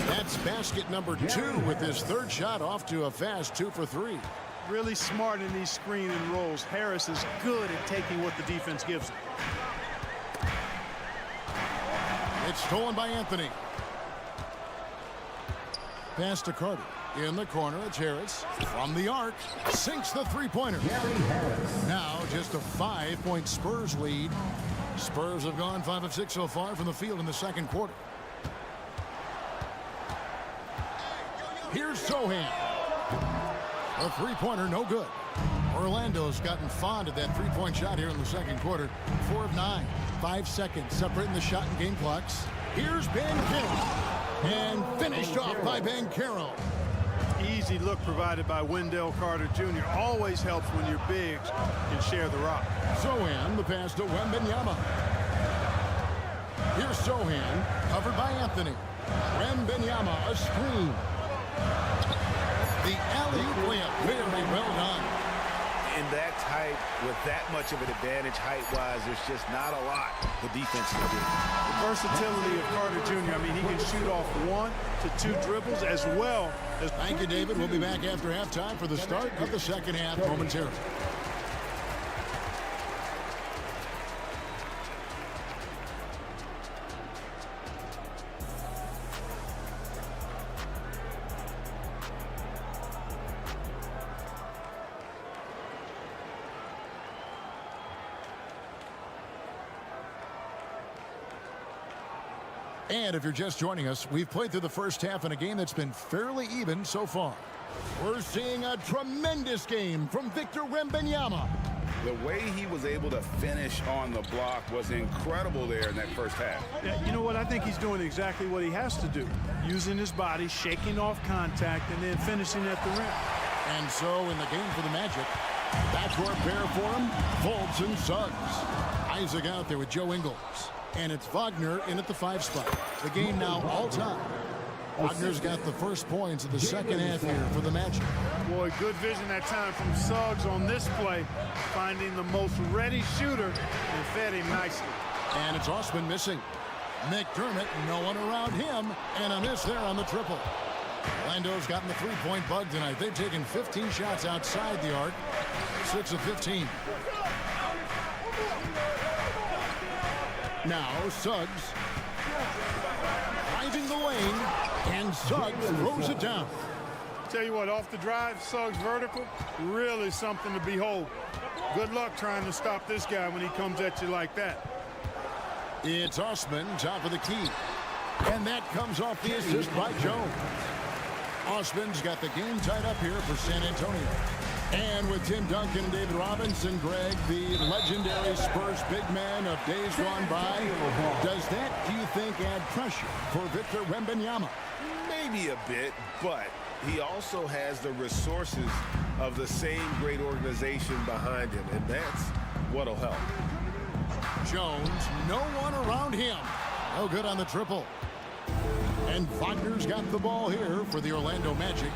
That's basket number 2 with his 3rd shot off to a fast 2 for 3. Really smart in these screen and rolls. Harris is good at taking what the defense gives him. It's stolen by Anthony. Pass to Carter. In the corner, it's Harris. From the arc, sinks the three-pointer. Now just a 5-point Spurs lead. Spurs have gone 5 of 6 so far from the field in the second quarter. Here's Sohan. A three-pointer, no good. Orlando's gotten fond of that three-point shot here in the second quarter. 4 of 9. 5 seconds separating the shot and game clocks. Here's Ben Carroll. And finished off by Ben Carroll. Easy look provided by Wendell Carter Jr. Always helps when your bigs can share the rock. Sohan, the pass to Wembanyama. Here's Sohan, covered by Anthony. Wembanyama, a screen. The alley-oop layup, very well done. In that tight, with that much of an advantage height-wise, there's just not a lot the defense can do. The versatility of Carter Jr. I mean, he can shoot off 1 to 2 dribbles as well as... Thank you, David. We'll be back after halftime for the start of the second half momentarily. And if you're just joining us, we've played through the first half in a game that's been fairly even so far. We're seeing a tremendous game from Victor Wembanyama. The way he was able to finish on the block was incredible there in that first half. Yeah, you know what? I think he's doing exactly what he has to do. Using his body, shaking off contact, and then finishing at the rim. And so in the game for the Magic, backcourt pair for him, Fultz and Suggs. Isaac out there with Joe Ingles. And it's Wagner in at the 5 spot. The game now all time. Wagner's got the first points of the second half here for the Magic. Boy, good vision that time from Suggs on this play, finding the most ready shooter and fed him nicely. And it's Osman missing. McDermott, no one around him, and a miss there on the triple. Orlando's gotten the three-point bug tonight. They've taken 15 shots outside the arc, 6 of 15. Now Suggs driving the lane, and Suggs throws it down. Tell you what, off the drive, Suggs vertical, really something to behold. Good luck trying to stop this guy when he comes at you like that. It's Osman, top of the key. And that comes off the assist by Jones. Osman's got the game tied up here for San Antonio. And with Tim Duncan and David Robinson, Greg, the legendary Spurs big man of days gone by, does that, do you think, add pressure for Victor Wembanyama? Maybe a bit, but he also has the resources of the same great organization behind him, and that's what'll help. Jones, no one around him. No good on the triple. And Wagner's got the ball here for the Orlando Magic.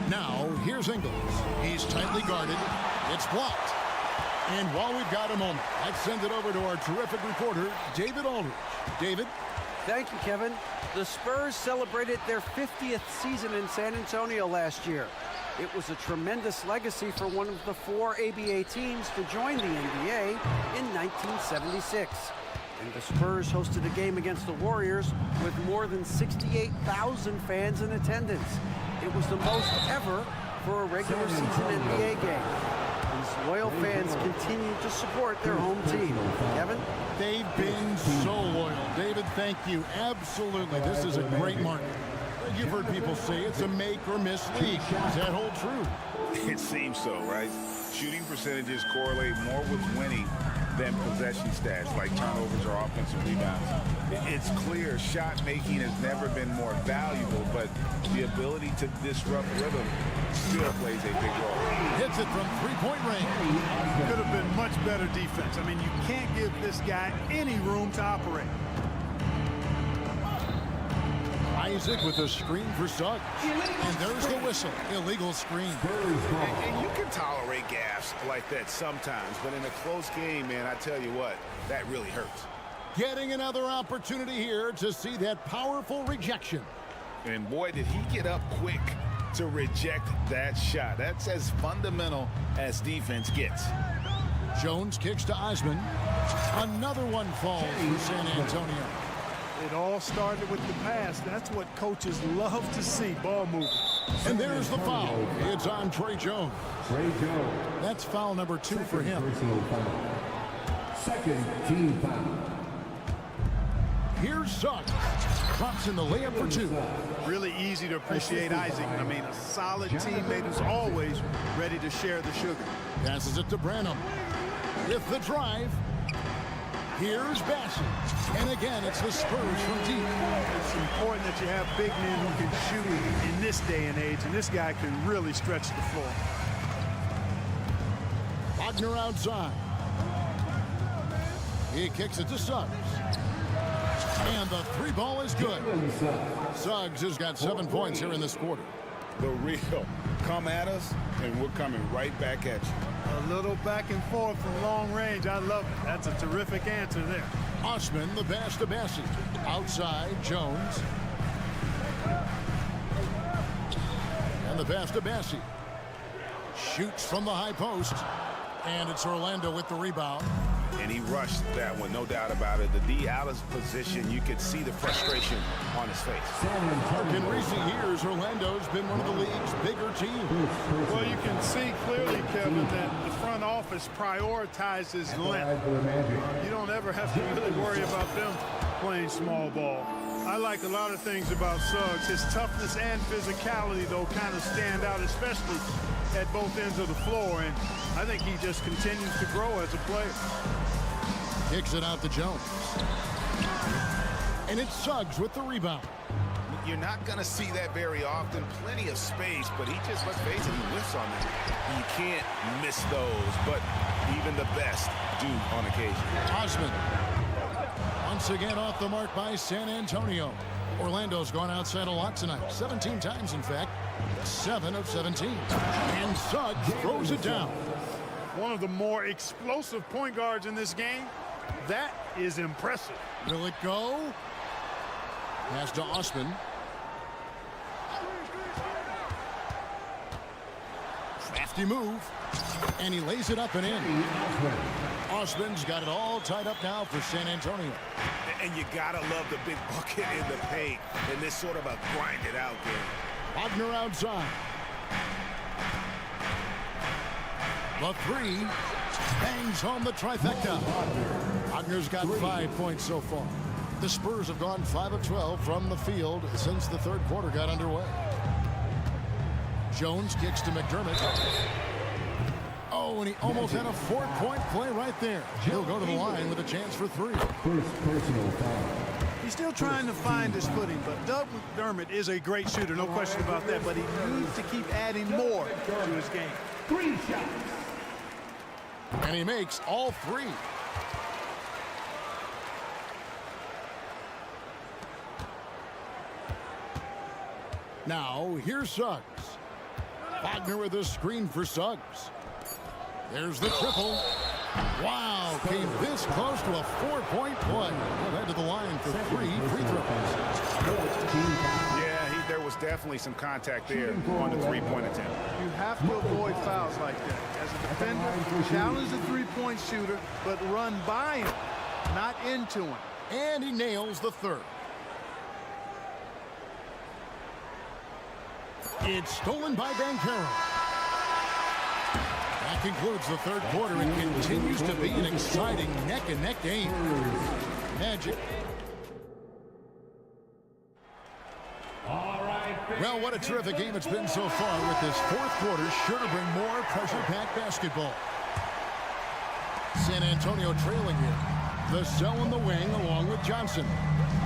Now, here's Ingles. He's tightly guarded. It's blocked. And while we've got a moment, let's send it over to our terrific reporter, David Aldridge. David? Thank you, Kevin. The Spurs celebrated their 50th season in San Antonio last year. It was a tremendous legacy for one of the 4 ABA teams to join the NBA in 1976. And the Spurs hosted a game against the Warriors with more than 68,000 fans in attendance. It was the most ever for a regular season NBA game. These loyal fans continue to support their home team. Kevin? They've been so loyal. David, thank you. Absolutely. This is a great market. You've heard people say it's a make or miss league. Does that hold true? It seems so, right? Shooting percentages correlate more with winning than possession stats like turnovers or offensive rebounds. It's clear shot making has never been more valuable, but the ability to disrupt rhythm still plays a big role. Hits it from three-point range. Could have been much better defense. I mean, you can't give this guy any room to operate. Isaac with a screen for Suggs. And there's the whistle. Illegal screen. And you can tolerate gaffes like that sometimes, but in a close game, man, I tell you what, that really hurts. Getting another opportunity here to see that powerful rejection. And boy, did he get up quick to reject that shot. That's as fundamental as defense gets. Jones kicks to Osman. Another one falls for San Antonio. It all started with the pass. That's what coaches love to see, ball movement. And there's the foul. It's on Trey Jones. That's foul number 2 for him. Second team foul. Here's Suggs. Drops in the layup for 2. Really easy to appreciate Isaac. I mean, a solid teammate who's always ready to share the sugar. Passes it to Branham. With the drive. Here's Bassett. And again, it's the Spurs from deep. It's important that you have big men who can shoot in this day and age, and this guy can really stretch the floor. Wagner outside. He kicks it to Suggs. And the 3 ball is good. Suggs has got 7 points here in this quarter. The real come at us, and we're coming right back at you. A little back and forth from long range. I love it. That's a terrific answer there. Osman, the pass to Bassett. Outside, Jones. And the pass to Bassett. Shoots from the high post. And it's Orlando with the rebound. And he rushed that one, no doubt about it. The D out of position, you could see the frustration on his face. In recent years, Orlando's been one of the league's bigger teams. Well, you can see clearly, Kevin, that the front office prioritizes length. You don't ever have to really worry about them playing small ball. I like a lot of things about Suggs. His toughness and physicality, though, kind of stand out, especially at both ends of the floor. And I think he just continues to grow as a player. Kicks it out to Jones. And it's Suggs with the rebound. You're not going to see that very often. Plenty of space, but he just, let's face it, he whiffs on that. You can't miss those, but even the best do on occasion. Osman. Once again off the mark by San Antonio. Orlando's gone outside a lot tonight. 17 times, in fact. 7 of 17. And Suggs throws it down. One of the more explosive point guards in this game. That is impressive. Will it go? Pass to Osman. Crafty move. And he lays it up and in. Osman's got it all tied up now for San Antonio. And you gotta love the big bucket in the paint in this sort of a grinded out game. Wagner outside. The 3 bangs home the trifecta. Wagner's got 5 points so far. The Spurs have gone 5 of 12 from the field since the third quarter got underway. Jones kicks to McDermott. Oh, and he almost had a 4-point play right there. He'll go to the line with a chance for 3. First personal foul. He's still trying to find his footing, but Doug McDermott is a great shooter, no question about that, but he needs to keep adding more to his game. 3 shots. And he makes all 3. Now, here's Suggs. Wagner with a screen for Suggs. There's the triple. Wow, came this close to a 4-point play. He'll head to the line for 3 free throws. Yeah, there was definitely some contact there on the 3-point attempt. You have to avoid fouls like that. As a defender, challenge the 3-point shooter, but run by him. not into him. And he nails the third. It's stolen by Banchero. That concludes the third quarter. It continues to be an exciting neck-and-neck game. Magic. Well, what a terrific game it's been so far, with this fourth quarter sure to bring more pressure-packed basketball. San Antonio trailing here. The cell in the wing along with Johnson.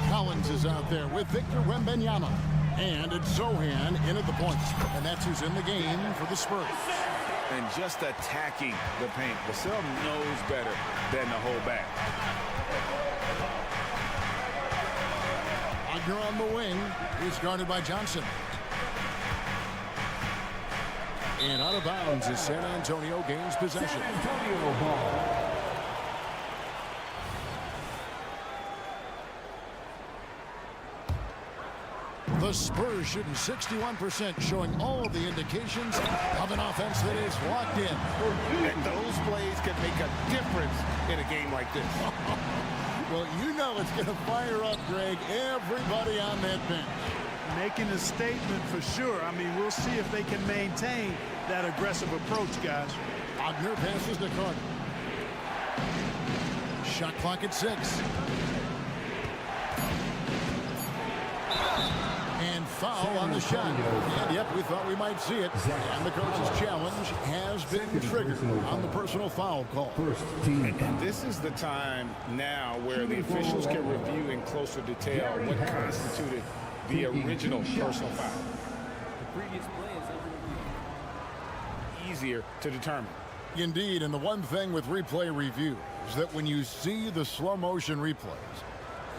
Collins is out there with Victor Wembanyama. And it's Sochan in at the point. And that's who's in the game for the Spurs. And just attacking the paint. Vassell knows better than to hold back. Wagner on the wing. He's guarded by Johnson. And out of bounds as San Antonio gains possession. San Antonio ball. The Spurs shooting 61%, showing all of the indications of an offense that is locked in. And those plays can make a difference in a game like this. Well, you know it's going to fire up, Greg, everybody on that bench. Making a statement for sure. I mean, we'll see if they can maintain that aggressive approach, guys. Wagner passes to Carter. Shot clock at 6. And foul on the shot. And yep, we thought we might see it. And the coach's challenge has been triggered on the personal foul call. And this is the time now where the officials can review in closer detail what constituted the original personal foul. The previous play is under review. Easier to determine. Indeed, and the one thing with replay review is that when you see the slow motion replays,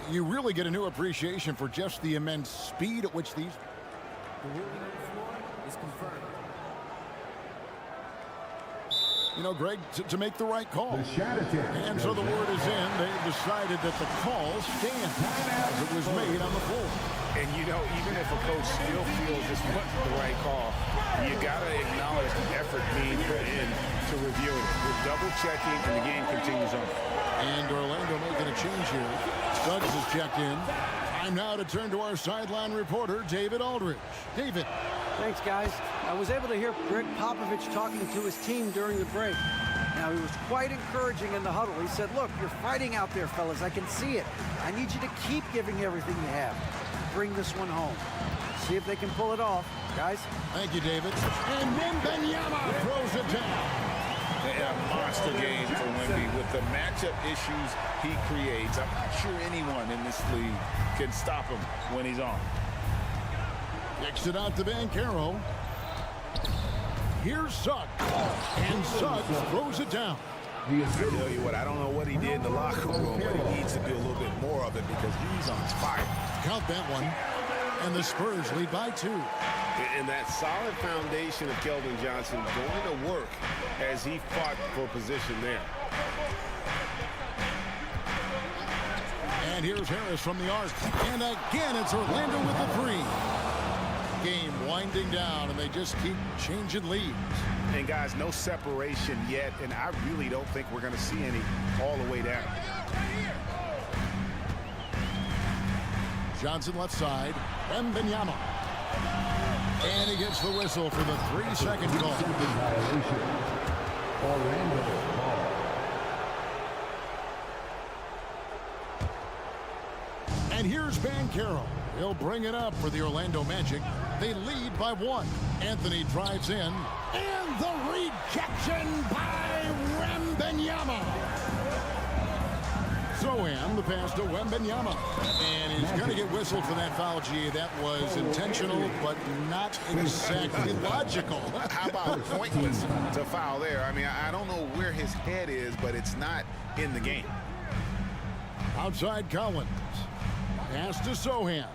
you really get a new appreciation for just the immense speed at which these... The ruling on the floor is confirmed. You know, Greg, to make the right call. And so the word is in. They decided that the call stands as it was made on the floor. And, you know, even if a coach still feels this wasn't the right call, you got to acknowledge the effort being put in to review it. We're double-checking, and the game continues on. And Orlando making a change here. Suggs has checked in. Time now to turn to our sideline reporter, David Aldridge. David. Thanks, guys. I was able to hear Greg Popovich talking to his team during the break. Now, he was quite encouraging in the huddle. He said, look, you're fighting out there, fellas. I can see it. I need you to keep giving everything you have. Bring this one home. See if they can pull it off, guys. Thank you, David. And Wembanyama throws it down. A monster game for Wemby with the matchup issues he creates. I'm not sure anyone in this league can stop him when he's on. Kicks it out to Banchero. Here's Suggs. And Suggs throws it down. I tell you what, I don't know what he did in the locker room, but he needs to do a little bit more of it because he's on fire. Count that one. And the Spurs lead by 2. And that solid foundation of Keldon Johnson going to work as he fought for position there. And here's Harris from the arc. And again, it's Orlando with the 3. Game winding down, and they just keep changing leads. And guys, no separation yet, and I really don't think we're going to see any all the way down. Johnson left side. Wembanyama. And he gets the whistle for the 3-second call. Orlando ball. And here's Banchero. He'll bring it up for the Orlando Magic. They lead by 1. Anthony drives in. And the rejection by Wembanyama. Sochan, the pass to Wembanyama. And he's going to get whistled for that foul, G. That was intentional, but not exactly logical. How about pointless to foul there? I mean, I don't know where his head is, but it's not in the game. Outside Collins. Pass to Sochan.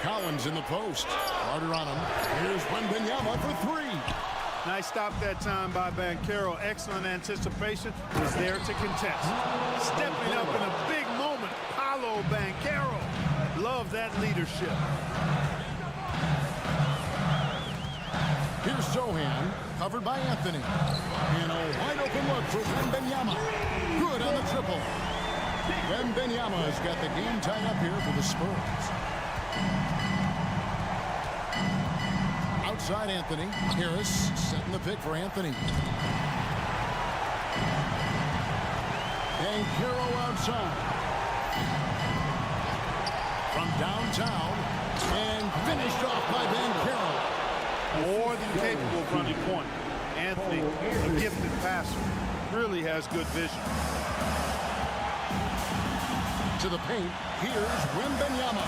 Collins in the post. Harder on him. Here's Wembanyama for 3. Nice stop that time by Banchero. Excellent anticipation. Was there to contest. Stepping up in a big moment. Paolo Banchero. Love that leadership. Here's Zohan, covered by Anthony. And a wide open look for Wembanyama. Good on the triple. Wembanyama has got the game tied up here for the Spurs. Outside Anthony. Harris setting the pick for Anthony. Banchero outside. From downtown. And finished off by Banchero. More than capable of running point. Anthony, a gifted passer, really has good vision. To the paint, here's Wembanyama.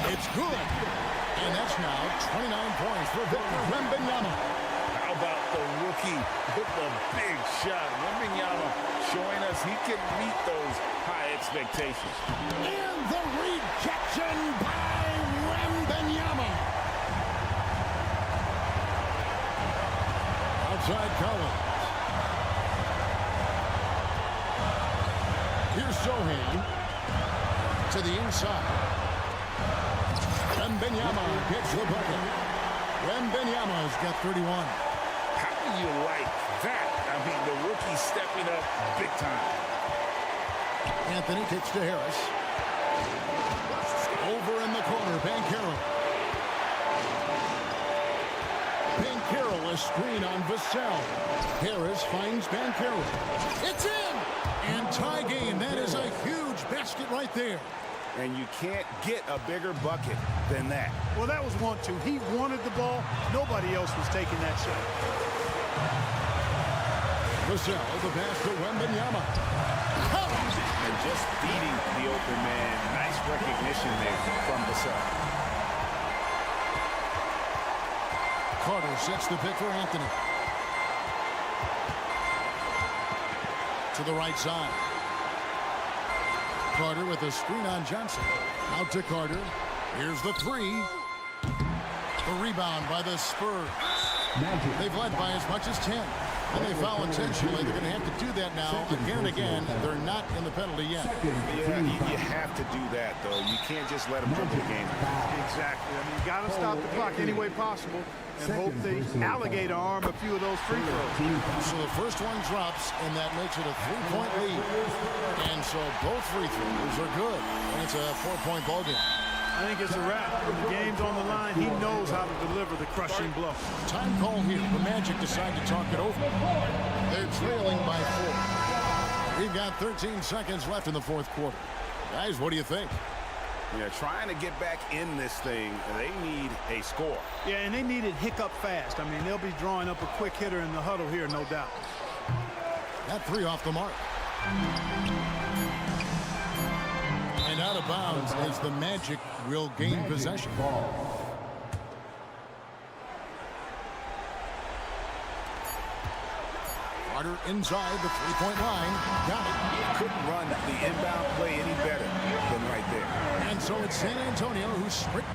It's good. And that's now 29 points for Victor Wembanyama. How about the rookie with the big shot? Wembanyama showing us he can meet those high expectations. And the rejection by Wembanyama. Outside Collins. Here's Zohan. To the inside. Wembanyama gets the bucket. Wembanyama's got 31. How do you like that? I mean, the rookie stepping up big time. Anthony kicks to Harris. Over in the corner, Banchero. Banchero, a screen on Vassell. Harris finds Banchero. It's in! And tie game. That is a huge basket right there. And you can't get a bigger bucket than that. Well, that was 1-2. He wanted the ball. Nobody else was taking that shot. Vassell, the pass to Wembanyama. And just beating the open man. Nice recognition there from Vassell. Carter sets the pick for Anthony. To the right side. Carter with a screen on Johnson. Out to Carter. Here's the three. The rebound by the Spurs. They've led by as much as 10. And they foul intentionally. They're going to have to do that now again and again. They're not in the penalty yet. Yeah, you have to do that, though. You can't just let them dribble the game. Exactly. I mean, you got to stop the clock any way possible and hope they alligator arm a few of those free throws. So the first one drops, and that makes it a 3-point lead. And so both free throws are good. And it's a 4-point ball game. I think it's a wrap. When the game's on the line, he knows how to deliver the crushing blow. Time call here. The Magic decide to talk it over. They're trailing by 4. We've got 13 seconds left in the fourth quarter. Guys, what do you think? Yeah, trying to get back in this thing, they need a score. Yeah, and they need it hiccup fast. I mean, they'll be drawing up a quick hitter in the huddle here, no doubt. That three off the mark. And out of bounds as the Magic will gain possession. Carter inside the three-point line. Got it. Couldn't run the inbound play any better than right there. And so it's San Antonio who's sprint.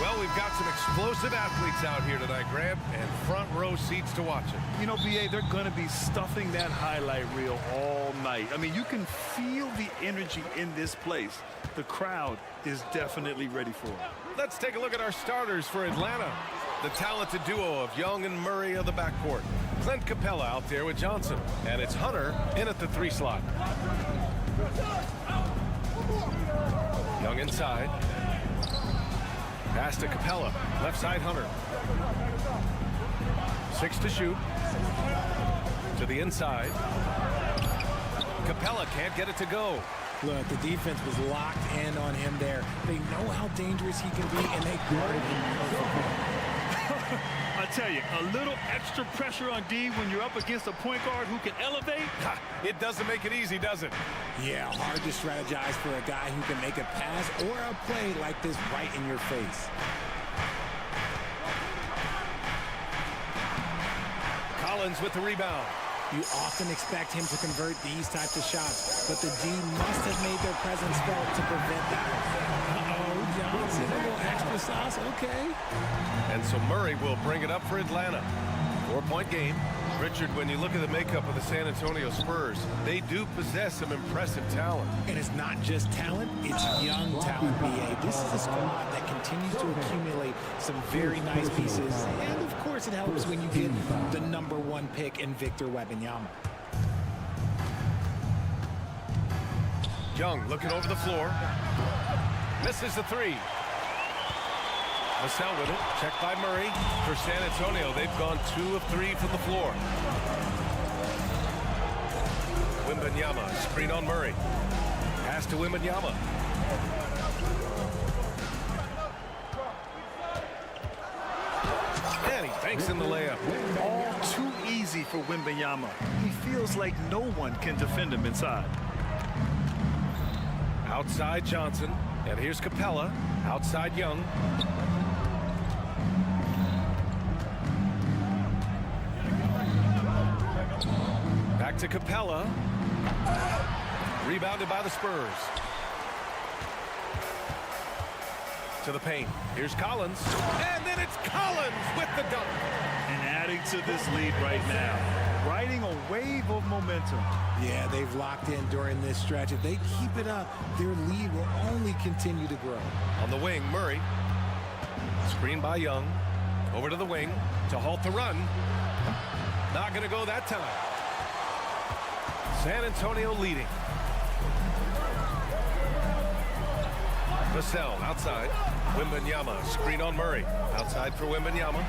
Well, we've got some explosive athletes out here tonight, Graham, and front row seats to watch it. You know, BA, they're going to be stuffing that highlight reel all night. I mean, you can feel the energy in this place. The crowd is definitely ready for it. Let's take a look at our starters for Atlanta. The talented duo of Young and Murray of the backcourt. Clint Capella out there with Johnson. And it's Hunter in at the 3 slot. Young inside. Pass to Capella. Left side Hunter. 6 to shoot. To the inside. Capella can't get it to go. Look, the defense was locked in on him there. They know how dangerous he can be, and they guarded him perfectly. I tell you, a little extra pressure on D when you're up against a point guard who can elevate. It doesn't make it easy, does it? Yeah, hard to strategize for a guy who can make a pass or a play like this right in your face. Collins with the rebound. You often expect him to convert these types of shots, but the D must have made their presence felt to prevent that. Uh-oh, Johnson, a little extra sauce, okay. And so Murray will bring it up for Atlanta. 4-point game. Richard, when you look at the makeup of the San Antonio Spurs, they do possess some impressive talent. And it's not just talent, it's young talent, BA. This is a squad that continues to accumulate some very nice pieces. And of course it helps when you get the #1 pick in Victor Wembanyama. Young looking over the floor. Misses the 3. Vassell with it. Checked by Murray. For San Antonio, they've gone 2 of 3 from the floor. Wembanyama, screen on Murray. Pass to Wembanyama. And he banks in the layup. All too easy for Wembanyama. He feels like no one can defend him inside. Outside Johnson. And here's Capella. Outside Young. Back to Capella. Rebounded by the Spurs. To the paint. Here's Collins. And then it's Collins with the dunk. And adding to this lead right now. Riding a wave of momentum. Yeah, they've locked in during this stretch. If they keep it up, their lead will only continue to grow. On the wing, Murray. Screen by Young. Over to the wing to halt the run. Not going to go that time. San Antonio leading. Vassell outside. Wembanyama, screen on Murray. Outside for Wembanyama.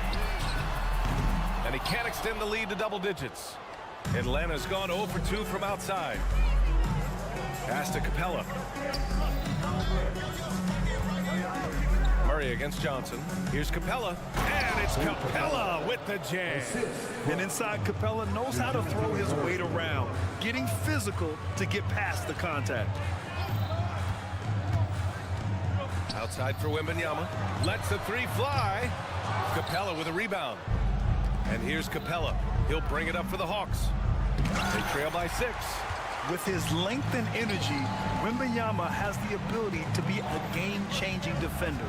And he can't extend the lead to double digits. Atlanta's gone 0 for 2 from outside. Pass to Capella. Murray against Johnson. Here's Capella. And it's Capella with the jam. And inside, Capella knows how to throw his weight around, getting physical to get past the contact. Outside for Wembanyama. Lets the three fly. Capella with a rebound. And here's Capella. He'll bring it up for the Hawks. They trail by 6. With his length and energy, Wembanyama has the ability to be a game-changing defender.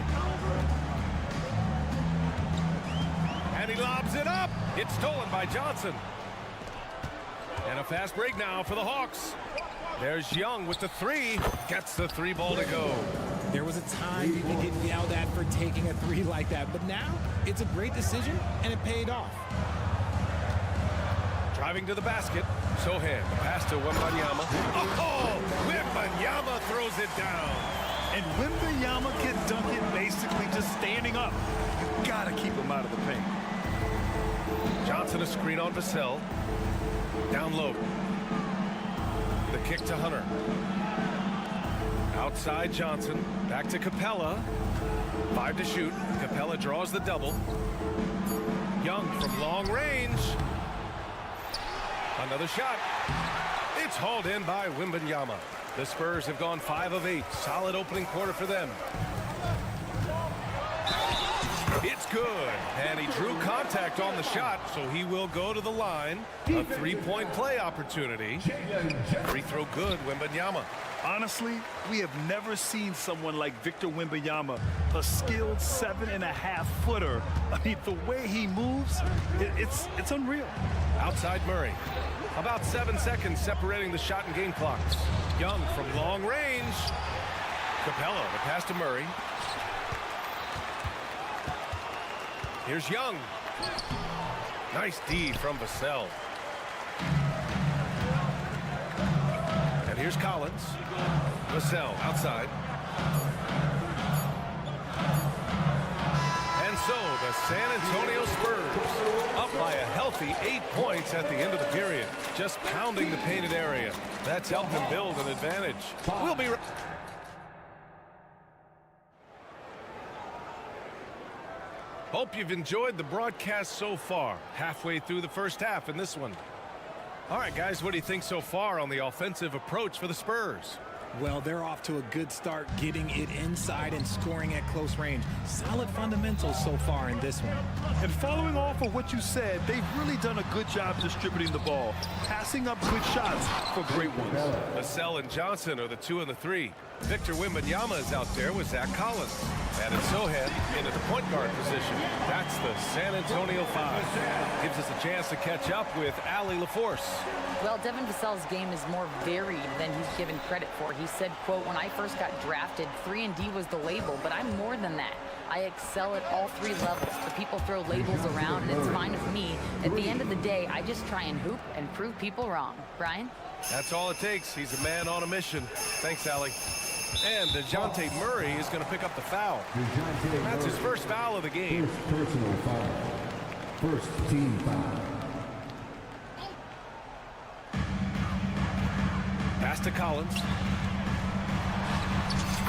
And he lobs it up. It's stolen by Johnson. And a fast break now for the Hawks. There's Young with the 3. Gets the 3 ball to go. There was a time you could get yelled at for taking a 3 like that, but now it's a great decision, and it paid off. Driving to the basket. Sohan, pass to Wembanyama. Oh, Wembanyama throws it down. And Wembanyama can dunk it basically just standing up. You gotta keep him out of the paint. Johnson a screen on Vassell. Down low. The kick to Hunter. Outside Johnson. Back to Capella. 5 to shoot. Capella draws the double. Young from long range. Another shot. It's hauled in by Wembanyama. The Spurs have gone 5 of 8. Solid opening quarter for them. It's good. And he drew contact on the shot, so he will go to the line. A 3-point play opportunity. Free throw good, Wembanyama. Honestly, we have never seen someone like Victor Wembanyama, a skilled 7.5-footer. I mean, the way he moves, it's unreal. Outside Murray. About 7 seconds separating the shot and game clocks. Young from long range. Capella, the pass to Murray. Here's Young. Nice D from Vassell. And here's Collins. Vassell outside. And so the San Antonio Spurs up by a healthy 8 points at the end of the period. Just pounding the painted area. That's helped them build an advantage. We'll be right. Hope you've enjoyed the broadcast so far. Halfway through the first half in this one. All right, guys, what do you think so far on the offensive approach for the Spurs? Well, they're off to a good start, getting it inside and scoring at close range. Solid fundamentals so far in this one. And following off of what you said, they've really done a good job distributing the ball, passing up good shots for great ones. Vassell and Johnson are the 2 and the 3. Victor Wembanyama is out there with Zach Collins. And it's Sohan into the point guard position. That's the San Antonio 5. Gives us a chance to catch up with Allie LaForce. Well, Devin Vassell's game is more varied than he's given credit for. He said, quote, "When I first got drafted, 3-and-D was the label, but I'm more than that. I excel at all 3 levels. The people throw labels around, and it's fine with me. At the end of the day, I just try and hoop and prove people wrong." Brian? That's all it takes. He's a man on a mission. Thanks, Allie. And DeJounte Murray is going to pick up the foul. That's his first foul of the game. First personal foul. First team foul. Pass to Collins.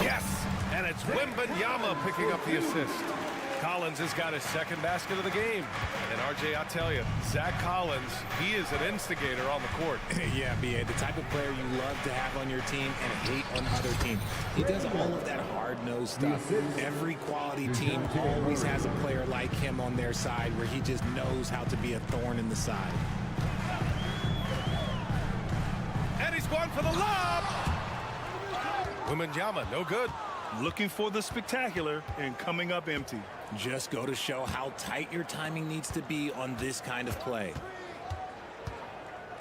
Yes! And it's Wembanyama picking up the assist. Collins has got his second basket of the game. And RJ, I'll tell you, Zach Collins, he is an instigator on the court. Yeah, B.A., the type of player you love to have on your team and hate on other teams. He does all of that hard-nosed stuff. Every quality team always has a player like him on their side where he just knows how to be a thorn in the side. And he's going for the lob! Wembanyama, no good. Looking for the spectacular and coming up empty. Just go to show how tight your timing needs to be on this kind of play.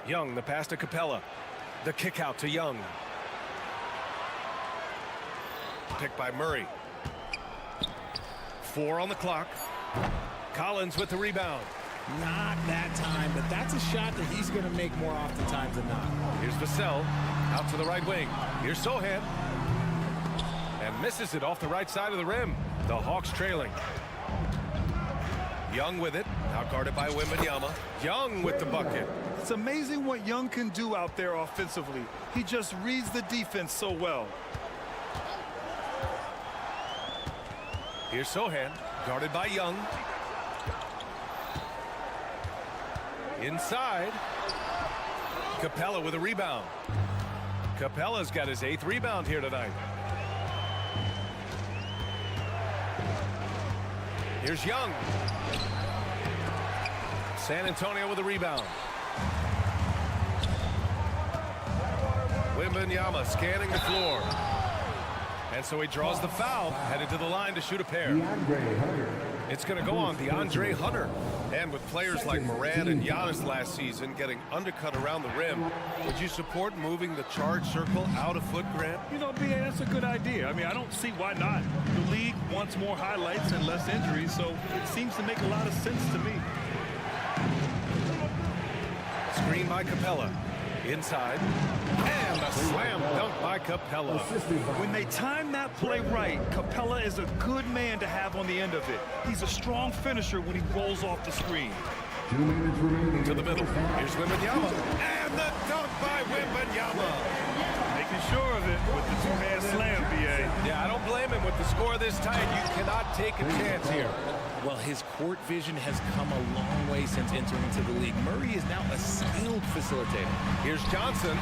Young, the pass to Capella. The kick out to Young. Picked by Murray. 4 on the clock. Collins with the rebound. Not that time, but that's a shot that he's going to make more oftentimes than not. Here's Vassell out to the right wing. Here's Sohan. And misses it off the right side of the rim. The Hawks trailing. Young with it. Now guarded by Wembanyama. Young with the bucket. It's amazing what Young can do out there offensively. He just reads the defense so well. Here's Sohan, guarded by Young. Inside. Capella with a rebound. Capella's got his 8th rebound here tonight. Here's Young. San Antonio with a rebound. Wembanyama scanning the floor. And so he draws the foul, headed to the line to shoot a pair. It's going to go on DeAndre Hunter. And with players like Morant and Giannis last season getting undercut around the rim, would you support moving the charge circle out a foot, Grant? You know, BA, that's a good idea. I mean, I don't see why not. The league wants more highlights and less injuries, so it seems to make a lot of sense to me. Screen by Capella. Inside. And a slam dunk by Capella. When they time that play right, Capella is a good man to have on the end of it. He's a strong finisher when he rolls off the screen. 2 minutes remaining. To the middle. Here's Wembanyama. And the dunk by Wembanyama. Making sure of it with the two-man slam, BA. Yeah, I don't blame him with the score this tight. You cannot take a chance here. Well, his court vision has come a long way since entering into the league. Murray is now a skilled facilitator. Here's Johnson.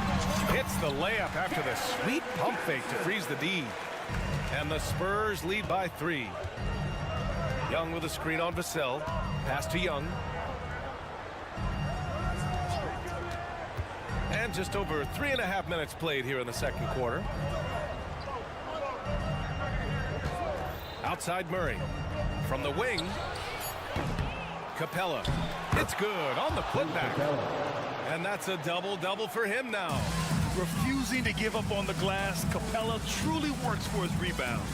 Hits the layup after the sweet pump fake to freeze the D. And the Spurs lead by 3. Young with a screen on Vassell. Pass to Young. And just over 3.5 minutes played here in the second quarter. Outside Murray. From the wing, Capella. It's good on the putback. And that's a double-double for him now. Refusing to give up on the glass, Capella truly works for his rebounds.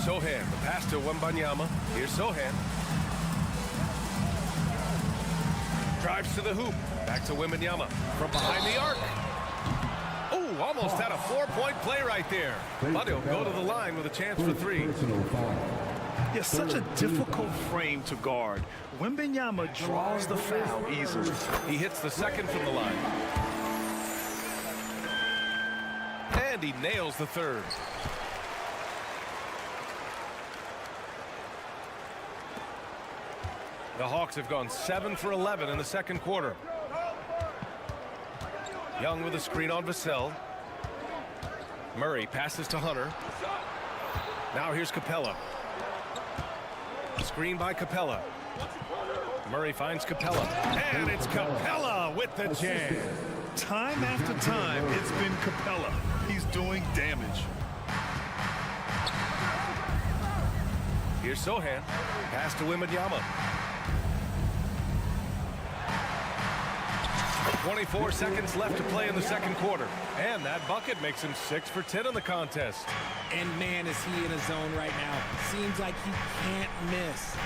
Sohan, the pass to Wembanyama. Here's Sohan. Drives to the hoop. Back to Wembanyama. From behind the arc. Oh, almost had a 4-point play right there. But he'll go to the line with a chance for 3. Yeah, such a difficult frame to guard. Wembanyama draws the foul easily. He hits the second from the line. And he nails the third. The Hawks have gone 7 for 11 in the second quarter. Young with a screen on Vassell. Murray passes to Hunter. Now here's Capella. Screen by Capella. Murray finds Capella. And it's Capella with the jam. Time after time, it's been Capella. He's doing damage. Here's Sohan. Pass to Wembanyama. 24 seconds left to play in the second quarter. And that bucket makes him 6 for 10 in the contest. And man, is he in a zone right now. Seems like he can't miss.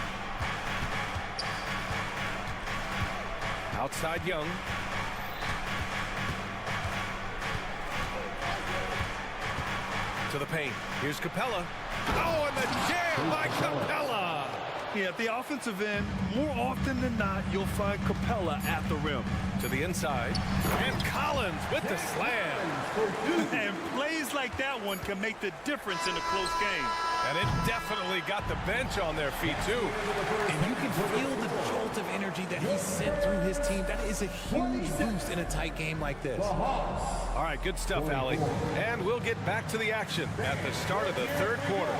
Outside Young. To the paint. Here's Capella. Oh, and the jam by Capella. Yeah, at the offensive end, more often than not, you'll find Capella at the rim. To the inside. And Collins with the slam. And plays like that one can make the difference in a close game. And it definitely got the bench on their feet, too. And you can feel the jolt of energy that he sent through his team. That is a huge boost in a tight game like this. All right, good stuff, Allie. And we'll get back to the action at the start of the third quarter.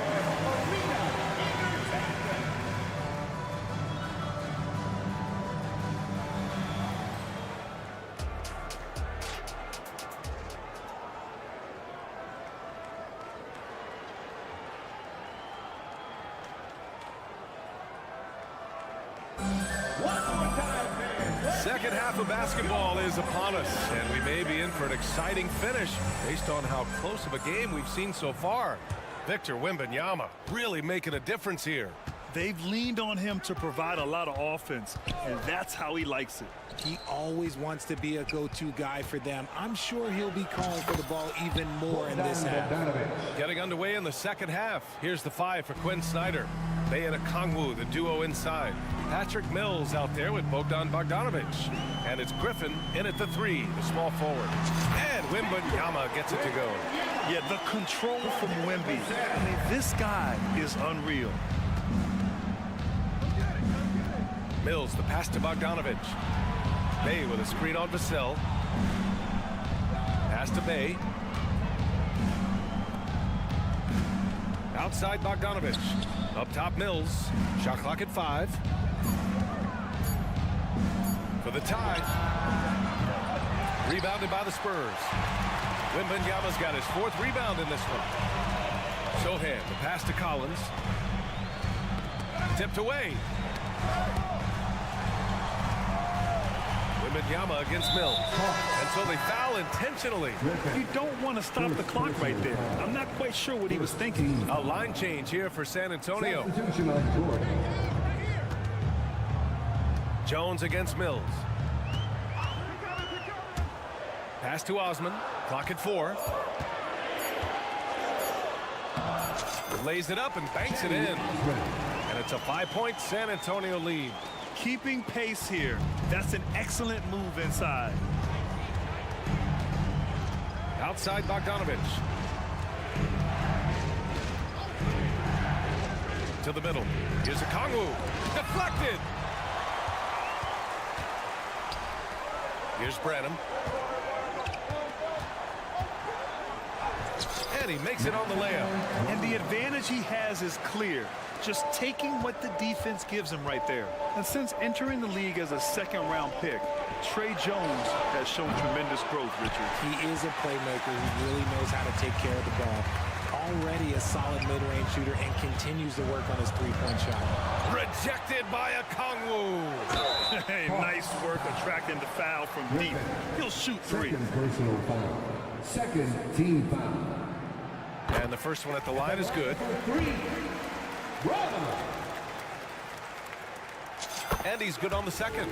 Second half of basketball is upon us, and we may be in for an exciting finish based on how close of a game we've seen so far. Victor Wembanyama really making a difference here. They've leaned on him to provide a lot of offense, and that's how he likes it. He always wants to be a go-to guy for them. I'm sure he'll be calling for the ball even more in this half. Getting underway in the second half. Here's the 5 for Quinn Snyder. Bay and Okongwu, the duo inside. Patrick Mills out there with Bogdan Bogdanovic. And it's Griffin in at the 3, the small forward. And Wembanyama gets it to go. Yeah, the control from Wemby. I mean, this guy is unreal. Mills, the pass to Bogdanovic. Bay with a screen on Vassell. Pass to Bay. Outside Bogdanovic. Up top Mills. Shot clock at 5. For the tie. Rebounded by the Spurs. Wembanyama's got his 4th rebound in this one. Sohan, the pass to Collins. Tipped away. Wembanyama against Mills. And so they foul intentionally. You don't want to stop the clock right there. I'm not quite sure what he was thinking. A line change here for San Antonio. Jones against Mills. Pass to Osman. Clock at 4. Lays it up and banks it in. And it's a 5-point San Antonio lead. Keeping pace here. That's an excellent move inside. Outside Bogdanovic. To the middle. Here's Okongwu. Deflected. Here's Branham. And he makes it on the layup. And the advantage he has is clear. Just taking what the defense gives him right there. And since entering the league as a 2nd-round pick, Trey Jones has shown tremendous growth, Richard. He is a playmaker who really knows how to take care of the ball. Already a solid mid-range shooter and continues to work on his 3-point shot. Rejected by Okongwu. Hey, nice work attracting the foul from deep. He'll shoot 3. Second personal foul. Second team foul. And the first one at the line is good. And he's good on the second.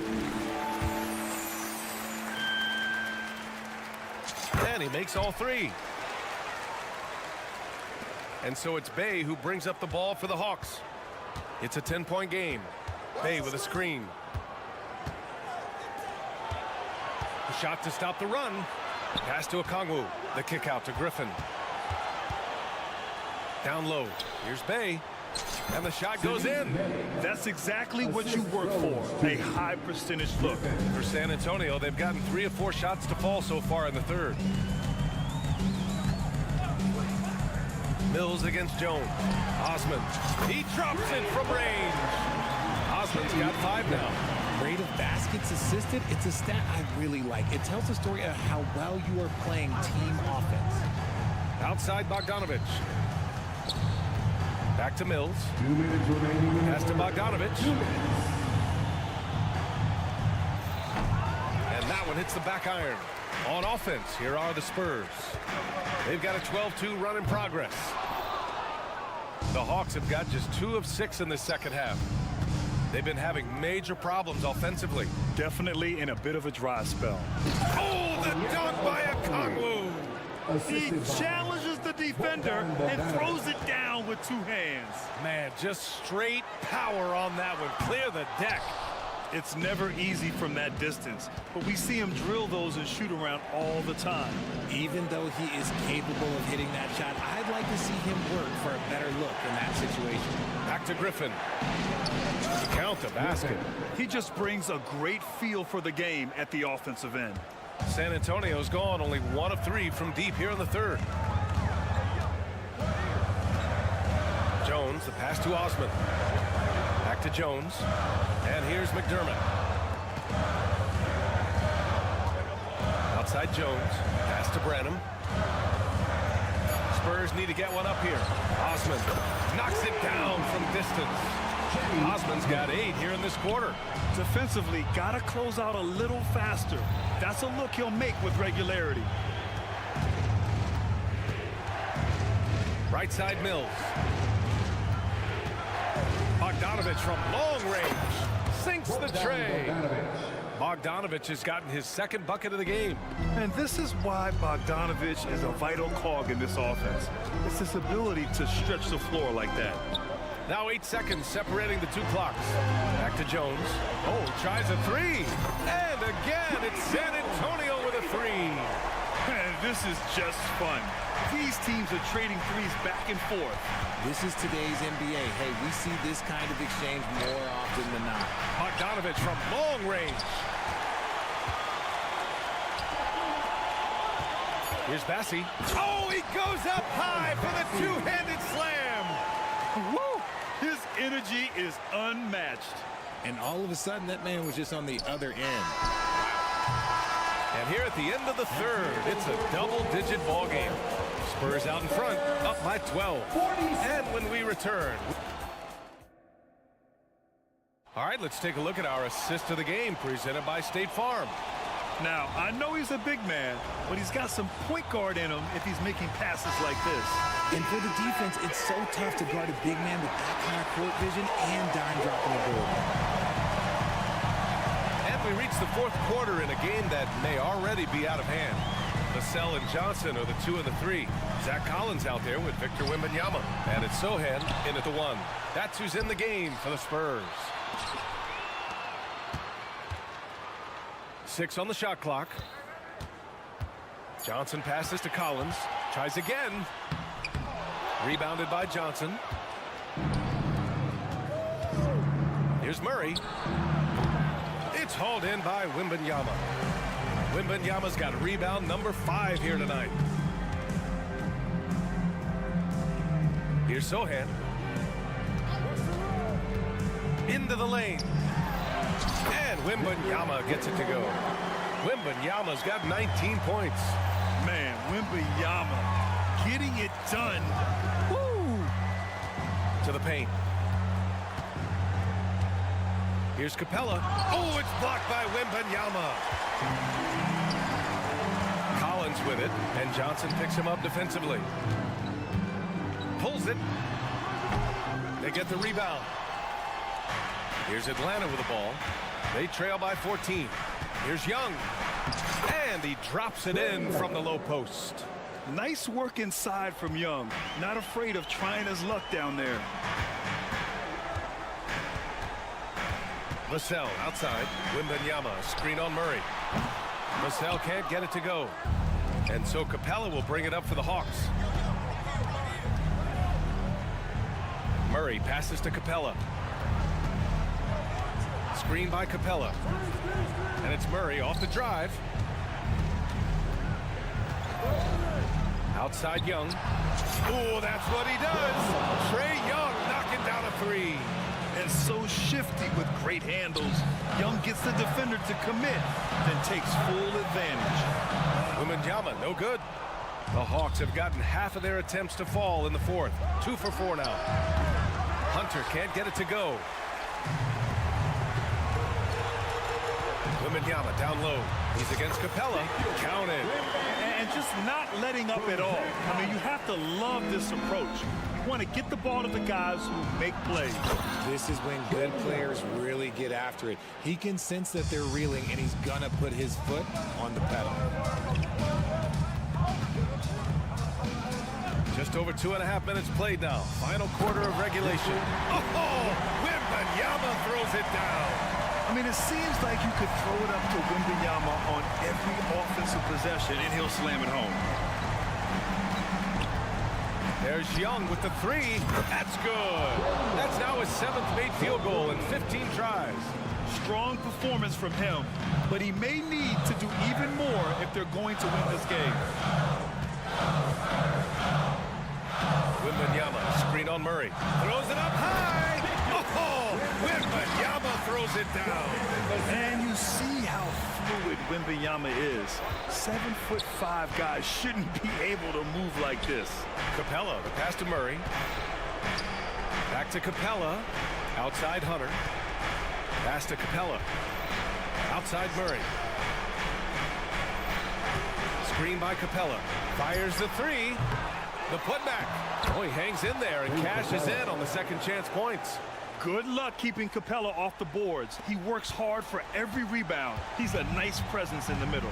And he makes all 3. And so it's Bay who brings up the ball for the Hawks. It's a 10-point game. Bay with a screen. The shot to stop the run. Pass to Okongwu. The kick out to Griffin. Down low. Here's Bay. And the shot goes in. That's exactly what you work for. A high percentage look. For San Antonio, they've gotten 3 of 4 shots to fall so far in the 3rd. Mills against Jones. Osman. He drops it from range. Osman's got 5 now. Rate of baskets assisted, it's a stat I really like. It tells the story of how well you are playing team offense. Outside Bogdanovic. Back to Mills. 2 minutes remaining. Pass to Bogdanovic. And that one hits the back iron. On offense, here are the Spurs. They've got a 12-2 run in progress. The Hawks have got just 2 of 6 in the second half. They've been having major problems offensively. Definitely in a bit of a dry spell. Oh, the dunk by Okongwu. He challenges the defender and throws it down with 2 hands. Man, just straight power on that one. Clear the deck. It's never easy from that distance, but we see him drill those and shoot around all the time. Even though he is capable of hitting that shot, I'd like to see him work for a better look in that situation. Back to Griffin. Count the basket. He just brings a great feel for the game at the offensive end. San Antonio's gone only 1 of 3 from deep here in the 3rd. Jones, the pass to Osman. Back to Jones. And here's McDermott. Outside Jones. Pass to Branham. Spurs need to get one up here. Osman knocks it down from distance. Osman's got 8 here in this quarter. Defensively, got to close out a little faster. That's a look he'll make with regularity. Right side Mills. Bogdanovich from long range. Sinks the tray. Bogdanovich has gotten his second bucket of the game. And this is why Bogdanovich is a vital cog in this offense. It's his ability to stretch the floor like that. Now 8 seconds separating the two clocks. Back to Jones. Oh, tries a three. And again, it's San Antonio with a three. And this is just fun. These teams are trading threes back and forth. This is today's NBA. Hey, we see this kind of exchange more often than not. Bogdanovich from long range. Here's Bassi. Oh, he goes up high for the two-handed slam. Woo! His energy is unmatched. And all of a sudden, that man was just on the other end. And here at the end of the third, it's a double-digit ball game. Spurs out in front, up by 12. And when we return... All right, let's take a look at our assist of the game presented by State Farm. Now, I know he's a big man, but he's got some point guard in him if he's making passes like this. And for the defense, it's so tough to guard a big man with that kind of court vision and dime dropping ability. And we reach the fourth quarter in a game that may already be out of hand. Vassell and Johnson are the 2 and the 3. Zach Collins out there with Victor Wembanyama. And it's Sochan in at the 1. That's who's in the game for the Spurs. 6 on the shot clock. Johnson passes to Collins. Tries again. Rebounded by Johnson. Here's Murray. It's hauled in by Wembanyama. Wembanyama's got rebound number 5 here tonight. Here's Sochan. Into the lane. And Wembanyama gets it to go. Wembanyama's got 19 points. Man, Wembanyama getting it done. Woo! To the paint. Here's Capella. Oh, it's blocked by Wembanyama. Collins with it, and Johnson picks him up defensively. Pulls it. They get the rebound. Here's Atlanta with the ball. They trail by 14. Here's Young. And he drops it in from the low post. Nice work inside from Young. Not afraid of trying his luck down there. Vassell outside. Wembanyama, screen on Murray. Vassell can't get it to go. And so Capella will bring it up for the Hawks. Murray passes to Capella. Screen by Capella. And it's Murray off the drive. Outside Young. Oh, that's what he does. Trey Young knocking down a 3. And so shifty with great handles. Young gets the defender to commit, then takes full advantage. Wembanyama, no good. The Hawks have gotten half of their attempts to fall in the fourth. 2 for 4 now. Hunter can't get it to go. Wembanyama down low. He's against Capella. Counted. And just not letting up at all. I mean, you have to love this approach. You want to get the ball to the guys who make plays. This is when good players really get after it. He can sense that they're reeling, and he's going to put his foot on the pedal. Just over 2.5 minutes played now. Final quarter of regulation. Oh, Wembanyama throws it down. I mean, it seems like you could throw it up to Wembanyama on every offensive possession, and he'll slam it home. There's Young with the 3. That's good. That's now his 7th made field goal in 15 tries. Strong performance from him, but he may need to do even more if they're going to win this game. Wembanyama, screen on Murray. Throws it up high. Oh, Wembanyama throws it down. And you see how fluid Wembanyama is. 7'5" guys shouldn't be able to move like this. Capella, the pass to Murray. Back to Capella. Outside Hunter. Pass to Capella. Outside Murray. Screen by Capella. Fires the 3. The putback. Oh, he hangs in there and cashes in on the second chance points. Good luck keeping Capella off the boards. He works hard for every rebound. He's a nice presence in the middle.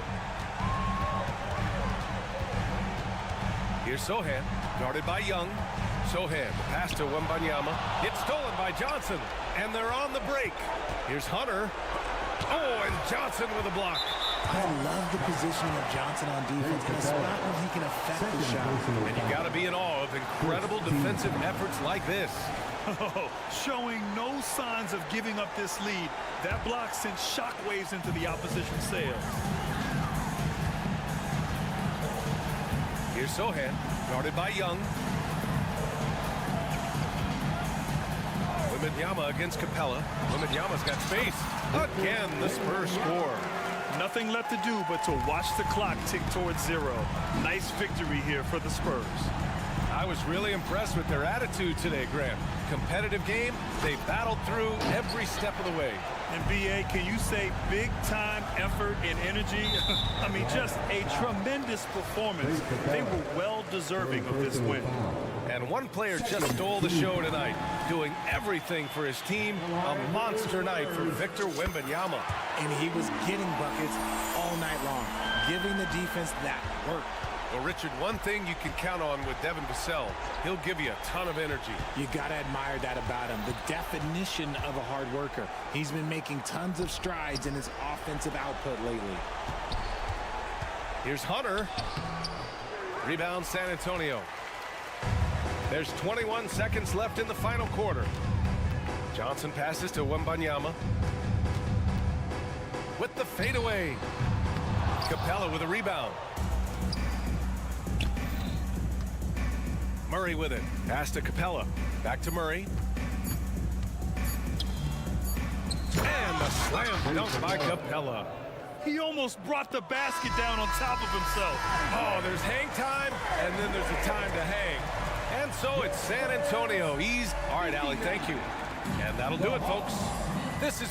Here's Sochan, guarded by Young. Sochan, the pass to Wembanyama. It's stolen by Johnson, and they're on the break. Here's Hunter. Oh, and Johnson with a block. I love the positioning of Johnson on defense in a spot where he can affect the shot. And you got to be in awe of incredible defensive efforts like this. Oh, showing no signs of giving up this lead. That block sent shockwaves into the opposition sails. Here's Sochan, guarded by Young. Wembanyama against Capella. Wembanyama's got space. Again, the Spurs score. Nothing left to do but to watch the clock tick towards 0. Nice victory here for the Spurs. I was really impressed with their attitude today, Grant. Competitive game, they battled through every step of the way. And BA, can you say big time effort and energy? I mean, just a tremendous performance. They were well deserving of this win. And one player just stole the show tonight, doing everything for his team. A monster night for Victor Wembanyama. And he was getting buckets all night long, giving the defense that work. Well, Richard, one thing you can count on with Devin Vassell, he'll give you a ton of energy. You got to admire that about him, the definition of a hard worker. He's been making tons of strides in his offensive output lately. Here's Hunter. Rebound San Antonio. There's 21 seconds left in the final quarter. Johnson passes to Wembanyama. With the fadeaway. Capella with a rebound. Murray with it. Pass to Capella. Back to Murray. And a slam dunk by Capella. He almost brought the basket down on top of himself. Oh, there's hang time, and then there's a time to hang. And so it's San Antonio. All right, Allie, thank you. And that'll do it, folks. This is...